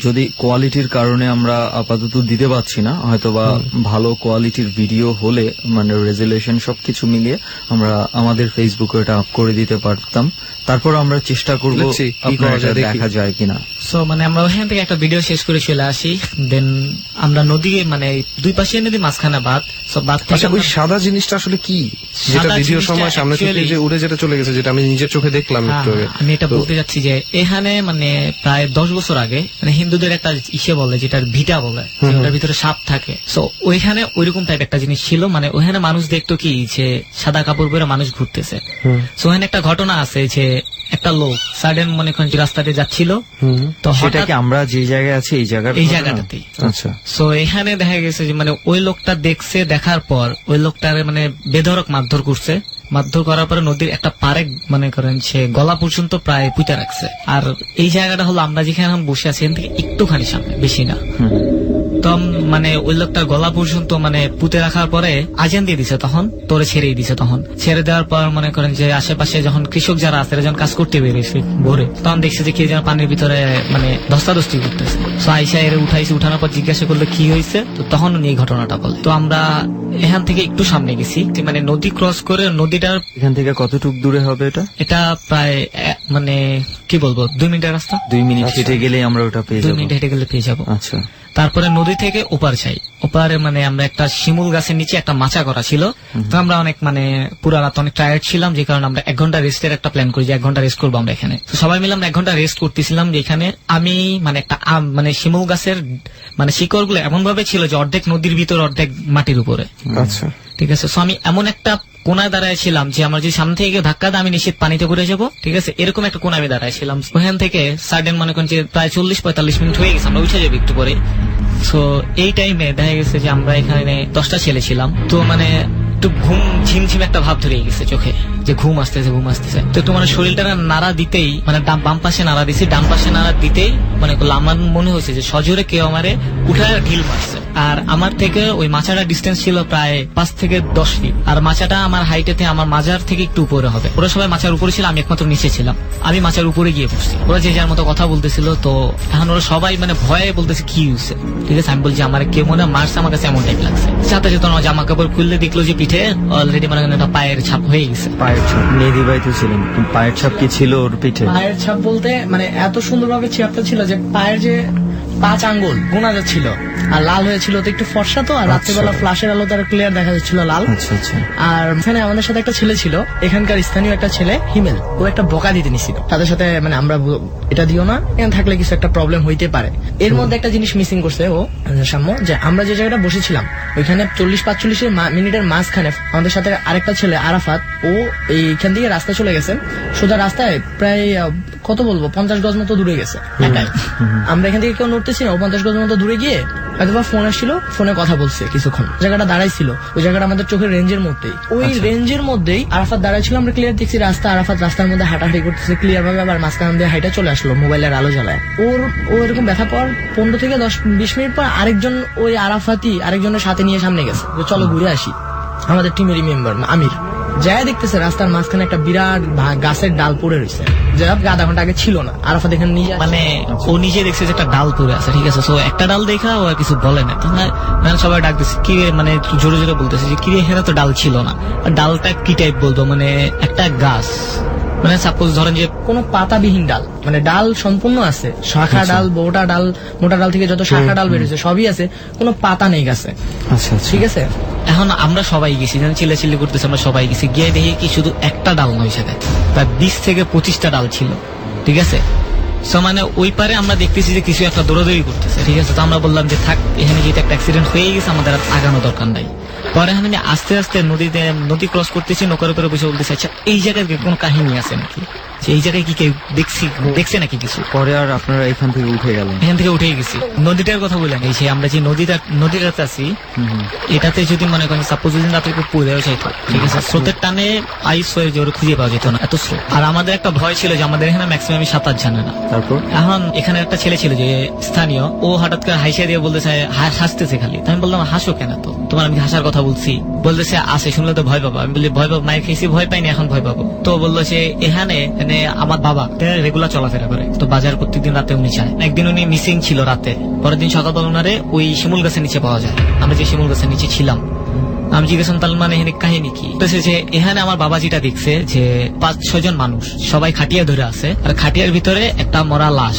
যদি কোয়ালিটির কারণে আমরা আপাতত দিতে পারছি না, হয়তো বা ভালো কোয়ালিটির ভিডিও হলে মানে রেজুলেশন সবকিছু মিলিয়ে আমরা আমাদের ফেসবুকে এটা আপ করে দিতে পারতাম। তারপর আমরা চেষ্টা করবো দেখা যায় কিনা। সো মানে আমরা ওখান থেকে একটা ভিডিও শেষ করে চলে আসি। দেন আমরা নদী মানে দুই পাশে নদী মাঝখানে বাঁধ। সো বাঁধ থেকে ওই সাদা জিনিসটা আসলে কি, যেটা ভিডিও সময় সামনে থেকে যে উড়ে যেটা চলে গেছে, যেটা আমি নিজের চোখে দেখলাম একটু আগে। আমি এটা বলতে যাচ্ছি যে এখানে মানে প্রায় 10 বছর আগে মানে হিন্দুদের একটা ইসে বলে যেটার ভিটা বলে, ওটার ভিতরে সাপ থাকে। সো ওইখানে ওইরকম টাইপ একটা জিনিস ছিল, মানে ওইখানে মানুষ দেখতো কি যে সাদা কাপড় পরে মানুষ ঘুরতেছে। সো ওখানে একটা ঘটনা আছে যে একটা লোক সাডেন মনে করেন যে রাস্তাতে যাচ্ছিল, তো সেটা কি আমরা যে জায়গায় আছি এই জায়গাটাতেই। আচ্ছা। সো এখানে দেখা গেছে যে মানে ওই লোকটা দেখছে, দেখার পর ওই লোকটার মানে বেধড়ক মারধর করছে। মারধর করার পরে নদীর একটা পারে মনে করেন সে গলা পর্যন্ত প্রায় পুঁতে রাখছে। আর এই জায়গাটা হলো আমরা যেখানে বসে আছি এখান থেকে একটুখানি সামনে, বেশি না। তো মানে ওই লোকটার গলা পর্যন্ত মানে পুঁতে রাখার পরে আজান দিয়ে দিছে, তখন তোরে ছেড়েই দিছে। তখন ছেড়ে দেওয়ার পর মনে করেন যে আশেপাশে যখন কৃষক যারা আছে যখন কাজ করতে বেরিয়েছে ভোরে, তখন দেখছে যে কে যেন পানির ভিতরে মানে ধস্তাধস্তি করতেছে। তো আইসা এর উঠাইছে, উঠানোর পর জিজ্ঞাসা করলো কি হয়েছে, তো তখন উনি এই ঘটনাটা বলে। তো আমরা এখান থেকে একটু সামনে গেছি, মানে নদী ক্রস করে নদীটার এখান থেকে কতটুকু দূরে হবে এটা? এটা প্রায় মানে কি বলবো 2 মিনিটের রাস্তা। 2 মিনিট হেঁটে গেলে আমরা ওটা পেয়ে যাবো। 2 মিনিট হেঁটে গেলে পেয়ে যাবো। আচ্ছা। তারপরে নদী থেকে ওপার যাই। ওপারে মানে আমরা একটা শিমুল গাছের নিচে একটা মাচা করা ছিল। তো আমরা অনেক মানে পুরা রাত অনেক টায়ার্ড ছিলাম, যে কারণে আমরা 1 ঘন্টা রেস্টের একটা প্ল্যান করি যে 1 ঘন্টা রেস্ট করবো আমরা এখানে। তো সবাই মিলে আমরা 1 ঘন্টা রেস্ট করতেছিলাম, যেখানে আমি মানে একটা মানে শিমুল গাছের মানে শিকড় গুলো এমন ভাবে ছিল যে অর্ধেক নদীর ভিতর অর্ধেক মাটির উপরে। আচ্ছা, ঠিক আছে। সো আমি এমন একটা কোনায় দাঁড়াইছিলাম যে আমার যদি সামনে থেকে কেউ ধাক্কা দেয় আমি নিশ্চিত পানিতে পড়ে যাবো। ঠিক আছে, এরকম একটা কোনায় আমি দাঁড়াইছিলাম। ওখান থেকে সাডেন মনে করেন যে প্রায় 40-45 মিনিট হয়ে গেছে, আমরা উঠে যাবো একটু পরে। সো এই টাইমে দেখা গেছে যে আমরা এখানে 10টা ছেলে ছিলাম। তো মানে একটু ঘুম ঝিমঝিম একটা ভাব ধরে গেছে চোখে, যে ঘুম আসতেছে। তো একটু মানে শরীরটা নাড়া দিতেই মানে বাম পাশে নাড়া দিছি, ডান পাশে নাড়া দিতেই মানে আমার মনে হয়েছে যে সজোরে কেউ আমারে উঠায় ঢিল মারছে। আর আমার থেকে ওই মাচাটা ডিস্টেন্স ছিল প্রায় 5 থেকে 10 ফিট। আর মাচাটা আমার হাইটেতে আমার মাজার থেকে একটু উপরে হবে। ওরা সবাই মাচার উপরে ছিল, আমি একমাত্র নিচে ছিলাম। আমি মাচার উপরে গিয়ে বসছি, ওরা যে যার মতো কথা বলতেছিল। তো এখন ওরা সবাই মানে ভয়ে বলতেছে কি হয়েছে। ঠিক আছে, আমি বলছি আমার কেউ মনে মারছে, আমার কাছে এমন টাইপ লাগছে। সাথে সাথে আমার জামা কাপড় খুললে দেখলো যে পিঠে অলরেডি মানে একটা পায়ের ছাপ হয়ে গেছে। পায়ের ছাপ মেহেদি ভাই তো ছিলেন, পায়ের ছাপ কি ছিল ওর পিঠে? পায়ের ছাপ বলতে মানে এত সুন্দরভাবে ছাপটা ছিল যে পায়ের যে 5 আঙ্গুল গোনা যাচ্ছিল, আর লাল হয়েছিল তো একটু ফর্সা তো, আর রাত্রেবেলা ফ্ল্যাশের আলো তার ক্লিয়ার দেখা যাচ্ছিল লাল। আর এখানে আমাদের সাথে একটা ছেলে ছিল, এখানকার স্থানীয় একটা ছেলে হিমেল, ও একটা বকা দিতে নিছিল তাদের সাথে। মানে আমরা এটা দিও না, এখানে থাকলে কিছু একটা প্রবলেম হইতে পারে। এর মধ্যে একটা জিনিস মিসিং করছে ও সাম্য, যে আমরা যে জায়গাটা বসেছিলাম ওইখানে 40-45 মিনিটের মাঝখানে আমাদের সাথে আরেকটা ছেলে আরাফাত, ও এইখান থেকে রাস্তা চলে গেছে সোজা রাস্তায়, প্রায় কত বলবো 50 গজ মতো দূরে গেছে একাই। আমরা এখান থেকে কেউ নড়তেছি না, ও 50 গজ মতো দূরে গিয়ে হয়তো ফোন আসছিল, ফোনে কথা বলছে কিছুক্ষণ। জায়গাটা দাঁড়াইছিল ওই জায়গাটা আমাদের চোখের রেঞ্জের মধ্যেই, ওই রেঞ্জের মধ্যেই আরাফাত দাঁড়াইছিল। আমরা ক্লিয়ার দেখছি রাস্তা, আরাফাত রাস্তার মধ্যে হাঁটাহাঁটি করতেছে ক্লিয়ার ভাবে, আবার মাঝখান দিয়ে হাইটা চলে আসলো মোবাইলের আলো জ্বালায়। ও এরকম ব্যথা পর 15 থেকে 10-20 মিনিট পর আরেকজন ওই আরাফাতি আরেকজনের সাথে নিয়ে সামনে গেছে, চলো ঘুরে আসি। আমাদের টিমেরই মেম্বার আমির যায় দেখতেছে রাস্তার মাঝখানে একটা বিরাট গাছের ডাল পড়ে রয়েছে, যেটা 1/2 ঘন্টা আগে ছিল না। আরাফাত এখানে নিজে মানে ও নিজে দেখছে যে একটা ডাল পড়ে আছে। ঠিক আছে, তো একটা ডাল দেখা ও আর কিছু বলে না। তখন সবাই ডাকতেছে কি মানে জোরে জোরে বলতেছে যে কি এখানে তো ডাল ছিল না। আর ডালটা কি টাইপ বলবো, মানে একটা গাছ, মানে সাপোজ ধরেন যে কোনো পাতাবিহীন ডাল, মানে ডাল সম্পূর্ণ আছে, শাখা ডাল, মোটা ডাল থেকে যত শাখা ডাল বেরোছে সবই আছে, কোনো পাতা নেই গাছে। আচ্ছা, ঠিক আছে। এখন আমরা সবাই গেছি, যেন চিল্লাচিল্লি করতেছি, আমরা সবাই গেছি, গিয়ে দেখি কি শুধু একটা ডাল নয় সেখানে প্রায় 20 থেকে 25টা ডাল ছিল, ঠিক আছে। সো মানে ওই পারে আমরা দেখতেছি যে কিছু একটা দৌড়াদৌড়ি করতেছে, ঠিক আছে। তো আমরা বললাম যে থাক, এখানে যেহেতু একটা অ্যাক্সিডেন্ট হয়ে গেছে, আমাদের আর আগানো দরকার নাই। পরে এখানে আমি আস্তে আস্তে নদী ক্রস করতেছি, নৌকার উপরে বসে বলতেছি, আচ্ছা এই জায়গায় কি কোনো কাহিনী আছে নাকি, যে এই জায়গায় কি কেউ দেখছে নাকি কিছু। পরে আর আপনারা এখান থেকে উঠে গেলেন? এখান থেকে উঠে গেছি। নদীটার কথা বললেন, এই যে আমরা যে নদীটাতে আছি, এটাতে যদি মনে করেন সাপোজ যদি রাত্রে কেউ পড়ে যাইতো, ঠিক আছে, স্রোতের টানে আইস হয়ে যে ওরা খুঁজে পাওয়া যেত না, এত স্রোত। আর আমাদের একটা ভয় ছিল যে আমাদের এখানে ম্যাক্সিমাম সাঁতার জানে না। তারপর এখন এখানে একটা ছেলে ছিল যে স্থানীয়, ও হঠাৎ করে হাসিয়া দিয়ে বলতেছে, হাসতেছে খালি। আমি বললাম হাসো কেন, তো তোমার আমি হাসার কথা বলছি। বলতেছে আসে, শুনলে তো ভয় পাবো। আমি বলি ভয় পাবো, মায়ের খেয়েছি, ভয় পাইনি, এখন ভয় পাবো। তো বললো যে এখানে আমার বাবা রেগুলার চলাফেরা করে, তো বাজার প্রত্যেকদিন রাতে উনি যায়। একদিন উনি মিসিং ছিল রাতে, পরের দিন সকালবেলা উনারে ওই শিমুল গাছের নিচে পাওয়া যায়। আমরা যে শিমুল গাছের নিচে ছিলাম, আমি জিজ্ঞাসা তাহলে মানে এখানে কাহিনী কি। যে এখানে আমার বাবা যেটা দেখছে যে 5-6 জন মানুষ সবাই খাটিয়া ধরে আছে, আর খাটিয়ার ভিতরে একটা মরা লাশ,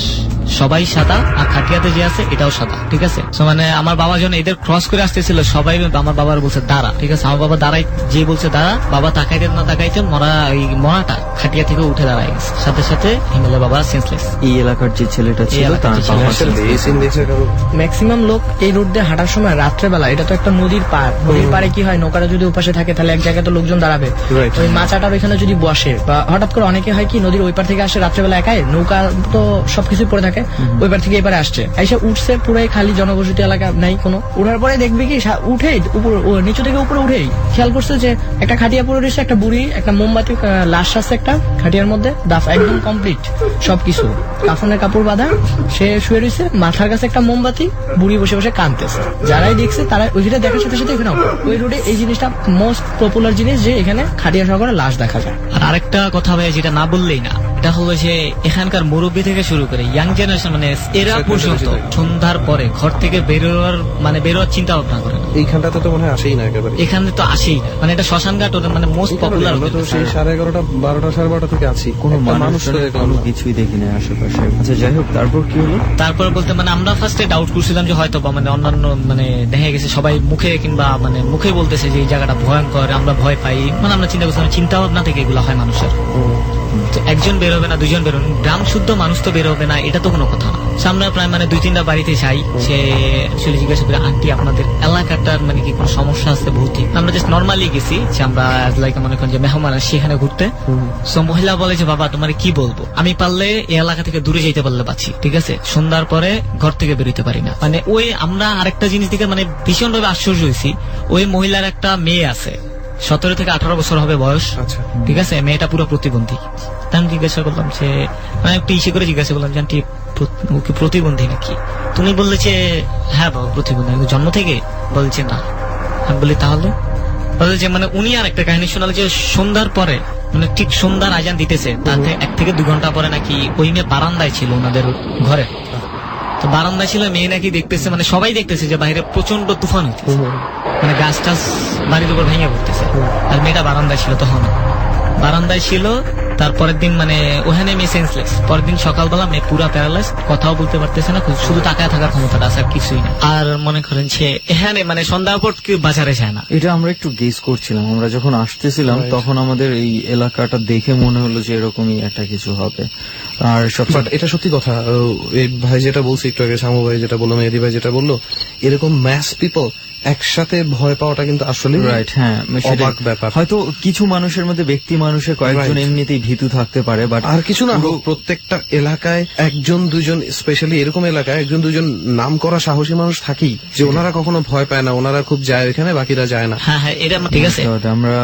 সবাই সাদা, আর খাটিয়াতে যে আছে এটাও সাদা, ঠিক আছে। তো মানে আমার বাবা যখন এদের ক্রস করে আসতেছিল, সবাই আমার বাবার বলছে দাঁড়া, ঠিক আছে। আমার বাবা দাঁড়াই, যে বলছে দাঁড়া, বাবা তাকাইতে না তাকাইতে মরাটা খাটিয়া থেকে উঠে দাঁড়ায় গেছে, সাথে সাথে হিমেলের বাবা সেন্সলেস। এই এলাকার যে ছেলেটা ছিল তার ম্যাক্সিমাম লোক এই রোড দিয়ে হাঁটার সময় রাত্রেবেলা, এটা তো একটা নদীর পার, নদীর পারে কি হয়, নৌকাটা যদি উপাশে থাকে তাহলে এক জায়গায় তো লোকজন দাঁড়াবে, ওই মাচাটার ওইখানে যদি বসে, বা হঠাৎ করে অনেকে হয় কি নদীর ওই পার থেকে আসে রাত্রেবেলা একাই, নৌকা তো সবকিছু পড়ে থাকে, ওই পার থেকে এবারে আসছে, এসে উঠছে, পুরাই খালি জনবসতি এলাকা, নাই কোনো। উঠার পরে দেখবে কি উঠেই উপর নিচু থেকে উপরে উঠেই খেয়াল করছে যে একটা খাটিয়া পড়ে রয়েছে, একটা বুড়ি, একটা মোমবাতি লাশ আছে একটা খাটিয়ার মধ্যে, দাফ একদম কমপ্লিট সবকিছু, কাফনের কাপড় বাঁধা, সে শুয়ে রয়েছে, মাথার কাছে একটা মোমবাতি, বুড়ি বসে বসে কাঁদতেছে। যারাই দেখছে তারা ওইটা দেখার সাথে সাথে এখানে ওই রোডে এই জিনিসটা মোস্ট পপুলার জিনিস, যে এখানে খাটিয়া সহকারে লাশ দেখা যায়। আর আরেকটা কথা ভাই যেটা না বললেই না, এটা হলো যে এখানকার মুরব্বী থেকে শুরু করে ইয়াং জেনারেশন, মানে এরা পর্যন্ত সন্ধ্যার পরে ঘর থেকে বেরোয়ার চিন্তা ভাবনা করে না। এইখানটাতে তো মনে হয় আসেই না একেবারে, এখানে তো আসেই না, মানে এটা শ্মশান ঘাট ওদের মানে মোস্ট পপুলার। আমরা তো সেই 11:30, 12টা, 12:30 থেকে আছি, কোনো মানুষ তো দেখলাম না। কিছুই দেখি না আশেপাশে। আচ্ছা যাই হোক, তারপর কি হলো? তারপর বলতে মানে আমরা ফার্স্টে ডাউট করছিলাম যে হয়তো বা মানে অন্যান্য মানে দেখা গেছে সবাই মুখে কিংবা মানে মুখে বলতেছে যে এই জায়গাটা ভয়ঙ্কর, আমরা ভয় পাই, মানে আমরা চিন্তা করছিলাম চিন্তা ভাবনা থেকে এগুলো হয় মানুষের। তো একজন বেরোবে না, 2 জন বেরোবে, গ্রাম শুদ্ধ মানুষ তো বেরোবে না, এটা তো কোনো কথা না। আমরা প্রায় মানে 2-3টা বাড়িতে যাই, সে আসলে জিজ্ঞাসা করে আন্টি আপনাদের এলাকাটার মানে কি কোনো সমস্যা আছে ভৌতিক। আমরা জাস্ট নর্মালি গেছি যে আমরা লাইক মনে করেন যে মেহমান আসি এখানে ঘুরতে। সো মহিলা বলে যে বাবা তোমার কি বলবো, আমি পারলে এই এলাকা থেকে দূরে যেতে পারলে পাচ্ছি, ঠিক আছে, সন্ধ্যার পরে ঘর থেকে বেরোতে পারি না। মানে ওই আমরা আরেকটা জিনিস দিকে মানে ভীষণ ভাবে আশ্চর্য হয়েছি, ওই মহিলার একটা মেয়ে আছে, 17 থেকে 18 বছর হবে বয়স, ঠিক আছে, মেয়েটা পুরো প্রতিবন্ধী। তাই আমি জিজ্ঞাসা করলাম যে মানে একটু ইসে করে জিজ্ঞাসা করলাম যে আন্টি প্রতিবন্ধী নাকি? তুমি বললে যে হ্যাঁ বাবা প্রতিবন্ধী, জন্ম থেকে? বলছে না। আমি বলি তাহলে? বলে যে মানে উনি আর একটা কাহিনী শোনাল যে সন্ধ্যার পরে মানে ঠিক সন্ধ্যার আজান দিতেছে, তাতে 1 থেকে 2 ঘন্টা পরে নাকি ওই মেয়ে বারান্দায় ছিল ওনাদের ঘরে। তো বারান্দায় ছিল, মেয়ে নাকি দেখতেছে, মানে সবাই দেখতেছে যে বাইরে প্রচন্ড তুফান হইতেছে, মানে গাছ টাছ বাড়ির উপর ভেঙে পড়তেছে, আর মেয়েটা বারান্দায় ছিল, তখন বারান্দায় ছিল। তারপরের দিন মানে ওখানে মেয়ে সেন্সলেস, পরের দিন সকালবেলা মেয়ে পুরা প্যারালাইজ, কথাও বলতে পারতেছে না, শুধু তাকায় থাকার ক্ষমতাটা আছে, আর কিছুই না। আর মনে করেন যে এখানে মানে সন্ধ্যার পর কেউ বাজারে যায় না। এটা আমরা একটু গেস করছিলাম, আমরা যখন আসতেছিলাম তখন আমাদের এই এলাকাটা দেখে মনে হলো যে এরকমই একটা কিছু হবে। আর সবচেয়ে এটা সত্যি কথা, এই ভাই যেটা বলছি একটু আগে, শামু ভাই যেটা বললো, মেহেদি ভাই যেটা বললো, এরকম ম্যাস পিপল একসাথে ভয় পাওয়াটা কিন্তু আসলে রাইট। হ্যাঁ, অবাক ব্যাপার। হয়তো কিছু মানুষের মধ্যে ব্যক্তি মানুষের কয়েকজন এমনিতেই ভীতু থাকতে পারে, বাট আর কিছু না হোক, প্রত্যেকটা এলাকায় 1-2 স্পেশালি এরকম এলাকায় 1-2 নাম করা সাহসী মানুষ থাকেই, যে ওনারা কখনো ভয় পায় না, ওনারা খুব যায় এখানে, বাকিরা যায় না। হ্যাঁ হ্যাঁ, এটা ঠিক আছে। আমরা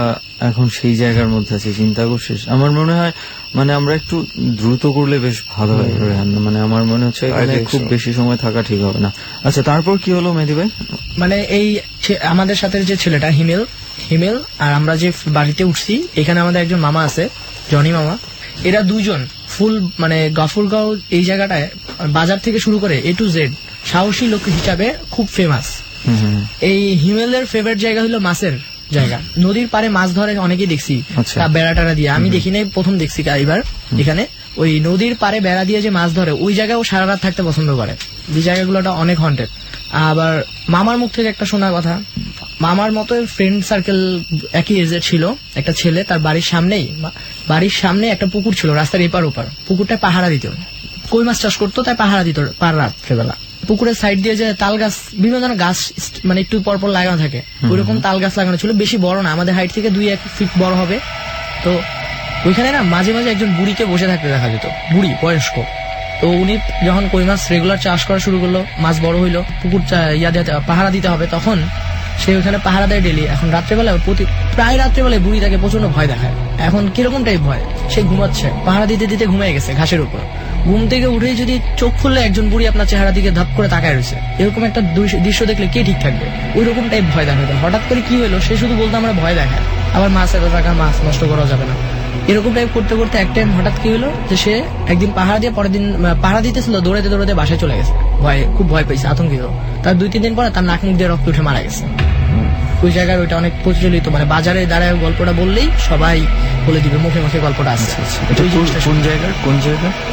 এখন সেই জায়গার মধ্যে আছি, চিন্তা করছিস। আমার মনে হয় মানে আমরা একটু দ্রুত করলে বেশ ভালো হয় রেহান, মানে আমার মনে হচ্ছে এখানে খুব বেশি সময় থাকা ঠিক হবে না। আচ্ছা তারপর কি হলো মেহেদি ভাই? মানে এই আমাদের সাথে যে ছেলেটা হিমেল আর আমরা যে বাড়িতে উঠছি, এখানে আমাদের একজন মামা আছে, জনি মামা, এরা 2 জন ফুল মানে গাফুরগাঁও এই জায়গাটায় বাজার থেকে শুরু করে A to Z সাহসী লোক হিসাবে খুব ফেমাস। এই হিমেলের ফেভারিট জায়গা হলো মাছের জায়গা, নদীর পারে মাছ ধরে অনেকেই দেখছি বেড়া টাড়া দিয়ে, আমি দেখি নাই, প্রথম দেখছি এবার এখানে ওই নদীর পারে বেড়া দিয়ে যে মাছ ধরে, ওই জায়গায় ও সারা রাত থাকতে পছন্দ করে, যে জায়গাগুলোটা অনেক হন্টেড। আবার মামার মুখ থেকে একটা শোনা কথা, মামার মতো ফ্রেন্ড সার্কেল একই এজের ছিল। একটা ছেলে, তার বাড়ির সামনে একটা পুকুর ছিল, রাস্তার এপার ওপার। পুকুরটা পাহারা দিত, কই মাছ চাষ করতো, তাই পাহারা দিত পার রাত্রেবেলা। পুকুরের সাইড দিয়ে যে তাল গাছ, বিভিন্ন ধরনের গাছ মানে একটু পরপর লাগানো থাকে, ওইরকম তাল গাছ লাগানো ছিল। বেশি বড় না, আমাদের হাইট থেকে 2-1 ফিট বড় হবে। তো ওইখানে না মাঝে মাঝে একজন বুড়িকে বসে থাকতে দেখা যেত, বুড়ি বয়স্ক। তো উনি যখন কই মাছ রেগুলার চাষ করা শুরু করলো, মাছ বড় হইলো, পুকুর পাহারা দিতে হবে, তখন সে ওইখানে পাহারা দেয় ডেলি। এখন রাত্রেবেলায় প্রায় রাত্রেবেলায় বুড়ি তাকে প্রচন্ড ভয় দেখায়। এখন কিরকম টাইপ ভয়, সে ঘুমাচ্ছে, পাহারা দিতে দিতে ঘুমিয়ে গেছে ঘাসের উপর। ঘুম থেকে উঠে যদি চোখ খুললে একজন বুড়ি আপনার চেহারা দিকে ধাপ করে তাকায় রয়েছে, এরকম একটা দৃশ্য দেখলে কে ঠিক থাকবে? ওই রকম টাইপ ভয় দেখাতো। হঠাৎ করে কি হলো, সে শুধু বলতো আমরা ভয় দেখায়, আবার মাছ এত টাকা মাছ নষ্ট করা যাবে না, এরকম টাইপ করতে করতে এক টাইম হঠাৎ কি হলো যে সে একদিন পাহারা দিয়ে, পরের দিন পাহারা দিতেছিল, দৌড়াতে দৌড়াতে বাসায় চলে গেছে। খুব ভয় পেয়েছে, আতঙ্কিত। তার 2-3 দিন পরে তার নাক মুখ দিয়ে রক্ত উঠে মারা গেছে। ওই জায়গায় ওইটা অনেক প্রচলিত, মানে বাজারে দাঁড়ায় গল্পটা বললেই সবাই বলে দিবে, মুখে মুখে গল্পটা আসছে। কোন জায়গা?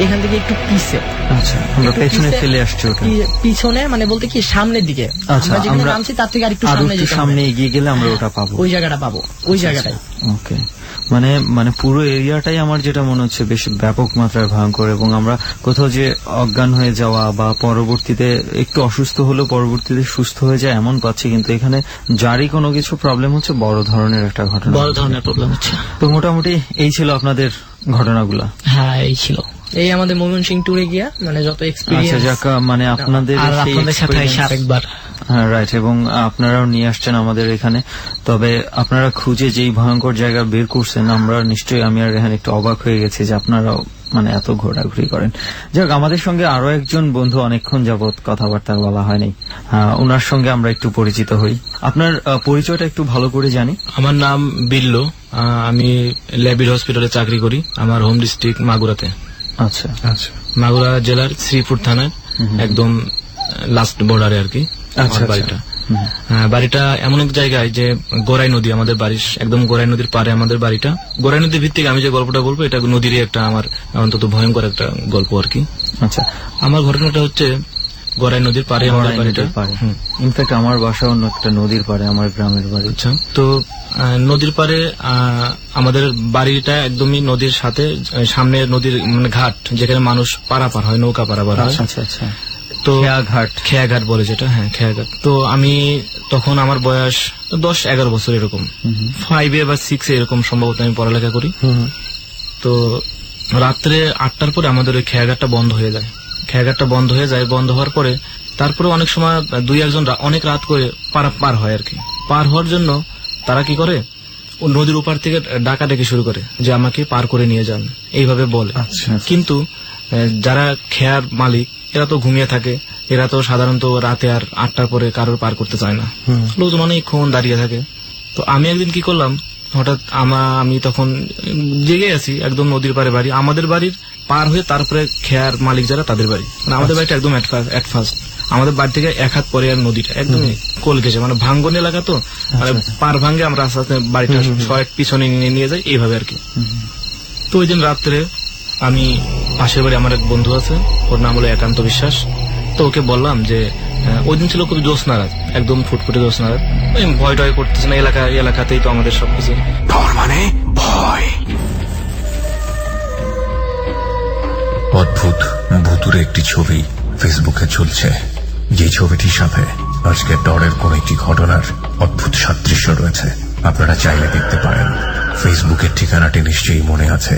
এখান থেকে একটু পিছে। আচ্ছা, আমরা পেছনে ফেলে আসছি ওটা। পিছনে মানে বলতে কি সামনের দিকে। আচ্ছা, আমরা যেখানে নামছি তার থেকে আরেকটু সামনে এগিয়ে গেলে আমরা ওটা পাবো, ওই জায়গাটা পাবো, ওই জায়গাটাই। ওকে, মানে পুরো এরিয়াটাই আমার যেটা মনে হচ্ছে বেশ ব্যাপক মাত্রায় ভয়ঙ্কর, এবং আমরা কোথাও যে অজ্ঞান হয়ে যাওয়া বা পরবর্তীতে একটু অসুস্থ হলেও পরবর্তীতে সুস্থ হয়ে যায় এমন পাচ্ছি, কিন্তু এখানে যারই কোনো কিছু প্রবলেম হচ্ছে বড় ধরনের একটা ঘটনা, বড় ধরনের প্রবলেম হচ্ছে। তো মোটামুটি এই ছিল আপনাদের ঘটনাগুলা? হ্যাঁ, এই ছিল। এই আমাদের ময়মনসিংহ ট্যুরে গিয়া মানে যত এক্সপেরিয়েন্স। আচ্ছা, যাক, মানে আপনাদের সাথে আরেকবার। হ্যাঁ, রাইট। এবং আপনারাও নিয়ে আসছেন আমাদের এখানে। তবে আপনারা খুঁজে যেই ভয়ঙ্কর জায়গা বের করছেন, আমরা নিশ্চয়ই, আমি আর এখানে একটু অবাক হয়ে গেছি যে আপনারাও মানে এত ঘোরাঘুরি করেন। যাক, আমাদের সঙ্গে আরো একজন বন্ধু অনেকক্ষণ যাবত কথাবার্তা বলা হয়নি, ওনার সঙ্গে আমরা একটু পরিচিত হই। আপনার পরিচয়টা একটু ভালো করে জানি। আমার নাম বিল্লো, আমি ল্যাবিড হসপিটালে চাকরি করি। আমার হোম ডিস্ট্রিক্ট মাগুরাতে। আচ্ছা আচ্ছা, মাগুরা জেলার শ্রীপুর থানার একদম লাস্ট বর্ডারে আর কি বাড়িটা। বাড়িটা এমন এক জায়গায় যে গোরাই নদী আমাদের বাড়ির, একদম গোরাই নদীর পারে আমাদের বাড়িটা। গোরাই নদীর ভিত্তিক আমি যে গল্পটা বলবো, এটা নদীরই একটা আমার অন্তত ভয়ঙ্কর একটা গল্প আর কি। আচ্ছা, আমার ঘটনাটা হচ্ছে গোরাই নদীর পারে আমাদের বাড়িটা। ইনফ্যাক্ট আমার বাসা অন্য একটা নদীর পারে, আমার গ্রামের বাড়ি। আচ্ছা, তো নদীর পারে আমাদের বাড়িটা একদমই নদীর সাথে, সামনে নদীর মানে ঘাট, যেখানে মানুষ পারাপার হয়, নৌকা পারাপার হয়। আচ্ছা আচ্ছা, তো খেয়াঘাট বলে যেটা, হ্যাঁ খেয়াঘাট। তো আমি তখন আমার বয়স 10-11 বছর এরকম, 5 বা 6 এরকম সম্ভবত আমি পড়ালেখা করি। তো রাত্রে 8টার পরে আমাদের ওই খেয়াঘাটটা বন্ধ হয়ে যায়। বন্ধ হওয়ার পরে তারপরে অনেক সময় 2-1 জন অনেক রাত করে পার হয় আর কি। পার হওয়ার জন্য তারা কি করে, নদীর উপর থেকে ডাকাডাকি শুরু করে যে আমাকে পার করে নিয়ে যান, এইভাবে বলে। কিন্তু যারা খেয়ার মালিক, এরা তো ঘুমিয়ে থাকে, এরা তো সাধারণত রাতে আর 8টার পরে কারোর পার করতে চায় না, লোকজন অনেকক্ষণ দাঁড়িয়ে থাকে। তো আমি একদিন কি করলাম, হঠাৎ আমি তখন জেগে আছি, একদম নদীর পারে বাড়ি, আমাদের বাড়ির পার হয়ে তারপরে খেয়ার মালিক যারা তাদের বাড়ি, মানে আমাদের বাড়িটা একদম এট ফার্স্ট আমাদের বাড়ি থেকে 1 হাত পরে আর নদীটা একদম কোল ঘেসে, মানে ভাঙ্গন এলাকা তো, মানে পার ভাঙ্গে আমরা আস্তে আস্তে বাড়িটা পিছনে নিয়ে যাই এইভাবে আর কি। তো ওই দিন রাত্রে আমি পাশের বাড়ি আমার এক বন্ধু আছে, ওর নাম হলো একান্ত বিশ্বাস। তো ওকে বললাম যে ওই দিন ছিল খুবই জ্যোৎস্না রাত, একদম ফুটফুটে জ্যোৎস্না রাত, ওই ভয় টয় করতেছে না, এলাকাতেই তো আমাদের সবকিছু। ডর মানে ভয়। অদ্ভুত ভুতুরে একটি ছবি ফেসবুকে চলছে, যে ছবিটির সাথে আজকে ডরের কোন একটি ঘটনার অদ্ভুত সাদৃশ্য রয়েছে। আপনারা চাইলে দেখতে পারেন। ফেসবুকের ঠিকানাটি নিশ্চয়ই মনে আছে,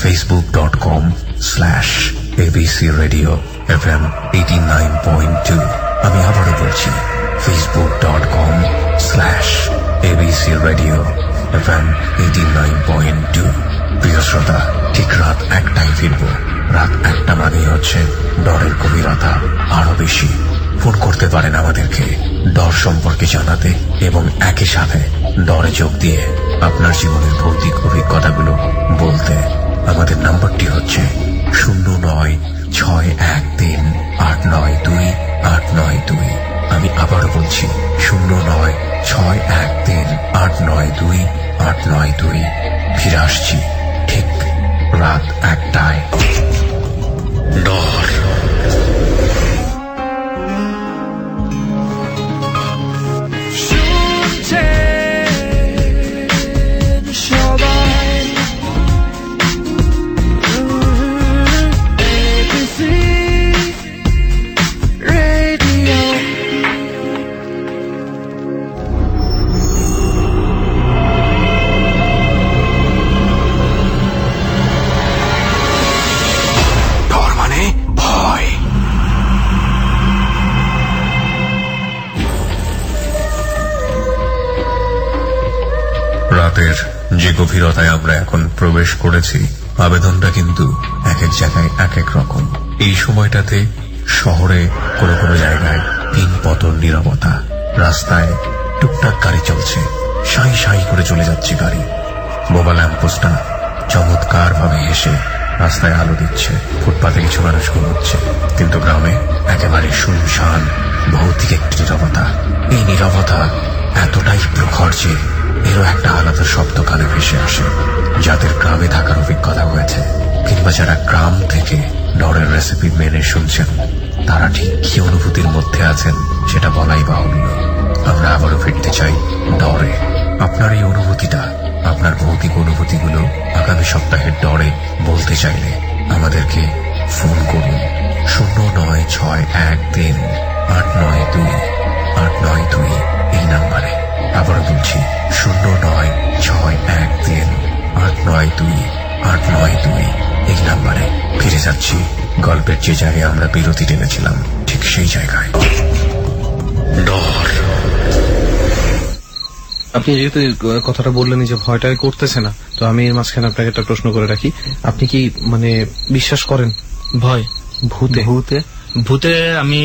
facebook.com/ABC Radio FM 89.2। আমি আবারও বলছি, facebook.com/ABC Radio FM 89.2। প্রিয় শ্রোতা, ঠিক রাত 1টায় ফিরব। রাত 1টা মানেই হচ্ছে ডরের গভীরতা আরো বেশি। ফোন করতে পারেন আমাদেরকে ডর সম্পর্কে জানাতে, এবং একই সাথে ডরে যোগ দিয়ে আপনার জীবনের ভৌতিক অভিজ্ঞতাগুলো বলতে। আমাদের নাম্বারটি হচ্ছে 09613892 আমি আবারও বলছি 09613892 ফিরে আসছি ঠিক রাত 1টায়। ডর। শুনছে রাতের যে গভীরতায় আমরা এখন প্রবেশ করেছি, আবেদনটা কিন্তু এক এক জায়গায় এক এক রকম। এই সময়টাতে শহরে কোনো কোনো জায়গায় তিন পতন নীরবতা, রাস্তায় টুকটাক গাড়ি চলছে, সাই সাই করে চলে যাচ্ছে গাড়ি। বোবা ল্যাম্পপোস্টটা চমৎকার ভাবে হেসে রাস্তায় আলো দিচ্ছে, ফুটপাতে কিছু মানুষ ঘুমোচ্ছে, কিন্তু গ্রামে একেবারে শুনশান ভৌতিক একটি নীরবতা। এই নীরবতা এতটাই প্রখর যে এরও একটা আলাদা শব্দ কানে ভেসে আসে। যাদের গ্রামে থাকার অভিজ্ঞতা হয়েছে কিংবা যারা গ্রাম থেকে ডরের রেসিপি মেনে শুনছেন, তারা ঠিক কি অনুভূতির মধ্যে আছেন সেটা বলাই বাহুল্য। আমরা আবারও ফিরতে চাই ডরে। আপনার এই অনুভূতিটা, আপনার ভৌতিক অনুভূতিগুলো আগামী সপ্তাহের ডরে বলতে চাইলে আমাদেরকে ফোন করুন 09613892892 এই নাম্বারে। আবারও বলছি 09613892892 এই নাম্বারে। ফিরে যাচ্ছি গল্পের যে জায়গায় আমরা বিরতি টেনেছিলাম, ঠিক সেই জায়গায়। ডর। আপনি যেহেতু কথাটা বললেন যে ভয়টাই করতেছে না, তো আমি এর মাঝখানে আপনাকে একটা প্রশ্ন করে রাখি। আপনি কি মানে বিশ্বাস করেন ভয় ভূতে? ভূতে ভূতে আমি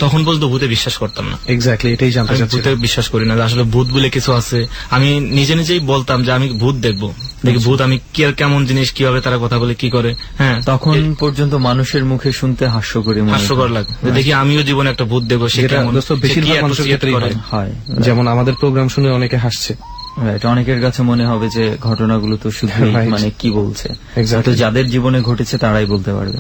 তখন বলতো ভূতে বিশ্বাস করতাম না। এক্স্যাক্টলি এটাই জানতে আমি চাচ্ছি। ভূতে বিশ্বাস করি না, যে আসলে ভূত বলে কিছু আছে। আমি নিজে নিজেই বলতাম যে আমি ভূত দেখবো, দেখি ভূত আমি কি আর কেমন জিনিস, কিভাবে তারা কথা বলে, কি করে। হ্যাঁ, তখন পর্যন্ত মানুষের মুখে শুনতে হাস্যকর হাস্যকর লাগে যে দেখি আমিও জীবনে একটা ভূত দেখবো, সে যেটা কেমন, দোস্ত সে কি বেশিরভাগ এত মানুষের create ক্ষেত্রেই করে। হয়। যেমন আমাদের প্রোগ্রাম শুনে অনেকে হাসছে। রাইট, অনেকের কাছে মনে হবে যে ঘটনাগুলো তো শুধু Right. মানে কি বলছে, Exactly. তো যাদের জীবনে ঘটেছে তারাই বলতে পারবে।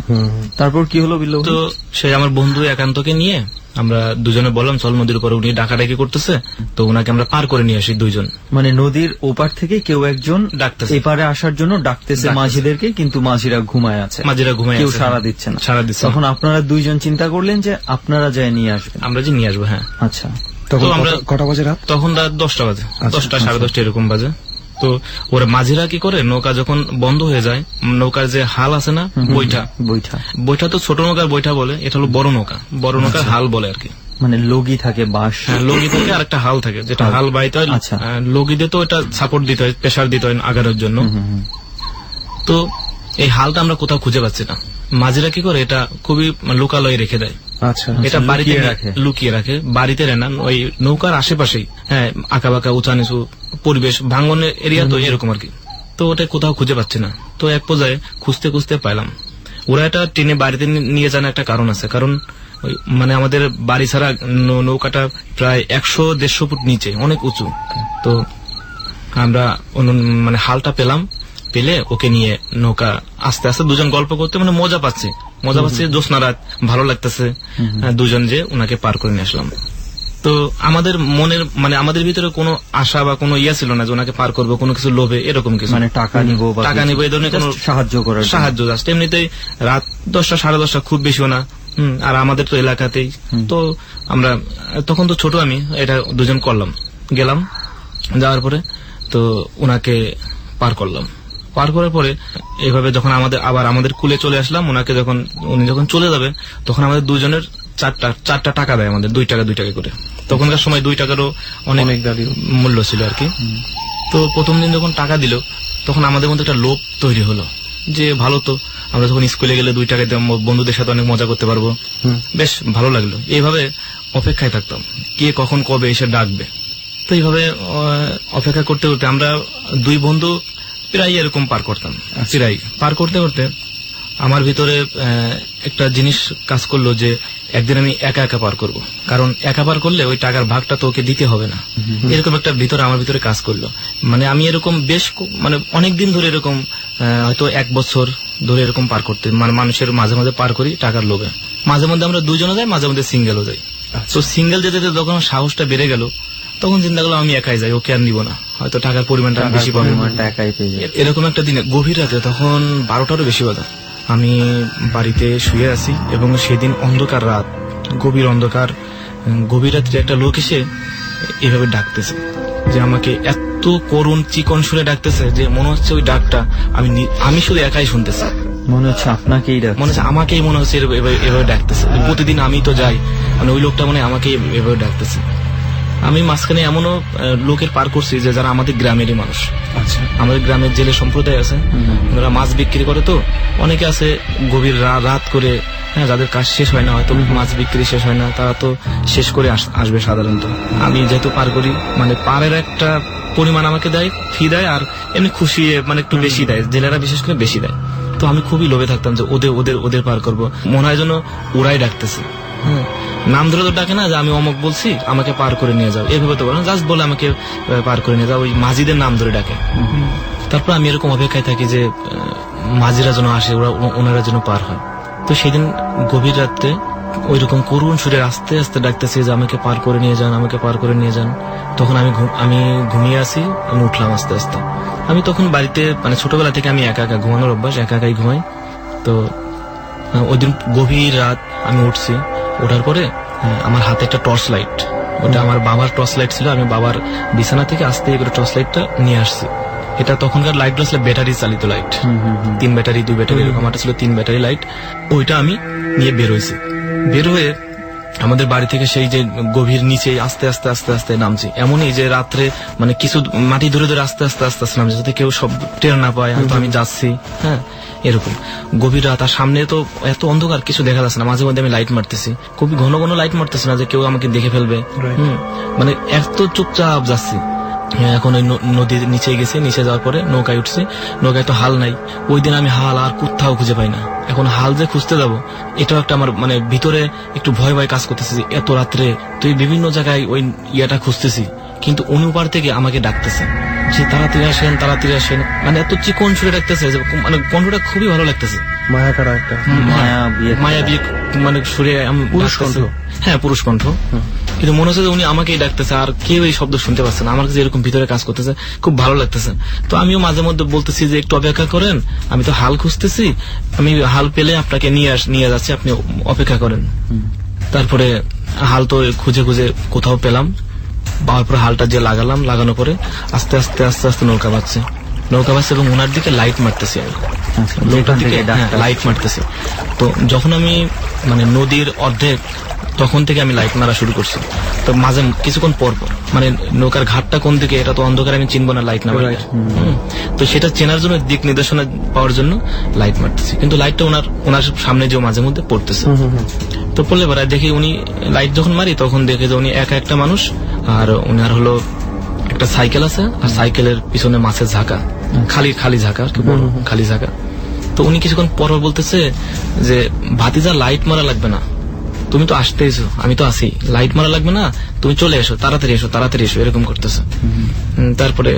তারপর কি হলো বিল্লু? তো সে আমার বন্ধু একান্তকে নিয়ে আমরা দুজনে বললাম চল নদীর উপরে, উনি ডাকাডাকি করতেছে, তো ওনাকে আমরা পার করে নিয়ে আসি দুইজন। মানে নদীর ওপার থেকে কেউ একজন ডাকতেছে, এপারে আসার জন্য ডাকতেছে মাঝিদেরকে, কিন্তু মাঝিরা ঘুমায় আছে, মাঝিরা ঘুমায় কেউ আছে, সাড়া দিচ্ছে না। সাড়া দিচ্ছে না। তখন আপনারা দুইজন চিন্তা করলেন যে আপনারা যায় নিয়ে আসবেন। আমরা যে নিয়ে আসবো, হ্যাঁ। আচ্ছা, তখন তো আমরা কটা বাজে রাত? তখন রাত 10টা বাজে, 10টা 10:30 এরকম বাজে। তো ওরা মাঝিরা কি করে, নৌকা যখন বন্ধ হয়ে যায়, নৌকার যে হাল আছে না, বইটা তো ছোট নৌকার বইটা বলে, এটা হলো বড় নৌকা, বড় নৌকার হাল বলে আর কি। মানে লগি থাকে, বাঁশ, লগি থাকে আর একটা হাল থাকে, যেটা হাল বাইতে হয়। লগি দিয়ে তো এটা সাপোর্ট দিতে হয়, প্রেসার দিতে হয় আগানোর জন্য। তো এই হালটা আমরা কোথাও খুঁজে পাচ্ছি না। মাঝিরা কি করে, এটা খুবই লোকালয়ে রেখে দেয়। আচ্ছা, এটা বাড়িতে লুকিয়ে রাখে, বাড়িতে না, ওই নৌকার আশেপাশেই। হ্যাঁ, আঁকা বাঁকা উঁচা নিচু পরিবেশ, ভাঙ্গনের এরিয়া তো এরকম আর কি। তো ওটা কোথাও খুঁজে পাচ্ছি না। তো এক পর্যায়ে খুঁজতে খুঁজতে পাইলাম। ওরা এটা টেনে বাড়িতে নিয়ে যাওয়ার একটা কারণ আছে, কারণ মানে আমাদের বাড়ি ছাড়া নৌকাটা প্রায় 100-150 ফুট নিচে, অনেক উঁচু। তো আমরা মানে হালটা পেলে ওকে নিয়ে নৌকা আস্তে আস্তে দুজন গল্প করতে মানে মজা পাচ্ছে, জ্যোৎস্না রাত, ভালো লাগতেছে, দুজন যে ওনাকে পার করে নিয়ে আসলাম। তো আমাদের মনের মানে আমাদের ভিতরে কোনো আশা বা কোনো ইয়া ছিল না যে ওনাকে পার করবো, কোনো কিছু লোভে এরকম কিছু, মানে টাকা নিবো এই ধরনের কোনো সাহায্য জাস্ট এমনিতেই। রাত 10টা 10:30 খুব বেশিও না। আর আমাদের তো এলাকাতেই। তো আমরা তখন তো ছোট, আমি এটা দুজন করলাম, গেলাম, যাওয়ার পরে তো ওনাকে পার করলাম। পার করার পরে এইভাবে যখন আমাদের কুলে চলে আসলাম, উনি যখন চলে যাবে, তখন আমাদের দুজনের 4টা টাকা দেয়, আমাদের 2 টাকা করে। তখনকার সময় 2 টাকারও অনেক মূল্য ছিল আর কি। তো প্রথম দিন যখন টাকা দিল, তখন আমাদের মধ্যে একটা লোভ তৈরি হলো যে ভালো তো, আমরা যখন স্কুলে গেলে 2 টাকা বন্ধুদের সাথে অনেক মজা করতে পারবো, বেশ ভালো লাগলো। এইভাবে অপেক্ষায় থাকতাম কে কখন কবে এসে ডাকবে। তো এইভাবে অপেক্ষা করতে করতে আমরা 2 বন্ধু প্রায় এরকম পার করতাম। প্রায় পার করতে করতে আমার ভিতরে একটা জিনিস কাজ করলো যে একদিন আমি একা পার করব, কারণ একা পার করলে ওই টাকার ভাগটা তো ওকে দিতে হবে না, এরকম একটা আমার ভিতরে কাজ করলো। মানে আমি এরকম বেশ মানে অনেকদিন ধরে এরকম হয়তো 1 বছর ধরে এরকম পার করতে, মানে মানুষের মাঝে মাঝে পার করি টাকার লোভে। মাঝে মধ্যে আমরা 2 জনে যাই, মাঝে মধ্যে সিঙ্গেলও যাই। তো সিঙ্গেল যেতে যখন সাহসটা বেড়ে গেল, তখন চিন্তা করলাম আমি একাই যাই, ওকে আর নিব না, হয়তো টাকার পরিমাণটা বেশি পাবো। এরকম একটা দিনে গভীর রাতে, তখন 12টারও বেশি বাজে, আমি বাড়িতে শুয়ে আছি এবং সেদিন অন্ধকার রাত, গভীর অন্ধকার, গভীর রাত্রে একটা লোক এসে এভাবে ডাকতেছে, যে আমাকে এত করুণ চিকন সুরে ডাকতেছে যে মনে হচ্ছে ওই ডাকটা আমি শুধু একাই শুনতেছি, মনে হচ্ছে আপনাকেই আমাকেই মনে হচ্ছে এভাবে ডাকতেছে। প্রতিদিন আমি তো যাই, মানে ওই লোকটা মানে আমাকে এভাবে ডাকতেছে। আমি মাঝখানে এমনও লোকের পার করছি যে যারা আমাদের গ্রামেরই মানুষ। আচ্ছা, আমাদের গ্রামের জেলে সম্প্রদায় আছে, ওরা মাছ বিক্রি করে, তো অনেকে আছে গভীর রাত করে, হ্যাঁ, যাদের কাজ শেষ হয় না, হয়তো মাছ বিক্রি শেষ হয় না, তারা তো শেষ করে আসবে সাধারণত। আমি যেহেতু পার করি, মানে পারের একটা পরিমাণ আমাকে দেয়, ফি দেয়, আর এমনি খুশি মানে একটু বেশি দেয়, জেলেরা বিশেষ করে বেশি দেয়। তো আমি খুবই লোভে থাকতাম যে ওদের পার করবো, মনে হয় যেন ওরাই ডাকতেছে। হ্যাঁ, নাম ধরে তো ডাকে না যে আমি অমুক বলছি আমাকে পার করে নিয়ে যাও, এভাবে তো বলে না, জাস্ট বলে আমাকে পার করে নিয়ে যাও, ওই মাঝিদের নাম ধরে ডাকে। তারপর আমি এরকম অপেক্ষায় থাকি যে মাঝিরা যেন আসে, ওনারা যেন পার হয়। তো সেদিন গভীর রাত্রে ওই রকম করুণ সুরে আস্তে আস্তে ডাকতেছে যে আমাকে পার করে নিয়ে যান, আমাকে পার করে নিয়ে যান। তখন আমি ঘুমিয়ে আসি, আমি উঠলাম আস্তে আস্তে। আমি তখন বাড়িতে, মানে ছোটবেলা থেকে আমি একা একা ঘুমানোর অভ্যাস, একা একাই ঘুমাই। তো ওই দিন গভীর রাত আমি উঠছি, ওঠার পরে আমার হাতে একটা টর্চ লাইট, ওটা আমার বাবার টর্চ লাইট ছিল, আমি বাবার বিছানা থেকে আস্তে করে টর্চ লাইটটা নিয়ে আসছি। এটা তখনকার লাইট ছিল ব্যাটারি চালিত লাইট, 3 ব্যাটারি 2 ব্যাটারি এরকম, একটা ছিল 3 ব্যাটারি লাইট। ওইটা আমি নিয়ে বের হয়েছি। বের হয়ে আমাদের বাড়ি থেকে সেই যে গভীর নিচে আস্তে আস্তে আস্তে আস্তে নামছি, এমনই যে রাত্রে মানে কিছু মাটি ধরে ধরে আস্তে আস্তে আস্তে আস্তে নামছি, যাতে কেউ সব টের না পায় হয়তো আমি যাচ্ছি। হ্যাঁ, এরকম গভীর রাত, আর সামনে তো এত অন্ধকার, কিছু দেখা যাচ্ছে না। মাঝে মধ্যে আমি লাইট মারতেছি, খুবই ঘন ঘন লাইট মারতেছি না যে কেউ আমাকে দেখে ফেলবে। মানে এত চুপচাপ যাচ্ছি। এখন ওই নদীর নিচে গেছি, নিচে যাওয়ার পরে নৌকায় উঠছি। নৌকায় তো হাল নাই, ওই দিন আমি হাল আর কোথাও খুঁজে পাই না। এখন হাল যে খুঁজতে যাবো, এটাও একটা আমার মানে ভিতরে একটু ভয় ভয় কাজ করতেছে যে এত রাত্রে তুই বিভিন্ন জায়গায় ওই ইয়াটা খুঁজতেছি, কিন্তু অনুপার থেকে আমাকে ডাকতেছে যে তাড়াতাড়ি আসেন, তাড়াতাড়ি আসেন। মানে এত চিকন সুরে ডাকতেছে, মানে কণ্ঠটা খুবই ভালো লাগতেছে, মায়াকাড়া একটা মায়াবী মানে সুরে। পুরুষ কণ্ঠ, হ্যাঁ পুরুষ কণ্ঠ, কিন্তু মনে হচ্ছে যে উনি আমাকেই ডাকতেছে, আর কেউ এই শব্দ শুনতে পাচ্ছে না। আমার কাছে এরকম ভিতরে কাজ করতেছে, খুব ভালো লাগতেছে। তো আমিও মাঝে মধ্যে বলতেছি যে একটু অপেক্ষা করেন, আমি তো হাল খুঁজতেছি, আমি হাল পেলে আপনাকে নিয়ে যাচ্ছি, আপনি অপেক্ষা করেন। তারপরে হাল তো খুঁজে খুঁজে কোথাও পেলাম, পাওয়ার পরে হালটা যে লাগানোর পরে আস্তে আস্তে আস্তে আস্তে নৌকা বাজছে এবং ওনার দিকে লাইট মারতেছি আমি, নৌকার দিকে লাইট মারতেছি। তো যখন আমি মানে নদীর অর্ধেক, তখন থেকে আমি লাইট মারা শুরু করছি। তো মাঝে কিছুক্ষণ পর মানে নৌকার ঘাটটা কোন দিকে এটা তো অন্ধকারে আমি চিনবো না লাইট না মারলে। তো সেটা চেনার জন্য, দিক নির্দেশনা পাওয়ার জন্য লাইট মারতেছি, কিন্তু লাইটটা ওনার সামনে যে মাঝে মধ্যে পড়তেছে। তো পড়লে পরে দেখি উনি লাইট যখন মারি তখন দেখে যে উনি একা একটা মানুষ, আর উনার হলো একটা সাইকেল আছে, আর সাইকেলের পিছনে মাছের ঝাঁকা, খালি ঝাঁকা আর কি, খালি ঝাঁকা। তো উনি কিছুক্ষণ পর বলতেছে যে ভাতিজা লাইট মারা লাগবে না, তুমি তো আসতেইছো, আমি তো আছি, লাইট মারা লাগবে না, তুমি চলে এসো, তাড়াতাড়ি এসো, এরকম করতেছে। তারপরে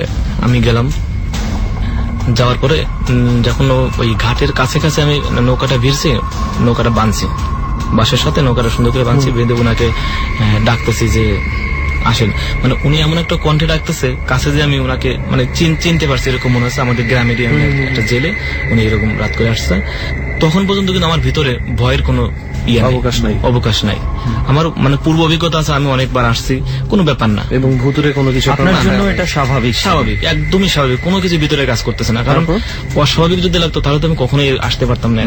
আমি গেলাম, যাওয়ার পরে যখন ওই ঘাটের কাছে কাছে আমি নৌকাটা ভিড়ছি, নৌকাটা বাঁধছি, বাঁশের সাথে নৌকাটা সুন্দর করে বাঁধছি, বেঁধে ওনাকে ডাকতেছি যে আসেন। মানে উনি এমন একটা কণ্ঠে ডাকতেছে কাছে যে আমি ওনাকে মানে চিনতে পারছি, এরকম মনে হচ্ছে আমাদের গ্রামেরই একটা জেলে, উনি এরকম রাত করে আসছে। তখন পর্যন্ত কিন্তু আমার ভিতরে ভয়ের কোনো অবকাশ নাই। আমার মানে পূর্ব অভিজ্ঞতা আছে, আমি অনেকবার আসছি, কোনো ব্যাপার না, এবং ভুতুরে কোনো কিছু আপনার জন্য এটা স্বাভাবিক, একদমই স্বাভাবিক, কোনো কিছু ভিতরে কাজ করতেছে না। কারণ অস্বাভাবিক যদি লাগতো তাহলে তো আমি কখনোই আসতে পারতাম না।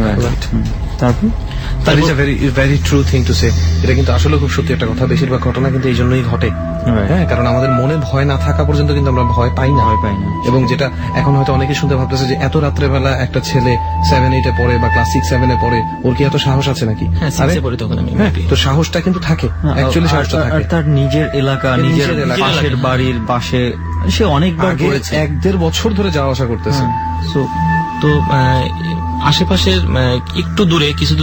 Very true thing to say. এটা কিন্তু আসলে খুব সত্যি একটা কথা। বেশিরভাগ ঘটনা কিন্তু এই জন্যই ঘটে, হ্যাঁ, কারণ আমাদের মনে ভয় না থাকা পর্যন্ত কিন্তু আমরা ভয় পাই না। এবং যেটা এখন হয়তো অনেকে শুনতে ভাবতেছে যে এত রাত্রেবেলা একটা ছেলে 7-8 পড়ে বা ক্লাস 6-7 পড়ে, ওর কি এত সাহস আছে নাকি? তো সাহসটা কিন্তু থাকে, অ্যাকচুয়ালি সাহসটা থাকে। তার নিজের এলাকা, নিজের পাশের বাড়ির পাশে সে অনেকবার করেছে, 1-1.5 বছর ধরে যাওয়া আসা করতেছে। তো আশেপাশের একটু দূরে, কিছু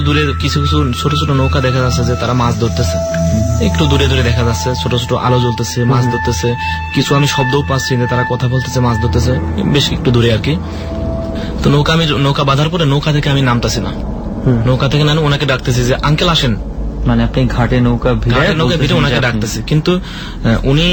ছোট ছোট নৌকা দেখা যাচ্ছে যে তারা মাছ ধরতেছে, একটু দূরে দেখা যাচ্ছে ছোট ছোট আলো জ্বলতেছে, মাছ ধরতেছে। কিছু আমি শব্দও পাচ্ছি যে তারা কথা বলতেছে, মাছ ধরতেছে, বেশ একটু দূরে আর কি। তো নৌকা বাঁধার পরে নৌকা থেকে আমি নামতেছি না, নৌকা থেকে নামে ওনাকে ডাকতেছি যে আঙ্কেল আসেন। মানে আপনি ঘাটে নৌকা ভিড়ে ওনাকে ডাকতেছি, কিন্তু উনি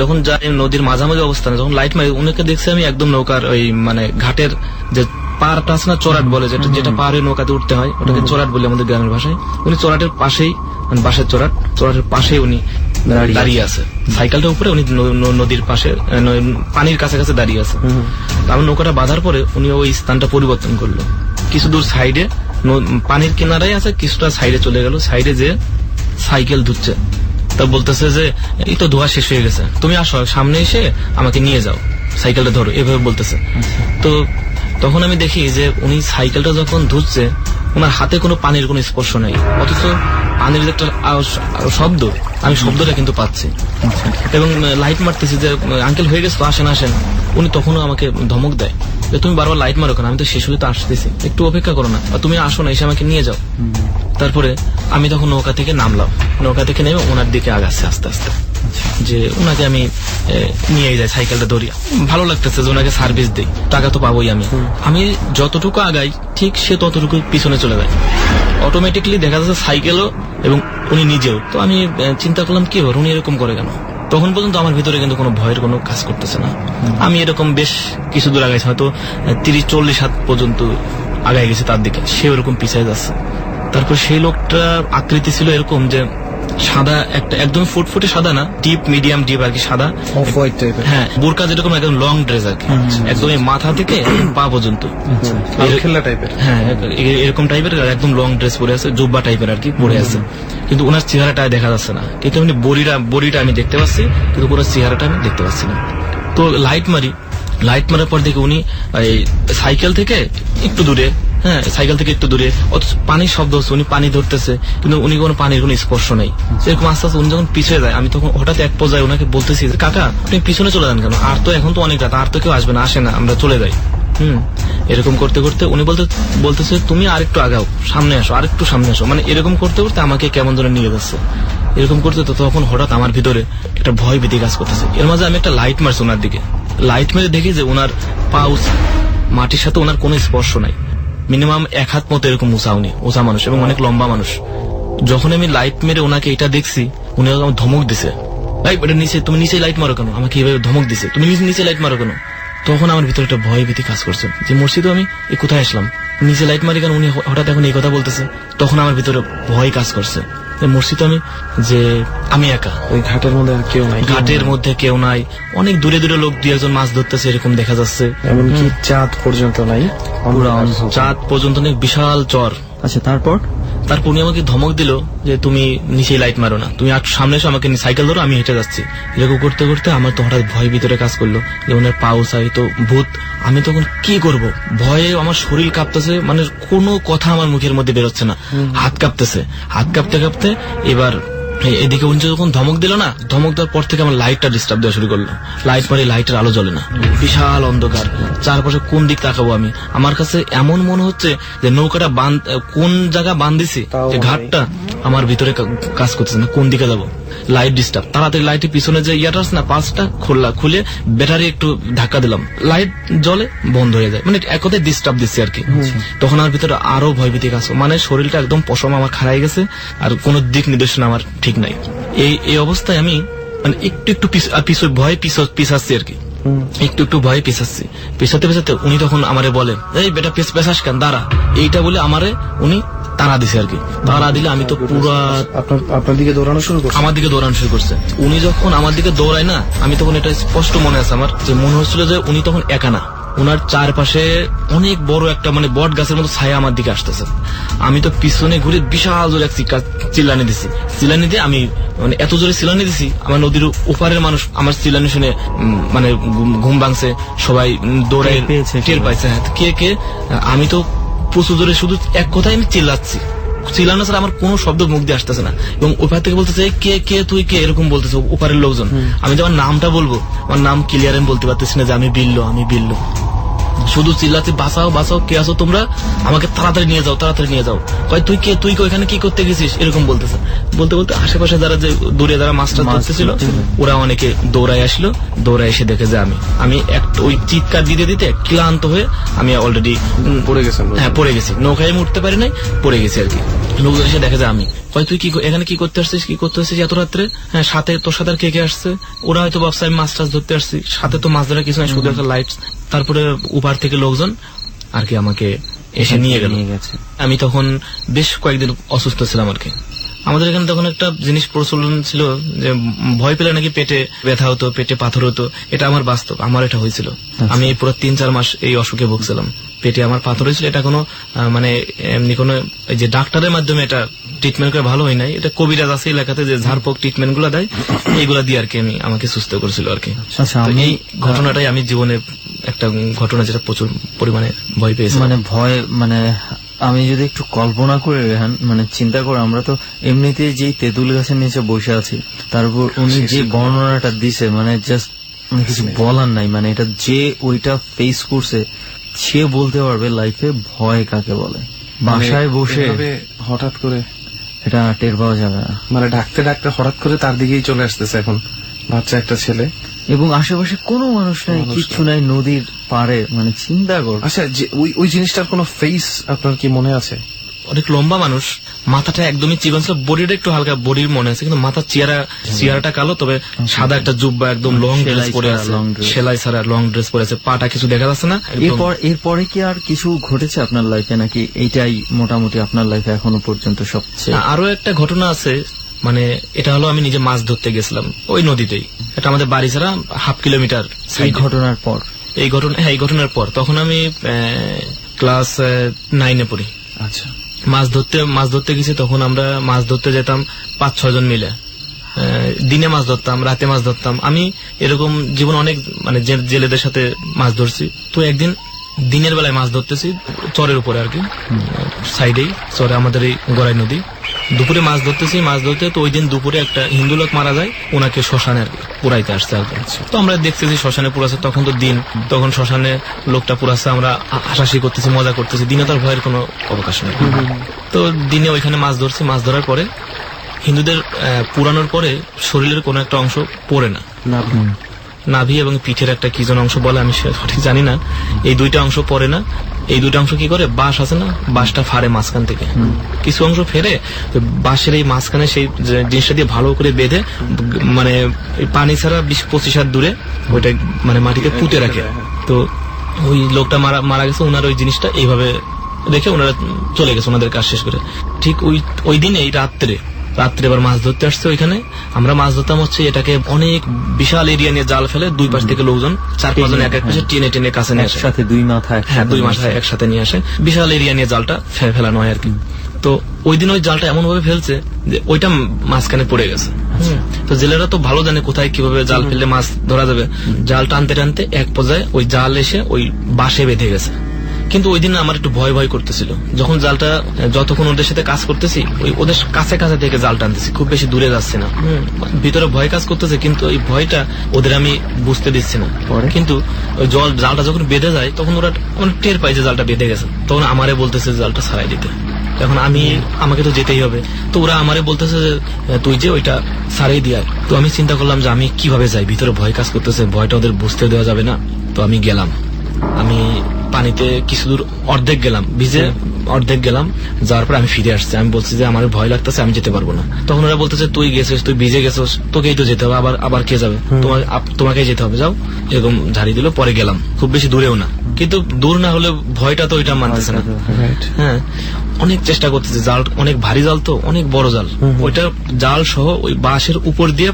যখন যাই নদীর মাঝামাঝি অবস্থানে যখন লাইট মারি, উনাকে দেখছি আমি একদম নৌকার ওই মানে ঘাটের যে পাড়টা আছে না, চড়াট বলে, যেটা পাহাড়ে নৌকাতে উঠতে হয়, ওটাকে চড়াট বলে আমাদের গ্রামের ভাষায়। উনি চড়াটের পাশেই, মানে বাঁশের চড়াটের পাশেই উনি দাঁড়িয়ে আছে, সাইকেলটার উপরে উনি নদীর পাশে পানির কাছাকাছি দাঁড়িয়ে আছে। আমার নৌকাটা বাঁধার পরে উনি ওই স্থানটা পরিবর্তন করলো, কিছু দূর সাইডে পানির কিনারায় আছে, কিছুটা সাইডে চলে গেল, সাইডে যে সাইকেল ধুচ্ছে, তা বলতেছে যে এই তো ধোয়া শেষ হয়ে গেছে, তুমি আসো সামনে এসে আমাকে নিয়ে যাও, সাইকেলটা ধরো, এভাবে বলতেছে। তো তখন আমি দেখি যে উনি সাইকেলটা যখন ধুচ্ছে ওনার হাতে কোনো পানির কোনো স্পর্শ নাই, অথচ পানির যে একটা শব্দ, আমি শব্দটা কিন্তু পাচ্ছি। এবং লাইট মারতেছি যে আঙ্কেল হয়ে গেছে তো, আসেন আসেন। উনি তখনও আমাকে ধমক দেয় যে তুমি বারবার লাইট মারো কেন, আমি তো শেষ হলে তো আসতেছি, একটু অপেক্ষা করো না, বা তুমি আসো না, এসে আমাকে নিয়ে যাও। তারপরে আমি তখন নৌকা থেকে নামলাম, নৌকা থেকে নেমে ওনার দিকে আগাচ্ছে আস্তে আস্তে, যে ওনাকে আমি নিয়ে যাই সাইকেলটা ধরিয়া। ভালো লাগতেছে যে ওনাকে সার্ভিস দিই, টাকা তো পাবোই আমি। আমি যতটুকু আগাই ঠিক সে ততটুকু পিছনে চলে যায়, অটোমেটিকলি দেখা যাচ্ছে সাইকেলও এবং উনি নিজেও। তো আমি চিন্তা করলাম কি উনি এরকম করে কেন। তখন পর্যন্ত আমার ভিতরে কিন্তু কোনো ভয়ের কোনো কাজ করতেছে না। আমি এরকম বেশ কিছু দূর আগাইছি, হয়তো 30-40 হাত পর্যন্ত আগাই গেছে তার দিকে, সে ওরকম পিছিয়ে যাচ্ছে। তারপর সেই লোকটার আকৃতি ছিল এরকম যে সাদা একটা, একদম ফুটফুটে সাদা না, ডিপ মিডিয়াম ডিপ আর কি সাদা, অফ হোয়াইট টাইপের। হ্যাঁ, বোরকা যেরকম একদম লং ড্রেস আর কি, একদম এই মাথা থেকে পা পর্যন্ত খেলা টাইপের। হ্যাঁ, এরকম টাইপের একদম লং ড্রেস পরে আছে, জুব্বা টাইপের আর কি পরে আছে, কিন্তু ওনার চেহারাটা দেখা যাচ্ছে না। কিন্তু এমনি বডিটা আমি দেখতে পাচ্ছি, কিন্তু পুরো চেহারাটা আমি দেখতে পাচ্ছি না। তো লাইট মারার পর দেখি উনি সাইকেল থেকে একটু দূরে, হ্যাঁ সাইকেল থেকে একটু দূরে, অথচ পানির শব্দ হচ্ছে, উনি পানি ধরতেছে কিন্তু উনি কোনো পানির কোনো স্পর্শ নেই। এরকম আস্তে আস্তে উনি যখন পিছিয়ে যায়, আমি তখন হঠাৎ এক পর্যায়ে ওনাকে বলতেছি যে কাকা আপনি পিছনে চলে যান কেন, আর তো এখন তো অনেক রাত, আর তো কেউ আসবে না, আসে না, আমরা চলে যাই। এরকম করতে করতে উনি বলতেছে তুমি আরেকটু আগাও, সামনে আসো, আরেকটু সামনে আসো, মানে এরকম করতে করতে আমাকে কেমন ধরে নিয়ে যাচ্ছে। এরকম করতে তো তখন হঠাৎ আমার ভিতরে একটা ভয় ভীতি কাজ করতেছে। এর মাঝে আমি একটা লাইট মারছি ওনার দিকে, লাইট মেরে দেখি যে ওনার পাউস মাটির সাথে ওনার কোনো স্পর্শ নাই, মিনিমাম 1 হাত মতো এরকম উঁচা মানুষ এবং অনেক লম্বা মানুষ। যখন আমি লাইট মেরে ওনাকে এটা দেখছি, উনি আমাকে ধমক দিছে, এটা নিচে, তুমি নিচে লাইট মারো কেন, আমাকে এইভাবে ধমক দিছে, তুমি নিচে লাইট মারো কেন। তখন আমার ভিতরে একটা ভয় ভীতি কাজ করছে যে মসজিদে আমি কোথায় আসলাম, নিচে লাইট মারি কেন, উনি হঠাৎ এখন এই কথা বলতেছে। তখন আমার ভিতরে ভয় কাজ করছে মসজিদে আমি একা, ওই ঘাটের মধ্যে আর কেউ নাই, ঘাটের মধ্যে কেউ নাই, অনেক দূরে দূরে লোক 2-1 মাছ ধরতেছে এরকম দেখা যাচ্ছে, এমনকি চাঁদ পর্যন্ত নাই, চাঁদ পর্যন্ত নেই, বিশাল চর। আচ্ছা, তারপর উনি আমাকে ধমক দিল যে তুমি নিচেই লাইট মারো না, তুমি সামনে এসে আমাকে সাইকেল ধরো, আমি হেঁটে যাচ্ছি। এরকম করতে করতে আমার তো হঠাৎ ভয় ভিতরে কাজ করলো যে ওনার পাও চাই তো ভূত। আমি তখন কি করব, ভয়ে আমার শরীর কাঁপতেছে, মানে কোনো কথা আমার মুখের মধ্যে বেরোচ্ছে না, হাত কাঁপতেছে, হাত কাঁপতে কাঁপতে এবার এদিকে উনি যখন ধমক দিল না, ধমক দেওয়ার পর থেকে আমার লাইটটা ডিস্টার্ব দেওয়া শুরু করলো। লাইট মারি, লাইটের আলো জ্বলে না, বিশাল অন্ধকার, চারপাশে কোন দিক তাকাবো আমি। আমার কাছে এমন মনে হচ্ছে যে নৌকাটা কোন জায়গা বান্ধিছি, যে ঘাটটা আমার ভিতরে কাজ করতেছে না, কোন দিকে যাবো। লাইট ডিস্টার্ব, তাড়াতাড়ি লাইটের পিছনে যে ইয়াটা আছে না, পাঁচটা খুলে ব্যাটারি একটু ধাক্কা দিলাম, লাইট জ্বলে বন্ধ হয়ে যায়, মানে এক কথায় ডিস্টার্ব দিচ্ছি আর কি। তখন আমার ভিতরে আরো ভয়ভীতি কাজ, মানে শরীরটা একদম পশম আমার খারাই গেছে, আর কোনো দিক নির্দেশনা আমার ঠিক নাই। এই অবস্থায় আমি মানে একটু ভয় পিছাচ্ছি আর কি, একটু ভয়ে পিছাচ্ছি। পিছাতে উনি তখন আমারে বলে, এই বেটা পেছাস কেন, দাঁড়া, এইটা বলে আমারে উনি তাড়া দিছে আর কি। তাড়া দিলে আমি তো পুরা আপনার দিকে দৌড়ানো শুরু করছে, আমার দিকে দৌড়ানো শুরু করছে। উনি যখন আমার দিকে দৌড়ায় না, আমি তখন এটা স্পষ্ট মনে আছে আমার, যে মনে হচ্ছিল যে উনি তখন একা না, ওনার চারপাশে অনেক বড় একটা মানে বট গাছের মতো ছায়া আমার দিকে আসতেছে। আমি তো পিছনে ঘুরে বিশাল জোরে চিল্লানি দিছি, চিল্লানি দিয়ে আমি মানে এত জোরে চিল্লানি দিছি, আমার নদীর ওপারের মানুষ আমার চিল্লানি শুনে মানে ঘুম ভাঙছে, সবাই দৌড়ায় টের পাইছে। কে আমি তো প্রচুর জোরে শুধু এক কথায় আমি চিল্লাচ্ছি, চিল্লানো ছাড়া আমার কোনো শব্দ মুখ দিয়ে আসতেছে না। এবং ওপার থেকে বলতেছে কে তুই কে, এরকম বলতেছে ওপারের লোকজন। আমি যে আমার নামটা বলবো, আমার নাম ক্লিয়ার আমি বলতে পারতেছি না, যে আমি বিল্লো। শুধু চিল্লাচ্ছি, বাঁচাও, কে আছো তোমরা, আমাকে তাড়াতাড়ি নিয়ে যাও। কয় তুই এখানে কি করতে গেছিস, এরকম বলতেছে। বলতে আশেপাশে যারা যে দূরে যারা মাছটা ধরতেছিল, ওরা অনেকে দৌড়ায় আসলো, দৌড়ায় এসে দেখে যে আমি ওই চিৎকার দিতে ক্লান্ত হয়ে আমি অলরেডি পড়ে গেছি, নৌকায় আমি উঠতে পারি নাই, পড়ে গেছি আর কি। লোকজন এসে দেখে যে আমি, কয় তুই এখানে কি করতে আসছিস এত রাত্রে, হ্যাঁ সাথে তোর সাথে আর কে আসছে, ওরা হয়তো ভাবছে আমি মাছ টাছ ধরতে আসছি, সাথে তো মাছ ধরা কিছু নাই, শুধু একটা লাইট। তারপরে উপার থেকে লোকজন আর কি আমাকে এসে নিয়ে গেছে। আমি তখন বেশ কয়েকদিন অসুস্থ ছিলাম আর কি। আমাদের এখানে তখন একটা জিনিস প্রচলন ছিল যে ভয় পেলে নাকি পেটে ব্যথা হতো, পেটে পাথর হতো। এটা আমার বাস্তব, আমার এটা হয়েছিল। আমি পুরো 3-4 মাস এই অসুখে ভুগছিলাম, পেটে আমার পাথর হয়েছিল। এটা কোনো মানে এমনি কোনো যে ডাক্তারের মাধ্যমে এটা ট্রিটমেন্ট করে ভালো হয় নাই, এটা কবিরাজ আছে এলাকাতে যে ঝাড়ফুঁক ট্রিটমেন্ট গুলা দেয়, এইগুলা দিয়ে আর কি আমাকে সুস্থ করেছিল আর কি। আচ্ছা, তো এই ঘটনাটাই আমি জীবনে একটা ঘটনা যেটা প্রচুর পরিমাণে ভয় পেয়েছি। মানে ভয়, মানে আমি যদি একটু কল্পনা করে রেহান, মানে চিন্তা করে, আমরা তো এমনিতেই যেই তেঁতুল গাছের নিচে বসে আছি, তারপর উনি যে বর্ণনাটা দিছে, মানে জাস্ট কিছু বলার নাই। মানে এটা যে ওইটা ফেস করছে সে বলতে পারবে লাইফে ভয় কাকে বলে। বাসায় বসে এভাবে হঠাৎ করে এটা টের পাওয়া যাবে না। মানে ডাকতে ডাকতে হঠাৎ করে তার দিকেই চলে আসতেছে এখন বাচ্চা একটা ছেলে, এবং আশেপাশে কোনো মানুষ নাই, কিচ্ছু নাই, নদীর পাড়ে। মানে চিন্তা কর। আচ্ছা, যে ওই জিনিসটার কোনো ফেস আপনার কি মনে আছে? অনেক লম্বা মানুষ, মাথাটা একদমই চিকন ছিল, বডিটা একটু হালকা বডির মনে আছে, কিন্তু মাথার চেহারাটা কালো, তবে সাদা একটা জুব্বা একদম লং ড্রেস পরে আছে, সেলাই ছাড়া লং ড্রেস পরে আছে, পাটা কিছু দেখা যাচ্ছে না। এরপরে কি আর কিছু ঘটেছে আপনার লাইফে, নাকি এইটাই মোটামুটি আপনার লাইফে এখনো পর্যন্ত সবচেয়ে? আরো একটা ঘটনা আছে, মানে এটা হলো আমি নিজে মাছ ধরতে গেছিলাম ওই নদীতেই, এটা আমাদের বাড়ি ছাড়া 1/2 কিলোমিটার। এই ঘটনার পর, এই ঘটনার পর তখন আমি ক্লাস 9-এ পড়ি। আচ্ছা, মাছ ধরতে গেছি, তখন আমরা মাছ ধরতে যেতাম 5-6 জন মিলে। দিনে মাছ ধরতাম, রাতে মাছ ধরতাম। আমি এরকম জীবন অনেক মানে জেলেদের সাথে মাছ ধরছি। তো একদিন দিনের বেলায় মাছ ধরতেছি চরের উপরে আর কি, সাইডেই চরে আমাদের এই গড়াই নদী। দুপুরে মাছ ধরতে তো ওই দিন দুপুরে একটা হিন্দু লোক মারা যায়, ওনাকে শ্মশানে আর কি পুরাইতে আসছে আর কি। তো আমরা দেখতেছি শ্মশানে পুরাছে, তখন তো দিন, তখন শ্মশানে লোকটা পুরাচ্ছে, আমরা হাসাহাসি করতেছি, মজা করতেছি। দিনে তার ভয়ের কোনো অবকাশ নেই। তো দিনে ওইখানে মাছ ধরছি, মাছ ধরার পরে হিন্দুদের পুরানোর পরে শরীরের কোনো একটা অংশ পড়ে না, নাভি এবং পিঠের একটা কি যেন অংশ বলে, আমি সঠিক জানি না, এই দুইটা অংশ পড়ে না। এই দুইটা অংশ কি করে, বাঁশ আছে না, বাঁশটা ফাড়ে মাঝখান থেকে, কিছু অংশ ফেরে বাঁশের এই মাঝখানে সেই জিনিসটা দিয়ে ভালো করে বেঁধে, মানে পানি ছাড়া 20-25 হাত দূরে ওইটা মানে মাটিতে পুঁতে রাখে। তো ওই লোকটা মারা গেছে, ওনার ওই জিনিসটা এইভাবে রেখে ওনারা চলে গেছে ওনাদের কাজ শেষ করে। ঠিক ওই দিন এই রাত্রে এবার মাছ ধরতে আসছে ওইখানে। আমরা মাছ ধরতাম হচ্ছে এটাকে অনেক বিশাল এরিয়া নিয়ে জাল ফেলে, দুই পাশ থেকে লোকজন 4-5 জন এক পাশে টেনে কাছে নিয়ে আসে, সাথে দুই মাথা একসাথে নিয়ে আসে, বিশাল এরিয়া নিয়ে জালটা ফেলানো হয় আর কি। তো ওই দিন ওই জালটা এমন ভাবে ফেলছে যে ওইটা মাঝখানে পড়ে গেছে। তো জেলেরা তো ভালো জানে কোথায় কিভাবে জাল ফেললে মাছ ধরা যাবে। জাল টানতে এক পর্যায়ে ওই জাল এসে ওই বাঁশে বেঁধে গেছে। কিন্তু ওই দিন আমার একটু ভয় করতেছিল, যখন জালটা যতক্ষণ ওদের সাথে কাজ করতেছি ওদের কাছে থেকে জাল টানতেছি, খুব বেশি দূরে যাচ্ছে না, ভিতরে ভয় কাজ করতেছে, কিন্তু ওই ভয়টা ওদের আমি বুঝতে দিচ্ছি না। কিন্তু ওই জালটা যখন বেঁধে যায় তখন ওরা টের পায় যে জালটা বেঁধে গেছে, তখন আমারে বলতেছে জালটা ছাড়াই দিতে। এখন আমাকে তো যেতেই হবে, তো ওরা আমারে বলতেছে যে তুই যে ওইটা ছাড়াই দিয়ার। তো আমি চিন্তা করলাম যে আমি কিভাবে যাই, ভিতরে ভয় কাজ করতেছে, ভয়টা ওদের বুঝতে দেওয়া যাবে না। তো আমি গেলাম, আমি পানিতে কিছু দূর অর্ধেক গেলাম, ভিজে অর্ধেক গেলাম, যাওয়ার পর আমি ফিরে আসছি। আমি বলছি যে আমার ভয় লাগতেছে, আমি যেতে পারবো না। তখন ওরা বলতেছে তুই গেছিস, তুই ভিজে গেছিস, তোকেই তো যেতে হবে, আবার কে যাবে, তোমাকেই যেতে হবে, যাও। এরকম ঝাড়ি দিল, পরে গেলাম, খুব বেশি দূরেও না, কিন্তু দূর না হলে ভয়টা তো ওইটা মানতেছে না। হ্যাঁ, অনেক চেষ্টা করতেছে, জাল অনেক ভারী জাল, তো অনেক বড় জাল, ওইটা জাল সহ ওই বাঁশের উপর দিয়ে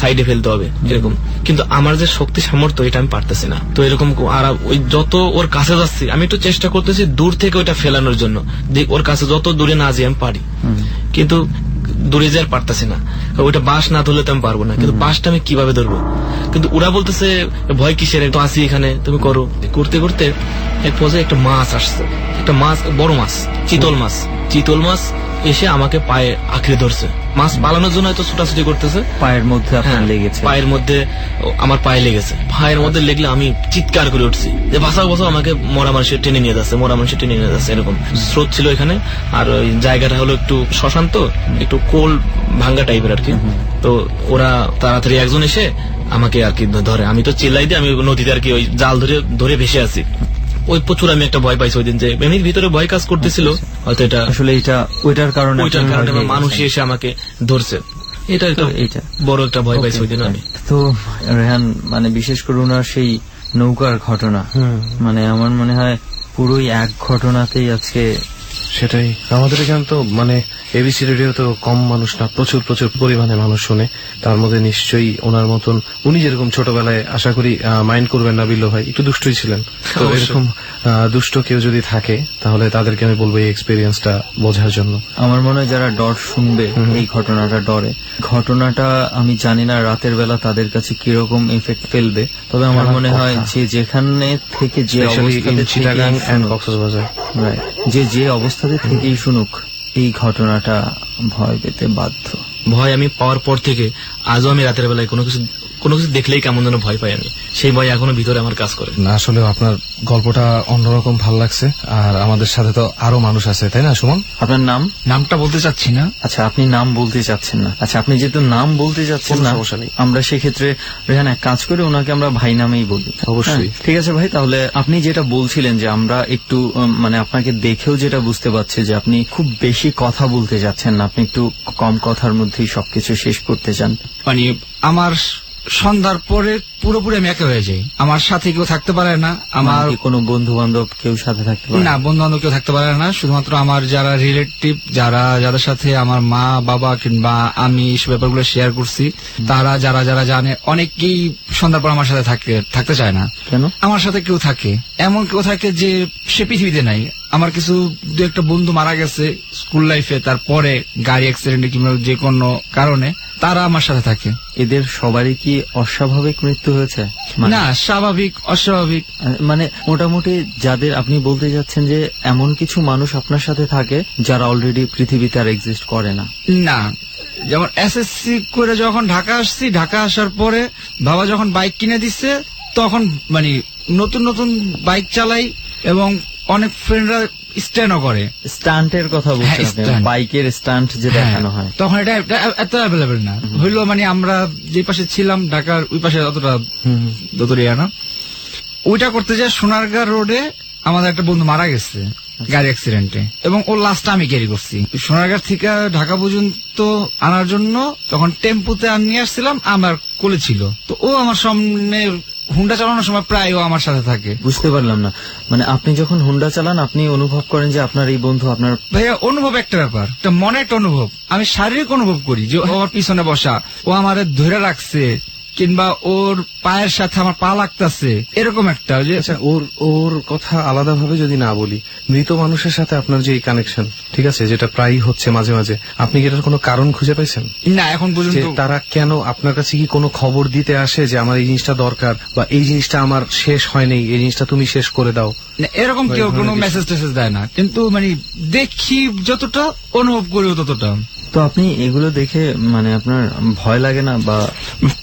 সাইডে ফেলতে হবে এরকম, কিন্তু আমার যে শক্তি সামর্থ্য এটা আমি পারতেছি না। তো এরকম আর ওই যত ওর কাছে যাচ্ছি আমি একটু চেষ্টা করতেছি দূর থেকে ওইটা ফেলানোর জন্য, যে ওর কাছে যত দূরে না যাই আমি পারি, কিন্তু দূরে যে আর পারতেছি না। ওইটা বাঁশ না ধরলে তো আমি পারবো না, কিন্তু বাঁশটা আমি কিভাবে ধরবো? কিন্তু ওরা বলতেছে ভয় কিসের, তো আসি এখানে, তুমি করো। করতে করতে এক পর্যায়ে একটা মাছ আসছে, একটা মাছ, বড় মাছ, চিতল মাছ এসে আমাকে পায়ে আঁকড়ে ধরছে। মাছ পালানোর জন্য হয়তো ছুটাছুটি করতেছে, পায়ের মধ্যে লেগেছে, পায়ের মধ্যে আমার পায়ে লেগেছে। পায়ের মধ্যে লেগলে আমি চিৎকার করে উঠছি যে বাঁচাও, আমাকে মরা মানুষের টেনে নিয়ে যাচ্ছে, এরকম স্রোত ছিল এখানে। আর ওই জায়গাটা হলো একটু শ্মশান, তো একটু কোল ভাঙ্গা টাইপের আর কি। তো ওরা তাড়াতাড়ি একজন এসে আমাকে আর কি ধরে, আমি তো চিল্লাই দিয়ে আমি নদীতে আর কি ওই জাল ধরে ভেসে আছি। ওই প্রচুর আমি একটা ভয় পাইছি ওই দিন, যে এমনির ভিতরে ভয় কাজ করতেছিল, হয়তো এটা আসলে ওইটার কারণে মানুষই এসে আমাকে ধরছে, এটা বড় একটা ভয় পাইছি ওই দিন আমি। তো রেহান, মানে বিশেষ করে ওনার সেই নৌকার ঘটনা, মানে আমার মনে হয় পুরোই এক ঘটনাতেই আজকে। সেটাই, আমাদের এখানে তো মানে এবিসি রেডিও তো কম মানুষ না, প্রচুর প্রচুর পরিমাণে মানুষ শুনে। তার মধ্যে নিশ্চয়ই ওনার মতন, উনি যেরকম ছোটবেলায় আশা করি মাইন্ড করবেন না বিল্লু ভাই, একটু দুষ্টই ছিলেন, তো এরকম দুষ্ট কেউ যদি থাকে তাহলে তাদেরকে আমি বলবো এই এক্সপিরিয়েন্সটা বোঝার জন্য। আমার মনে হয় যারা ডর শুনবে এই ঘটনাটা, ঘটনাটা আমি জানি না রাতের বেলা তাদের কাছে কিরকম এফেক্ট ফেলবে, তবে আমার মনে হয় যে যেখানে থেকে যে অবস্থাতে চিটাগাং এন্ড কক্সবাজার, যে অবস্থাতে থেকেই শুনুক, এই ঘটনাটা ভয় পেতে বাধ্য। ভয় আমি পাওয়ার পর থেকে আজও আমি রাতের বেলায় কোনো কিছু দেখলেই কেমন যেন ভয় পাই আমি, সেই ভয় এখনো ভিতরে আমার কাজ করে। না আসলে আপনার গল্পটা অন্যরকম ভাল লাগছে, আর আমাদের সাথে তো আরো মানুষ আছে, তাই না সুমন? আপনার নামটা বলতে চাচ্ছি না। আচ্ছা, আপনি নাম বলতে চাচ্ছেন না। আচ্ছা, আপনি যেহেতু নাম বলতে চাচ্ছেন না, সমস্যা নেই। আমরা সেক্ষেত্রে রেহান এক কাজ করে ওনাকে আমরা ভাই নামেই বলি। অবশ্যই। হ্যাঁ, ঠিক আছে ভাই। তাহলে আপনি যেটা বলছিলেন যে আমরা একটু মানে আপনাকে দেখেও যেটা বুঝতে পারছি যে আপনি খুব বেশি কথা বলতে যাচ্ছেন না, আপনি একটু কম কথার মধ্যেই সবকিছু শেষ করতে চান। মানে আমার সন্ধ্যার পরে পুরোপুরি আমি একা হয়ে যাই, আমার সাথে কেউ থাকতে পারে না, আমার কোনো বন্ধু বান্ধব কেউ সাথে থাকতে পারে না, বন্ধু বান্ধব কেউ থাকতে পারে না, শুধুমাত্র আমার যারা রিলেটিভ, যাদের সাথে আমার মা বাবা কিংবা আমি সব ব্যাপারগুলো শেয়ার করছি, তারা যারা জানে, অনেকেই সন্ধ্যার পর আমার সাথে থাকতে চায় না। কেন? আমার সাথে কেউ থাকে, এমন কেউ থাকে যে সে পৃথিবীতে নাই। আমার কিছু দু একটা বন্ধু মারা গেছে স্কুল লাইফে, তারপরে গাড়ি অ্যাক্সিডেন্টে কিংবা যে কোনো কারণে, তারা আমার সাথে থাকে। এদের সবারই কি অস্বাভাবিক মৃত্যু হয়েছে? না, স্বাভাবিক অস্বাভাবিক মানে মোটামুটি যাদের আপনি বলতে যাচ্ছেন যে এমন কিছু মানুষ আপনার সাথে থাকে যারা অলরেডি পৃথিবীতে আর এক্সিস্ট করে না। না, যেমন এসএসসি করে যখন ঢাকা আসছি, ঢাকা আসার পরে বাবা যখন বাইক কিনে দিচ্ছে, তখন মানে নতুন নতুন বাইক চালাই এবং অনেক ফ্রেন্ডরা স্ট্যান্ডও করে। স্টান্টের কথা বলছেন আপনি, বাইকের স্টান্ট যে দেখানো হয়, তখন এটা এত অ্যাভেলেবেল না হইলো। মানে আমরা যে পাশে ছিলাম ঢাকার ওই পাশে অতটা দতরিয়া না, ওইটা করতে যায় সোনারগাঁ রোডে আমাদের একটা বন্ধু মারা গেছে গাড়ি অ্যাক্সিডেন্টে, এবং ও লাস্ট আমি ক্যারি করছি সোনারগাঁ থেকে ঢাকা পর্যন্ত আনার জন্য। তখন টেম্পুতে নিয়ে আসছিলাম, আমার কোলে ছিল, তো ও আমার সামনে হুন্ডা চালানোর সময় প্রায় ও আমার সাথে থাকে। বুঝতে পারলাম না, মানে আপনি যখন হুন্ডা চালান আপনি অনুভব করেন যে আপনার এই বন্ধু আপনার? ভাইয়া, অনুভব একটা ব্যাপার, একটা মনে একটা অনুভব, আমি শারীরিক অনুভব করি যে ও আমার পিছনে বসা, ও আমার ধরে রাখছে, কিংবা ওর পায়ের সাথে আমার পা লাগতেছে, এরকম একটা যে। আচ্ছা, ওর কথা আলাদা ভাবে যদি না বলি, মৃত মানুষের সাথে আপনার যে কানেকশন, ঠিক আছে, যেটা প্রায়ই হচ্ছে মাঝে মাঝে, আপনি কি এটার কোনো কারণ খুঁজে পাইছেন? না, এখন পর্যন্ত। তারা কেন আপনার কাছে কি কোনো খবর দিতে আসে যে আমার এই জিনিসটা দরকার, বা এই জিনিসটা আমার শেষ হয়নি, এই জিনিসটা তুমি শেষ করে দাও, এরকম কেউ কোনো মেসেজ টেসেজ দেয় না, কিন্তু মানে দেখি যতটা, অনুভব করিও ততটা। তো আপনি এগুলো দেখে মানে আপনার ভয় লাগে না? বা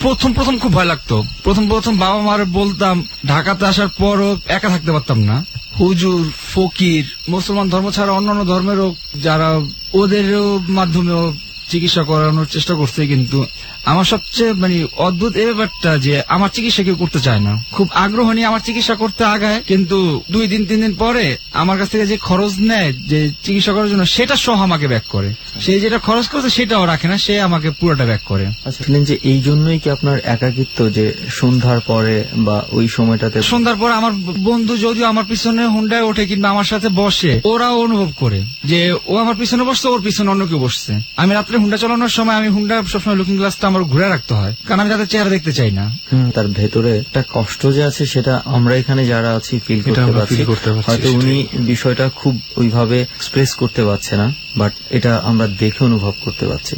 প্রথম খুব ভয় লাগতো। প্রথম বাবা মার বলতাম, ঢাকাতে আসার পরও একা থাকতে পারতাম না। হুজুর, ফকির, মুসলমান ধর্ম ছাড়া অন্যান্য ধর্মেরও যারা, ওদেরও মাধ্যমেও চিকিৎসা করানোর চেষ্টা করছে, কিন্তু আমার সবচেয়ে মানে অদ্ভুত এই ব্যাপারটা যে আমার চিকিৎসা কেউ করতে চায় না। খুব আগ্রহ নিয়ে আমার চিকিৎসা করতে আগায়, কিন্তু 2 দিন 3 দিন পরে আমার কাছ থেকে যে খরচ নেয় যে চিকিৎসা করার জন্য, সেটা সহ আমাকে ব্যাক করে। সে যেটা খরচ করছে সেটাও রাখে না, সে আমাকে পুরোটা ব্যাক করে। আচ্ছা, যে এই জন্যই কি আপনার একাকিত্ব, যে সন্ধ্যার পরে বা ওই সময়টাতে? সন্ধ্যার পরে আমার বন্ধু যদিও আমার পিছনে হুন্ডায় ওঠে কিংবা আমার সাথে বসে, ওরাও অনুভব করে যে ও আমার পিছনে বসছে, ওর পিছনে অন্য কেউ বসছে। আমি রাত্রে হুন্ডা চালানোর সময় আমি হুন্ডা সবসময় লুকিং গ্লাসটা আমার ঘুরে রাখতে হয়, কারণ আমি তাদের চেহারা দেখতে চাই না। তার ভেতরে একটা কষ্ট যে আছে সেটা আমরা এখানে যারা আছি ফিল করতে পারছি। হয়তো উনি বিষয়টা খুব ওইভাবে এক্সপ্রেস করতে পারছে না, বাট এটা আমরা দেখে অনুভব করতে পারছি।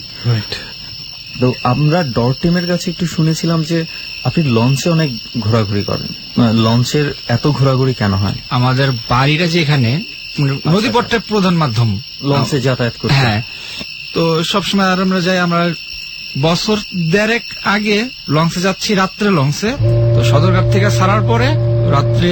তো আমরা ডর টিমের কাছে একটু শুনেছিলাম যে আপনি লঞ্চে অনেক ঘোরাঘুরি করেন। লঞ্চের এত ঘোরাঘুরি কেন হয়? আমাদের বাড়িটা যে এখানে নদীপথটা প্রধান মাধ্যম লঞ্চে যাতায়াত করতে। হ্যাঁ, তো সবসময় আমরা যাই। আমরা বছর 1.5 আগে লঞ্চে যাচ্ছি, রাত্রে লঞ্চে। তো সদরঘাট থেকে ছাড়ার পরে রাত্রে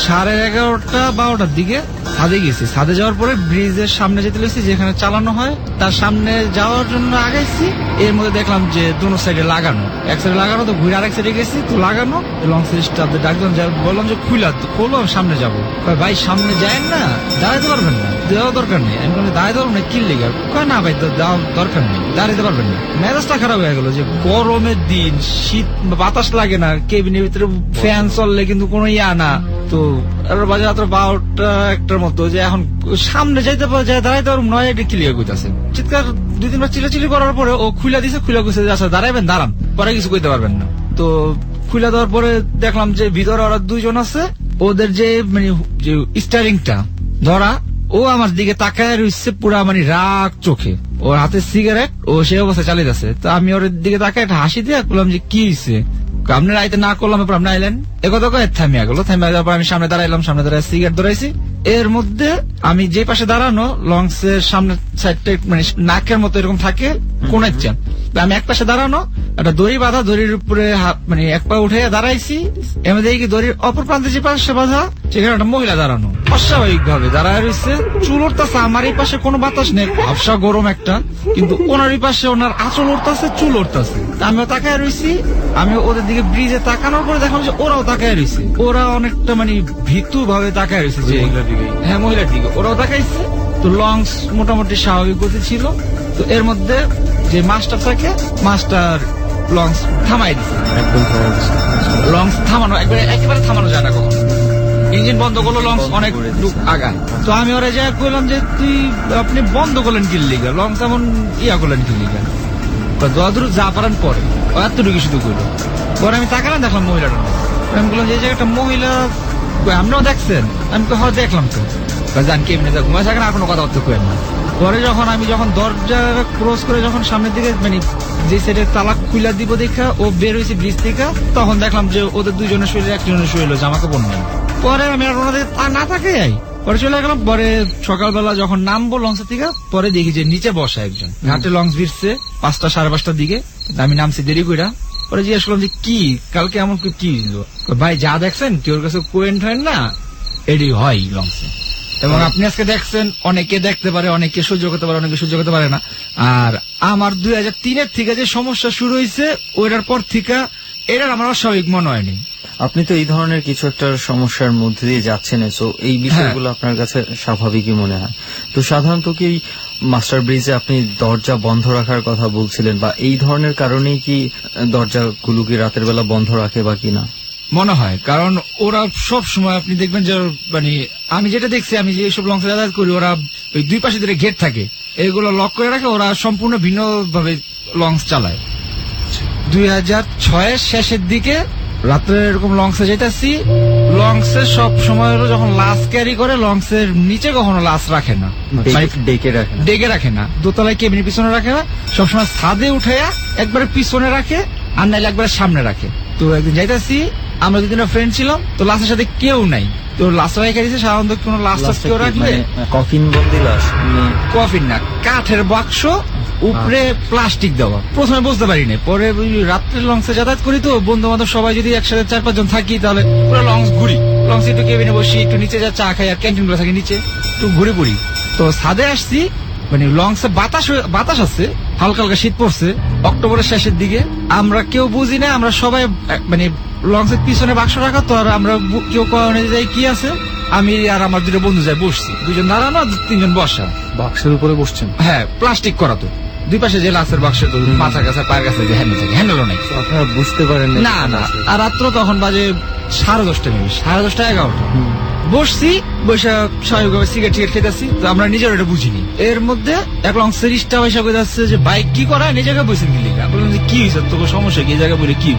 11:30-12টার দিকে ছাদে গেছি। ছাদে যাওয়ার পরে ব্রিজের সামনে যেতে লেগেছি, যেখানে চালানো হয়, তার সামনে যাওয়ার জন্য আগাইছি। এর মধ্যে দেখলাম যে দুনো সাইডে লাগানো, এক সাইডে লাগানো, তো ঘুরে আরেক সাইডে গেছি, তো লাগানো। লঞ্চ স্টাফদের ডাকলাম, বললাম যে খোলো, আমি সামনে যাবো। ভাই সামনে যায় না, দাঁড়াইতে পারবেন না, দেওয়া দরকার নেই। আমি বললাম দাঁড়াইতে পারবো না, কি লেগে? কয় না ভাই, দেওয়া দরকার নেই, দাঁড়াইতে পারবেন না। মেজাজটা খারাপ হয়ে গেল যে গরমের দিন, শীত, বাতাস লাগে না, কেবিনের ভিতরে ফ্যান চললে কিন্তু কোনো ইয়া না, তো এবার বাজে রাত্র 12টা 1টার মতো, যে এখন সামনে যাইতে পারে যায় দাঁড়াইতে পারবো নয়, এটা ক্লিয়ার কইতাছে। চিৎকার 2-3 বার চিল্লাচিল্লি করার পরে ও খুলে দিছে, খুলে গেছে যে আচ্ছা দাঁড়াইবেন, দাঁড়ান, পরে কিছু কইতে পারবেন না। তো খুলে দেওয়ার পরে দেখলাম যে ভিতরে ওরা 2 জন আছে, ওদের যে মানে যে স্টারিংটা ধরা, ও আমার দিকে তাকায় রয়েছে পুরা মানে রাগ চোখে, ওর হাতে সিগারেট, ও সেই অবস্থায় চালিয়ে যাচ্ছে। তো আমি ওর দিকে তাকায় একটা হাসি দিয়ে বললাম যে কি হয়েছে, আপনার আইতে না করলাম, এরপর আপনি আইলেন, একথা কয়ে থামিয়া গেল। থামিয়া যাওয়ার পর আমি সামনে দাঁড়াইলাম, সামনে দাঁড়ায় সিগারেট ধরাইছি। এর মধ্যে আমি যে পাশে দাঁড়ানো, লঞ্চের সামনের সাইডটা মানে নাকের মতো এরকম থাকে কোণের চান, আমি এক পাশে দাঁড়ানো, একটা দড়ি বাঁধা, দড়ির উপরে মানে এক পা উঠে দাঁড়াইছি। এমনি দেখি দড়ির অপর প্রান্তে যে পাশে বাঁধা, সেখানে একটা মহিলা দাঁড়ানো, অস্বাভাবিক ভাবে দাঁড়ায় রয়েছে, চুল উঠতেছে। আমার এই পাশে কোনো বাতাস নেই, ভাবসা গরম একটা, কিন্তু ওনার এই পাশে ওনার আঁচল উঠতেছে, চুল উঠতেছে। আমিও তাকায় রয়েছি, আমি ওদের দিকে ব্রিজে তাকানোর পরে দেখলাম যে ওরাও তাকায় রয়েছে, ওরা অনেকটা মানে ভীতু ভাবে তাকায় রয়েছে, যে হ্যাঁ মহিলার দিকে ওরাও তাকাইছে। তো লঞ্চ মোটামুটি স্বাভাবিক গতি ছিল। তো এর মধ্যে যে মাস্টার থাকে, মাস্টার লঞ্চ থামাই দিচ্ছে, লঞ্চ থামানো একেবারে থামানো যায় না কখনো, ইঞ্জিন বন্ধ করলো, লঞ্চ অনেক আগায়। তো আমি ওরা যা কইলাম যে আপনি বন্ধ করলেন কি লিগা, লঞ্চ এমন ইয়া করলেন কি লিগা, দোয়াদুর যা পারেন পরে, এতটুকু শুধু করলো। পরে আমি তাকালাম, দেখলাম মহিলাটা, আমি বললাম যে একটা মহিলা আপনিও দেখছেন, আমি হ্যাঁ দেখলাম তো, জান কি এমনি ঘুমাই থাকেন, আর কোনো কথাবার্তা করেন না। পরে যখন আমি দরজা ক্রস করে যখন সামনের দিকে মানে যে সাইডে তালা খুলা দিব দেখা ও বের হয়েছে ব্রিজ থেকে, তখন দেখলাম যে ওদের 2 জনের শরীরে একজনের শরীরে জামা কাপড় নেই। পরে আমি আর ওনাদের না থাকে পরে চলে গেলাম। পরে সকালবেলা যখন নামবো লঞ্চের থেকে, পরে দেখি যে নিচে বসা একজন, ঘাটে লঞ্চ ভিড়ছে 5টা 5:30টার দিকে, আমি নামছি দেরি কইরা। পরে জিজ্ঞেস করলাম যে কি কালকে এমন কি ভাই যা দেখছেন কেউ কাছে কোয়েন্ট হয় না, এডি হয় লঞ্চে, এবং আপনি আজকে দেখছেন, অনেকে দেখতে পারে, অনেকে সহ্য করতে পারে, অনেকে সহ্য করতে পারে না। আর আমার 2003-এর থেকে যে সমস্যা শুরু হয়েছে, ওইটার পর থেকে এটার আমার অস্বাভাবিক মনে হয়নি। আপনি তো এই ধরনের কিছু একটা সমস্যার মধ্যে দিয়ে যাচ্ছেন, তো এই বিষয়গুলো আপনার কাছে স্বাভাবিকই মনে হয়। তো সাধারণত কি মাস্টার ব্রিজে আপনি দরজা বন্ধ রাখার কথা বলছিলেন, বা এই ধরনের কারণেই কি দরজাগুলো কি রাতের বেলা বন্ধ রাখে বা কিনা? মনে হয়, কারণ ওরা সব সময় আপনি দেখবেন যে মানে আমি যেটা দেখছি, আমি যে সব লঞ্চে যাতায়াত করি, ওরা ওই 2 পাশে ধরে গেট থাকে, এগুলো লক করে রাখে, ওরা সম্পূর্ণ ভিন্ন ভাবে লঞ্চ চালায়। 2006-এর শেষের দিকে রাত্রে এরকম লঞ্চে যেতেছি, লঞ্চে সব সময় যখন লাশ ক্যারি করে, লঞ্চের নিচে কখনো লাশ রাখে না, ডেকে রাখে না, দোতলায় কেবিনের পিছনে রাখে না, সবসময় ছাদে উঠাইয়া একবারে পিছনে রাখে, আর নাইলে একবারে সামনে রাখে। তো একদিন যাইতেছি, আমরা 2 দিনের ফ্রেন্ড ছিলাম, তো লাশের সাথে কেউ নাই, তো লাশ রেখে দিয়েছে। সাধারণত কোনো লাশ কেউ রাখলে কফিন বন্দি লাশ, কফিন না, কাঠের বাক্স, উপরে প্লাস্টিক দেওয়া। প্রথমে বুঝতে পারিনি, পরে রাত্রে লঞ্চে যাতায়াত করি, তো বন্ধু বান্ধব সবাই যদি একসাথে 4-5 জন থাকি, তাহলে পুরো লঞ্চ ঘুরি, লঞ্চে একটু কেবিনে বসি, একটু নিচে যা চা খাই, আর ক্যান্টিন গুলো থাকি নিচে, একটু ঘুরে পড়ি। তো ছাদে আসছি, মানে লঞ্চে বাতাস আছে, হালকা হালকা শীত পড়ছে, অক্টোবরের শেষের দিকে। আমরা কেউ বুঝি না, আমরা সবাই মানে লঞ্চের পিছনে বাক্স রাখা, তো আর আমরা কেউ কখনো যাই কি আছে, আমি আর আমার 2 বন্ধু যাই বসছি, 2 জন দাঁড়ানো, 3 জন বসা। বাক্সের উপরে বসছেন? হ্যাঁ, প্লাস্টিক করা, তো 2 পাশে যে লাশের বাক্স, তো মাথা কাছে পায়ের কাছে যে হ্যান্ডেল থাকে, হ্যান্ডেলও নাই। আপনারা বুঝতে পারেন না না। আর রাত্র তখন বাজে 10:30 মিনিট, 11:30 বসছি, বসে স্বাভাবিকভাবে সিগারেট খেতেছি, তো আমরা নিজের এটা বুঝিনি। এর মধ্যে এক লঞ্চের স্টাফ এসে যাচ্ছে যে বাইক কি করা, এই জায়গায় বসে দিলি, বললাম যে কি হয়েছে, তোকে সমস্যা কি, এই জায়গায় বলে কি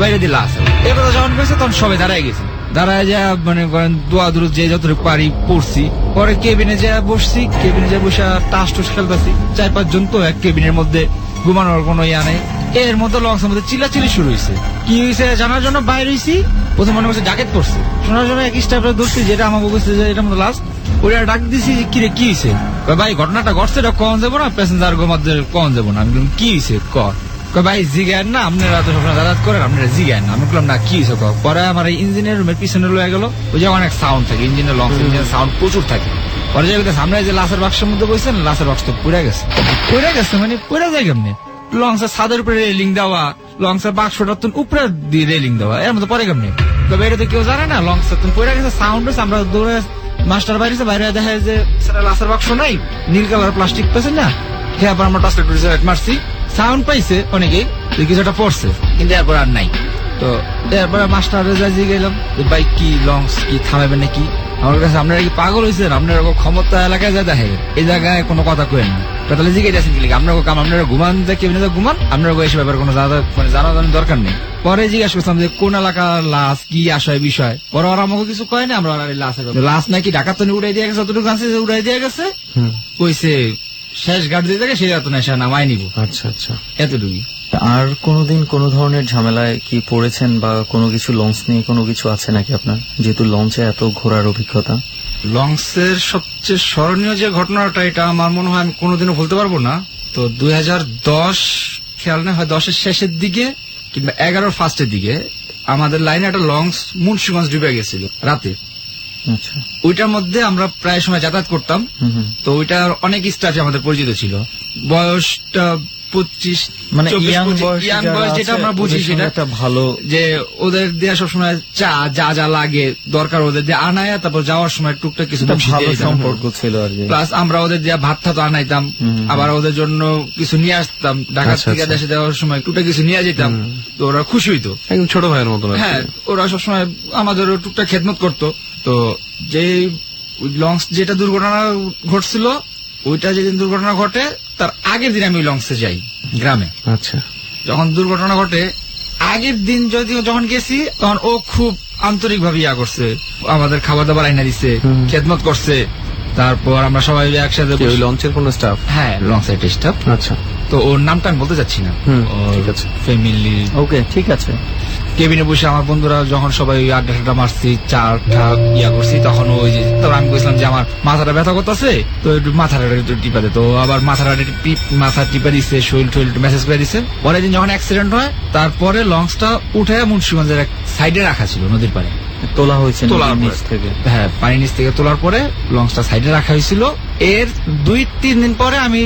বাইরে দিয়ে লাশ। এর কথা যখন করেছে, তখন সবাই দাঁড়ায় গেছে, দাঁড়ায় যা মানে দোয়া দূর যে যতটুকু পারি পড়ছি। পরে কেবিনে যা বসছি, কেবিনে যা বসে টাস টুস খেলতেছি, 4-5 জন, তো এক কেবিনের মধ্যে ঘুমানোর কোনো ইয়া নেই। এর মধ্যে লঞ্চের মধ্যে চিল্লাচিল্লি শুরু হয়েছে, কি হয়েছে জানার জন্য বাইরে হয়েছি। প্রথম মনে করছে জাকেট পড়ছে, শোনার জন্য এক স্টাফের ধরছি, যেটা আমাকে বলছে যে এটার মধ্যে লাস্ট। ওরা ডাক দিছি, কিরে কি হয়েছে, ভাই ঘটনাটা ঘটছে, এটা কখন যাবো না, প্যাসেঞ্জার মধ্যে কখন যাবো না। আমি বললাম কি হয়েছে ভাই জিগান না, আপনারা তো সবসময় যাতায়াত করেন, আপনারা জিগান না। আমি বললাম না কি হয়েছে। পরে আমার ইঞ্জিনের রুমের পিছনে লয়ে গেল, ওই যে অনেক সাউন্ড থাকে ইঞ্জিনের, লঞ্চ ইঞ্জিনের সাউন্ড প্রচুর থাকে। পরে যাই সামনে যে লাশের বাক্সের মধ্যে বসেছেন, লাশের বাক্স তো পুড়ে গেছে মানে পুড়ে যায় কেমনি। লঞ্চের ছাদের উপরে রেলিং দেওয়া, লঞ্চের বাক্সটা উপরে দিয়ে রেলিং দেওয়া, এর মধ্যে পরে কেমনি, তবে এটা তো কেউ জানে না। লঞ্চের পুড়ে গেছে, সাউন্ড হয়েছে, আমরা দৌড়ে মাস্টার বাইরে দেখা যায় যে লাশের বাক্স নাই, নীল কালার প্লাস্টিক পেয়েছে না, খেয়ে আবার আমরা টাস্ট মারছি, সাউন্ড পাইছে অনেকেই, কিছুটা পড়ছে, কিন্তু এরপর আর নাই। তো এরপরে মাস্টারে যাই গেলাম যে ভাই কি লঞ্চ কি থামাবেন নাকি, আমার কাছে আপনারা কি পাগল হয়েছেন, আপনারা ক্ষমতা এলাকায় যা দেখে এই জায়গায় কোনো কথা কেন না, তাহলে জিজ্ঞেস আছেন কি আপনারা কাম আপনারা ঘুমান কেবিনে ঘুমান, আপনারা এসে ব্যাপারে কোনো জানার দরকার নেই। পরে জিজ্ঞাসা করছিলাম যে কোন এলাকার লাশ কি আশয় বিষয়, পরে ওরা আমাকে কিছু কয় না, আমরা লাশ নাকি ঢাকা তো উড়াই দিয়ে গেছে, যতটুকু জানছি যে উড়াই দিয়ে গেছে, কইছে শেষ ঘাট দিয়ে থাকে সেটা তো নেশা নামাই নিব। আচ্ছা আচ্ছা, এতটুকুই। আর কোনোদিন কোনো ধরনের ঝামেলায় কি পড়েছেন বা কোনো কিছু লঞ্চ নিয়ে কোনো কিছু আছে নাকি আপনার, যেহেতু লঞ্চে এত ঘোরার অভিজ্ঞতা? লঞ্চের সবচেয়ে স্মরণীয় যে ঘটনাটা, এটা আমার মনে হয় আমি কোনোদিনও ভুলতে পারবো না। তো 2010 খেয়াল নেই, হয় 10-এর শেষের দিকে কিংবা 11-র ফার্স্টের দিকে আমাদের লাইনে একটা লঞ্চ মুন্সিগঞ্জ ডুবে গেছিল রাতে। আচ্ছা, ওইটার মধ্যে আমরা প্রায় সময় যাতায়াত করতাম। তো ওইটার অনেক স্টাফ আমাদের পরিচিত ছিল। বয়সটা 25, মানে 24, ইয়াং 25 বয়স যেটা আমরা বুঝি সেটা একটা ভালো, যে ওদের দেয়া সবসময় যা যা লাগে দরকার ওদের দিয়ে আনায়, তারপর যাওয়ার সময় টুকটাক কিছু ভালো সম্পর্ক ছিল আর কি। প্লাস আমরা ওদের দিয়ে ভাত টাত আনাইতাম, আবার ওদের জন্য কিছু নিয়ে আসতাম, ঢাকা থেকে দেশে যাওয়ার সময় টুকটাক কিছু নিয়ে যেতাম। তো ওরা খুশি হইতো, একদম ছোট ভাইয়ের মতো। হ্যাঁ, ওরা সবসময় আমাদের টুকটাক খেদমত করতো। তো যে লঞ্চ যেটা দুর্ঘটনা ঘটছিল, ওইটা যেদিন দুর্ঘটনা ঘটে তার আগের দিন আমি লঞ্চে যাই গ্রামে। আচ্ছা, যখন দুর্ঘটনা ঘটে আগের দিন যখন গেছি, তখন ও খুব আন্তরিক ভাবে ইয়া করছে, আমাদের খাবার দাবার আইনা দিচ্ছে, খেদমত করছে। তারপর আমরা সবাই একসাথে লঞ্চের কোন স্টাফ? হ্যাঁ, লঞ্চ সাইড স্টাফ। আচ্ছা, তো ওর নামটা আমি বলতে চাচ্ছি না। ঠিক আছে, ফ্যামিলি। ওকে, ঠিক আছে। কেবিনে বসে আমার বন্ধুরা যখন সবাই আড্ডা মারছি, চাটা ইয়া করছি, তখন ওই যে তখন আমি বলছিলাম যে আমার মাথাটা ব্যথা করতেছে, তো একটু মাথাটা একটু টিপা দে। তো আবার মাথা টিপা দিচ্ছে, শরীর টরীর একটু মেসেজ করে দিচ্ছে। পরের দিন যখন অ্যাক্সিডেন্ট হয়, তারপরে লঞ্চটা উঠে মুন্সিগঞ্জের এক সাইডে রাখা ছিল, নদীর পাড়ে তোলা হয়েছে নিচ থেকে। হ্যাঁ, পানি নিচ থেকে তোলার পরে লঞ্চটা সাইডে রাখা হয়েছিল। এর 2-3 দিন পরে আমি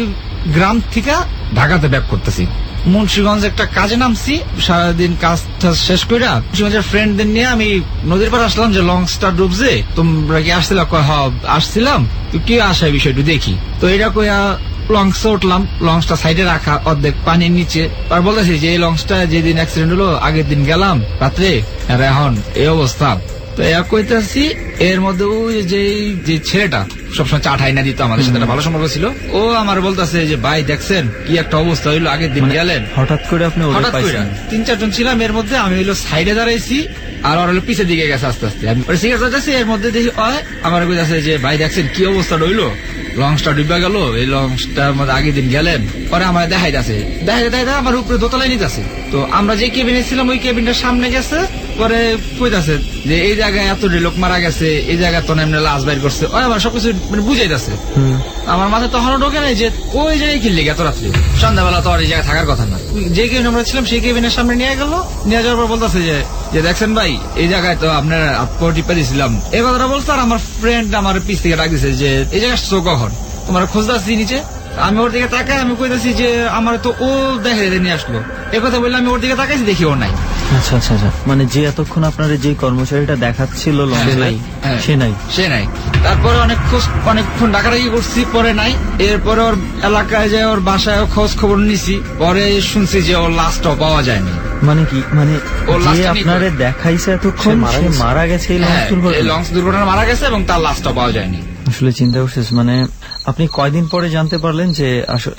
গ্রাম থেকে ঢাকাতে ব্যাক করতেছি। মুন্সিগঞ্জ একটা কাজে নামছি, সারাদিন কাজ শেষ করে মুন্সিগঞ্জের ফ্রেন্ডদের নিয়ে আমি নদীর পাড়ে আসলাম যে লঞ্চটা ডুবছে, তোমরা কি আসছিল? আসছিলাম। তো কি আসার বিষয় একটু দেখি। তো এটা কইয়া লঞ্চে উঠলাম, লঞ্চটা সাইডে রাখা অর্ধেক পানির নিচে। আর বলতেছি যে এই লঞ্চটা যেদিন অ্যাক্সিডেন্ট হলো আগের দিন গেলাম রাত্রে, আর এখন এই অবস্থা। তো কইতেছি এর মধ্যে ওই যে ছেলেটা সবসময় চা ঠাই না দিত, আমাদের সাথে একটা ভালো সম্পর্ক ছিল, ও আমার বলতেছে যে ভাই দেখছেন কি একটা অবস্থা হইলো, আগের দিন গেলেন। হঠাৎ করে আপনি হঠাৎ করে 3-4 জন ছিলাম, এর মধ্যে আমি হইলো সাইডে দাঁড়াইছি, আর ওর হলো পিছের দিকে গেছে আস্তে আস্তে। আমি সিগারেট চাইতেছি, এর মধ্যে দেখি আমার কইতাছে যে ভাই দেখছেন কি অবস্থা হইলো, লঞ্চটা ডুবে গেল, এই লঞ্চটার মধ্যে আগের দিন গেলেন। পরে আমার দেখাইতেছে আমার উপরে দোতলায় নিতেছে। তো আমরা যে কেবিনে ছিলাম ওই কেবিনটার সামনে গেছে, পরে কইতাছে যে এই জায়গায় এত লোক মারা গেছে, এই জায়গায় তো এমনি লাশ বাইর করছে, আমার সবকিছু মানে বুঝাইতেছে। আমার মাথায় তখনও ঢোকে নাই যে ওই জায়গায় কিনলে এত রাত্রে, সন্ধ্যাবেলা তো আর এই জায়গায় থাকার কথা না। যে কেবিনে আমরা ছিলাম সেই কেবিনের সামনে নিয়ে গেল, নিয়ে যাওয়ার পর বলতেছে যে দেখছেন ভাই এই জায়গায় তো আপনার টিপা দিয়েছিলাম, এই কথাটা বলছে। আর আমার ফ্রেন্ড আমার পিছ থেকে ডাক দিছে যে এই জায়গায় আসছো কখন, তোমার খোঁজ দাচ্ছি নিচে। আমি ওর দিকে তাকাই, আমি কইতেছি যে আমার তো ও দেখে নিয়ে আসলো, এ কথা বললে আমি ওর দিকে তাকাইছি, দেখি ও নাই। আচ্ছা আচ্ছা আচ্ছা, মানে যে এতক্ষণ আপনার যে কর্মচারীটা দেখাচ্ছিল সে নাই। তারপরে অনেকক্ষণ ডাকাডাকি করছি, পরে নাই। এরপরে ওর এলাকায় যায়, ওর বাসায় খোঁজ খবর নিছি, পরে শুনছি যে ওর লাশটাও পাওয়া যায়নি। মানে কি, মানে যে আপনারে দেখাইছে এতক্ষণ সে মারা গেছে এই লঞ্চ দুর্ঘটনা মারা গেছে এবং তার লাশটাও পাওয়া যায়নি। আসলে চিন্তা করছিস, মানে আপনি কয়দিন পরে জানতে পারলেন যে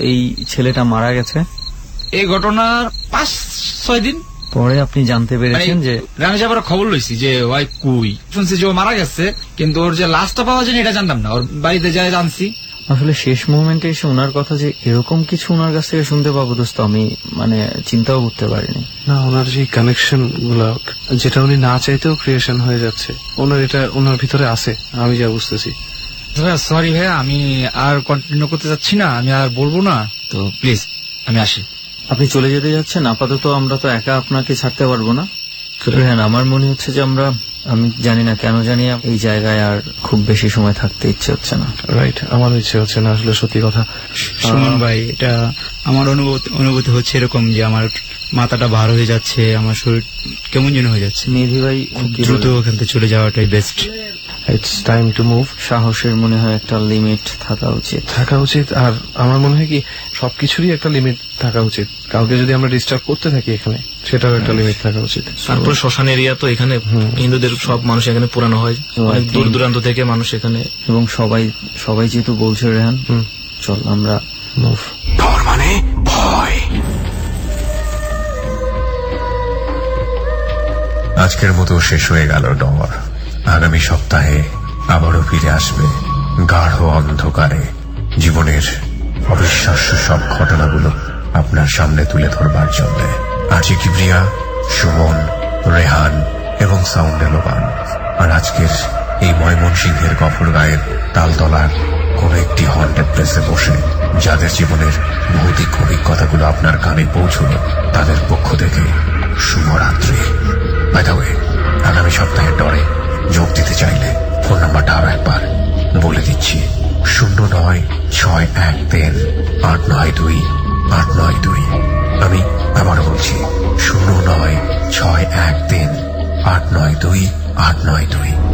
এই ছেলেটা মারা গেছে? এই ঘটনার 5-6 দিন পরে আপনি জানতে পেরেছেন যে আমি যাবার খবর লইছি যে ওই কুই শুনছি যে ও মারা গেছে, কিন্তু ওর যে লাশটা পাওয়া যায়নি এটা জানতাম না। ওর বাড়িতে যাই জানছি। আসলে শেষ মোমেন্টে এসে ওনার কথা যে এরকম কিছু ওনার কাছ থেকে শুনতে পাবো দোস্ত, আমি মানে চিন্তাও করতে পারিনি। না, ওনার যে কানেকশন গুলো যেটা উনি না চাইতেও ক্রিয়েশন হয়ে যাচ্ছে, এটা ওনার ভিতরে আছে, আমি যা বুঝতেছি। সরি ভাইয়া, আমি আর কন্টিনিউ করতে চাচ্ছি না, আমি আর বলবো না, তো প্লিজ আমি আসি। আপনি চলে যেতে যাচ্ছেন? আপাতত আমরা তো একা আপনাকে ছাড়তে পারবো না। হ্যাঁ, আমার মনে হচ্ছে যে আমি জানি না কেন জানি এই জায়গায় আর খুব বেশি সময় থাকতে ইচ্ছে হচ্ছে না। রাইট, আমার ইচ্ছে হচ্ছে না আসলে, সত্যি কথা। সুমন ভাই, এটা আমার অনুভূতি হচ্ছে এরকম যে আমার মাথাটা ভার হয়ে যাচ্ছে, আমার শরীর কেমন যেন হয়ে যাচ্ছে। মেধি ভাই দ্রুত ওখান থেকে চলে যাওয়াটাই best. It's time to move. সাহসের মনে হয় একটা লিমিট থাকা উচিত। আর আমার মনে হয় কি সবকিছুরই একটা লিমিট থাকা উচিত। কাউকে যদি আমরা ডিস্টার্ব করতে থাকি এখানে, সেটাও একটা লিমিট থাকা উচিত। তারপরে শ্মশান এরিয়া তো এখানে হিন্দুদের সব মানুষ এখানে পুরানো হয়, অনেক দূর দূরান্ত থেকে মানুষ এখানে। এবং সবাই যেহেতু বলছে রেহান, চল আমরা মুভ। ডর মানে ভয়। আজকের মতো শেষ হয়ে গেল ডর। আগামী সপ্তাহে আবারও ফিরে আসবে গাঢ় অন্ধকারে জীবনের অবিশ্বাস্য সব ঘটনাগুলো আপনার সামনে তুলে ধরবার জন্য। আরজি কিবরিয়া, সুমন, রেহান এবং সাউন্ড এলোবান। আর আজকের এই ময়মনসিংহের গফরগাঁয়ের তালতলার কোন একটি হন্টেড প্লেসে বসে যাদের জীবনের ভৌতিক অভিজ্ঞতাগুলো আপনার কানে পৌঁছল, তাদের পক্ষ থেকে শুভরাত্রি। বাই দ্য ওয়ে, আগামী সপ্তাহের ডরে যোগ দিতে চাইলে ফোন নাম্বারটা আরো একবার বলে দিচ্ছি, 0963892892। আমি আবারও বলছি 0963892892।